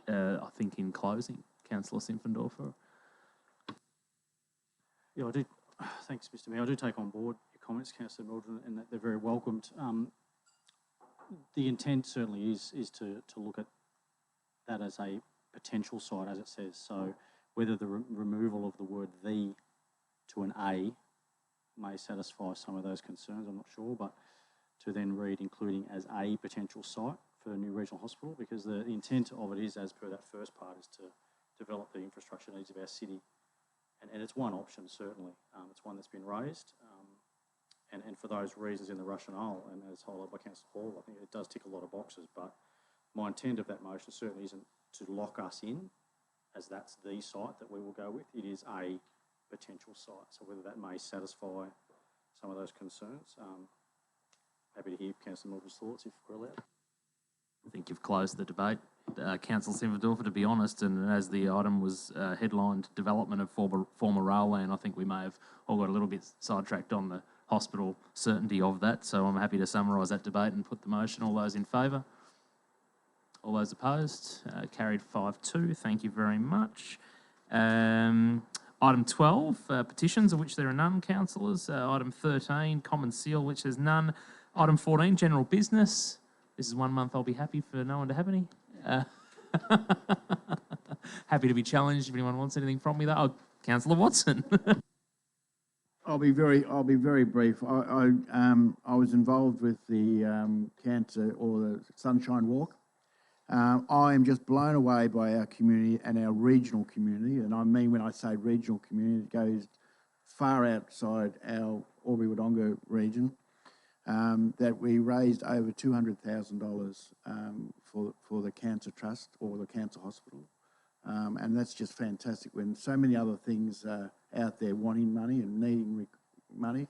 I think in closing, Councillor Simpfendorfer. Yeah, I do. Thanks, Mr. Mayor. I do take on board your comments, Councillor Mildren, and that they're very welcomed. The intent certainly is to look at that as a potential site, as it says. So whether the removal of the word "the" to an "a" may satisfy some of those concerns, I'm not sure, but to then read including as a potential site for a new regional hospital, because the intent of it is, as per that first part, is to develop the infrastructure needs of our city. And it's one option, certainly. It's one that's been raised. And for those reasons in the rationale, and as highlighted by Councillor Hall, I think it does tick a lot of boxes. But my intent of that motion certainly isn't to lock us in, as that's the site that we will go with. It is a potential site. So whether that may satisfy some of those concerns, happy to hear Councillor Milton's thoughts if we're allowed. I think you've closed the debate. Councillor Simpfendorfer, to be honest, and as the item was headlined development of former rail land, I think we may have all got a little bit sidetracked on the hospital certainty of that. So I'm happy to summarise that debate and put the motion. All those in favour? All those opposed? Carried 5-2. Thank you very much. Item 12, petitions, of which there are none, councillors. Item 13, common seal, which there's none. Item 14, general business. This is 1 month I'll be happy for no one to have any. Happy to be challenged if anyone wants anything from me, though. Oh, Councillor Watson. I'll be very brief. I was involved with the cancer or the Sunshine Walk. I am just blown away by our community and our regional community, and I mean when I say regional community, it goes far outside our Albury-Wodonga region. That we raised over $200,000 for the Cancer Trust or the Cancer Hospital. And that's just fantastic when so many other things are out there wanting money and needing money,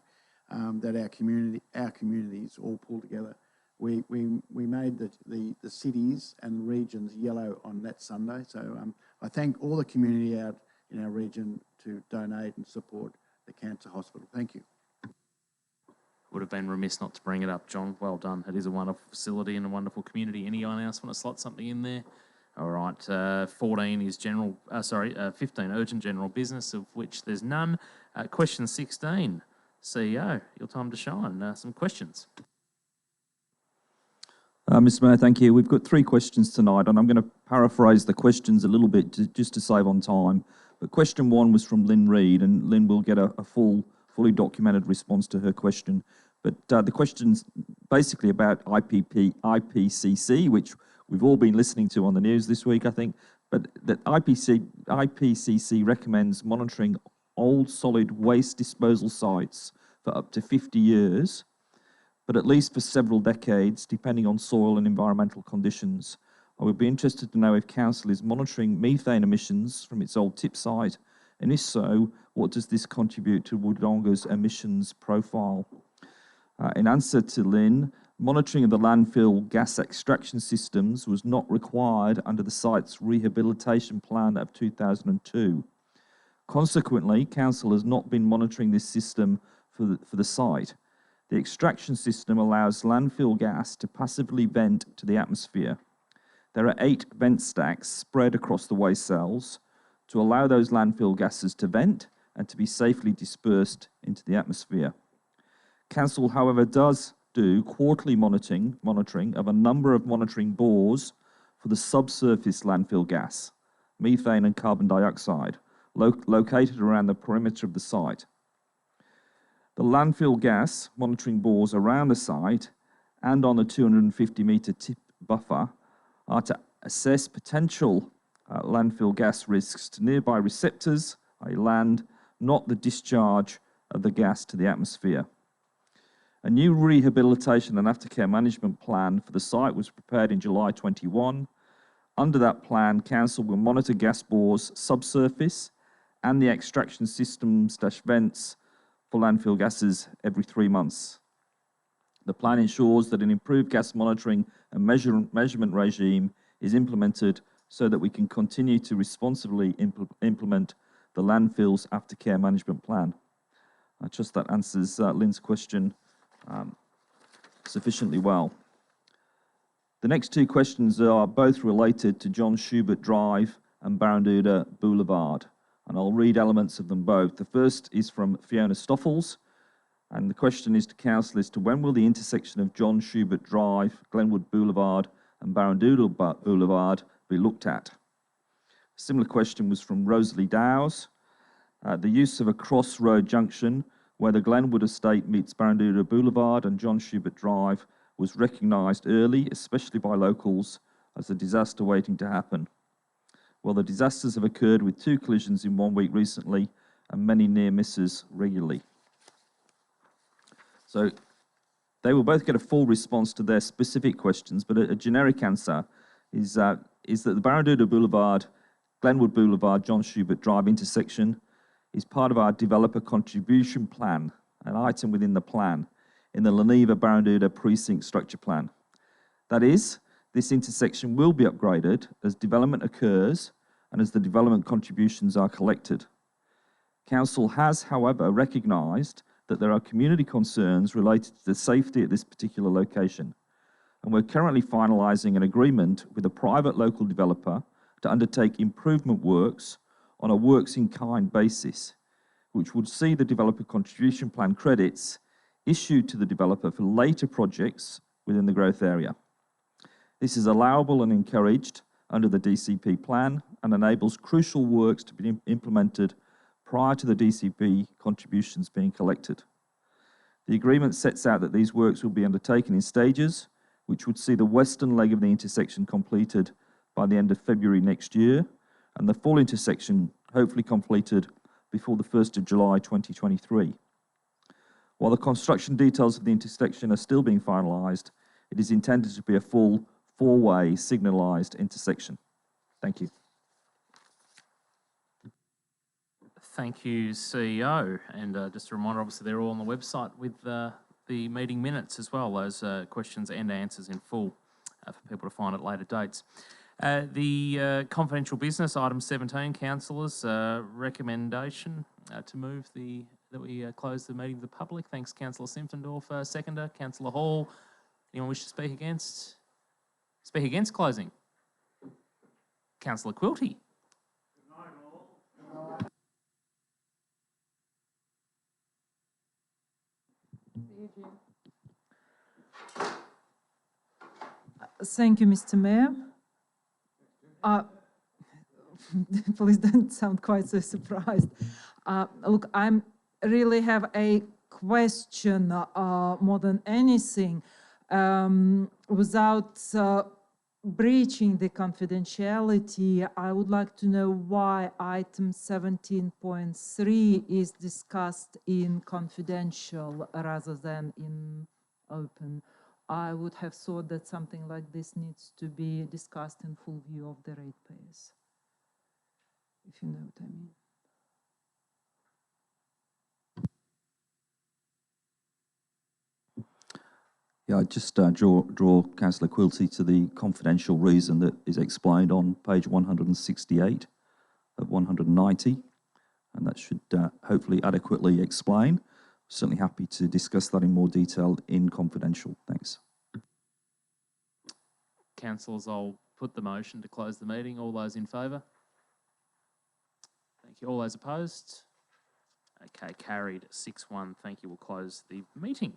that our communities all pull together. We made the cities and regions yellow on that Sunday. So I thank all the community out in our region to donate and support the Cancer Hospital. Thank you. Would have been remiss not to bring it up, John. Well done. It is a wonderful facility and a wonderful community. Anyone else want to slot something in there? All right. 14 is 15 urgent general business, of which there's none. Question 16, CEO, your time to shine. Some questions. Mr. Mayor, thank you. We've got 3 questions tonight, and I'm going to paraphrase the questions a little bit just to save on time. But question 1 was from Lynn Reid, and Lynn will get a fully documented response to her question. But the question's basically about IPCC, which we've all been listening to on the news this week, I think. But that IPCC recommends monitoring old solid waste disposal sites for up to 50 years, but at least for several decades, depending on soil and environmental conditions. I would be interested to know if Council is monitoring methane emissions from its old tip site, and if so, what does this contribute to Wodonga's emissions profile? In answer to Lynn, monitoring of the landfill gas extraction systems was not required under the site's rehabilitation plan of 2002. Consequently, Council has not been monitoring this system for the site. The extraction system allows landfill gas to passively vent to the atmosphere. There are 8 vent stacks spread across the waste cells to allow those landfill gases to vent and to be safely dispersed into the atmosphere. Council, however, does do quarterly monitoring of a number of monitoring bores for the subsurface landfill gas, methane and carbon dioxide, located around the perimeter of the site. The landfill gas monitoring bores around the site and on the 250-metre tip buffer are to assess potential landfill gas risks to nearby receptors, i.e. land, not the discharge of the gas to the atmosphere. A new rehabilitation and aftercare management plan for the site was prepared in July 21. Under that plan, Council will monitor gas bores subsurface and the extraction systems/vents for landfill gases every 3 months. The plan ensures that an improved gas monitoring and measurement regime is implemented so that we can continue to responsibly implement the landfill's aftercare management plan. I trust that answers Lynn's question sufficiently well. The next two questions are both related to John Schubert Drive and Barranduda Boulevard, and I'll read elements of them both. The first is from Fiona Stoffels, and the question is to Council as to when will the intersection of John Schubert Drive, Glenwood Boulevard and Barranduda Boulevard be looked at. A similar question was from Rosalie Dowes. The use of a crossroad junction where the Glenwood estate meets Barranduda Boulevard and John Schubert Drive was recognised early, especially by locals, as a disaster waiting to happen. Well, the disasters have occurred with 2 collisions in 1 week recently and many near misses regularly. So they will both get a full response to their specific questions, but a generic answer is that the Barranduda Boulevard, Glenwood Boulevard, John Schubert Drive intersection is part of our developer contribution plan, an item within the plan, in the Leneva Barranduda Precinct Structure Plan. That is, this intersection will be upgraded as development occurs and as the development contributions are collected. Council has, however, recognised that there are community concerns related to the safety at this particular location, and we're currently finalising an agreement with a private local developer to undertake improvement works on a works-in-kind basis, which would see the developer contribution plan credits issued to the developer for later projects within the growth area. This is allowable and encouraged under the DCP plan and enables crucial works to be implemented prior to the DCP contributions being collected. The agreement sets out that these works will be undertaken in stages, which would see the western leg of the intersection completed by the end of February next year, and the full intersection hopefully completed before the 1st of July 2023. While the construction details of the intersection are still being finalised, it is intended to be a full 4-way signalised intersection. Thank you. Thank you, CEO. And just a reminder, obviously, they're all on the website with the meeting minutes as well, those questions and answers in full for people to find at later dates. The confidential business, item 17, councillors, recommendation to move that we close the meeting to the public. Thanks, Councillor Simpfendorfer, seconder. Councillor Hall, anyone wish to speak against? Speak against closing? Councillor Quilty. Thank you, Mr. Mayor. Please don't sound quite so surprised. Look, I really have a question more than anything. Without breaching the confidentiality, I would like to know why item 17.3 is discussed in confidential rather than in open. I would have thought that something like this needs to be discussed in full view of the ratepayers, if you know what I mean. Yeah, I just draw Councillor Quilty to the confidential reason that is explained on page 168 of 190, and that should hopefully adequately explain. Certainly happy to discuss that in more detail in confidential. Thanks. Councillors, I'll put the motion to close the meeting. All those in favour? Thank you. All those opposed? Okay, carried 6-1. Thank you. We'll close the meeting.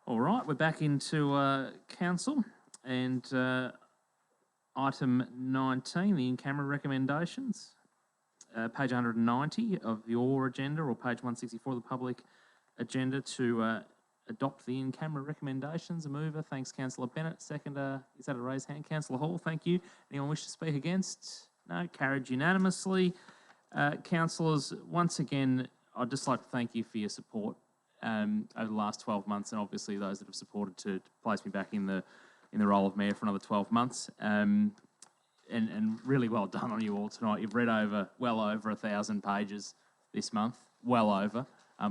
All right, we're back into council and item 19, the in-camera recommendations. Page 190 of your agenda, or page 164 of the public agenda, to adopt the in-camera recommendations. A mover, thanks Councillor Bennett. Seconder, is that a raised hand? Councillor Hall, thank you. Anyone wish to speak against? No, carried unanimously. Councillors, once again, I'd just like to thank you for your support over the last 12 months, and obviously those that have supported to place me back in the role of mayor for another 12 months. And really well done on you all tonight. You've read well over 1,000 pages this month, well over,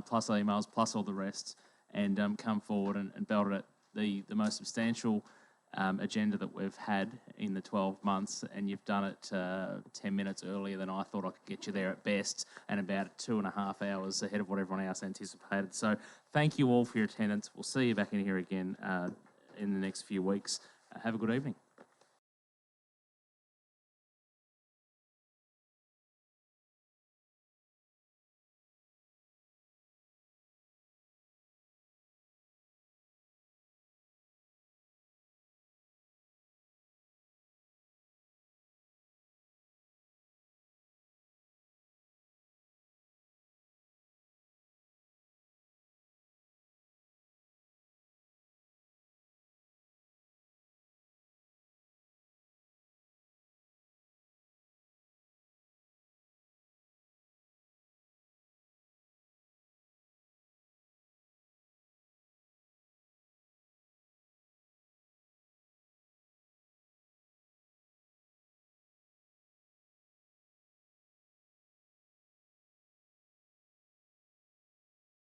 plus emails, plus all the rest, and come forward and belted at the most substantial agenda that we've had in the 12 months, and you've done it 10 minutes earlier than I thought I could get you there at best, and about 2.5 hours ahead of what everyone else anticipated. So thank you all for your attendance. We'll see you back in here again in the next few weeks. Have a good evening.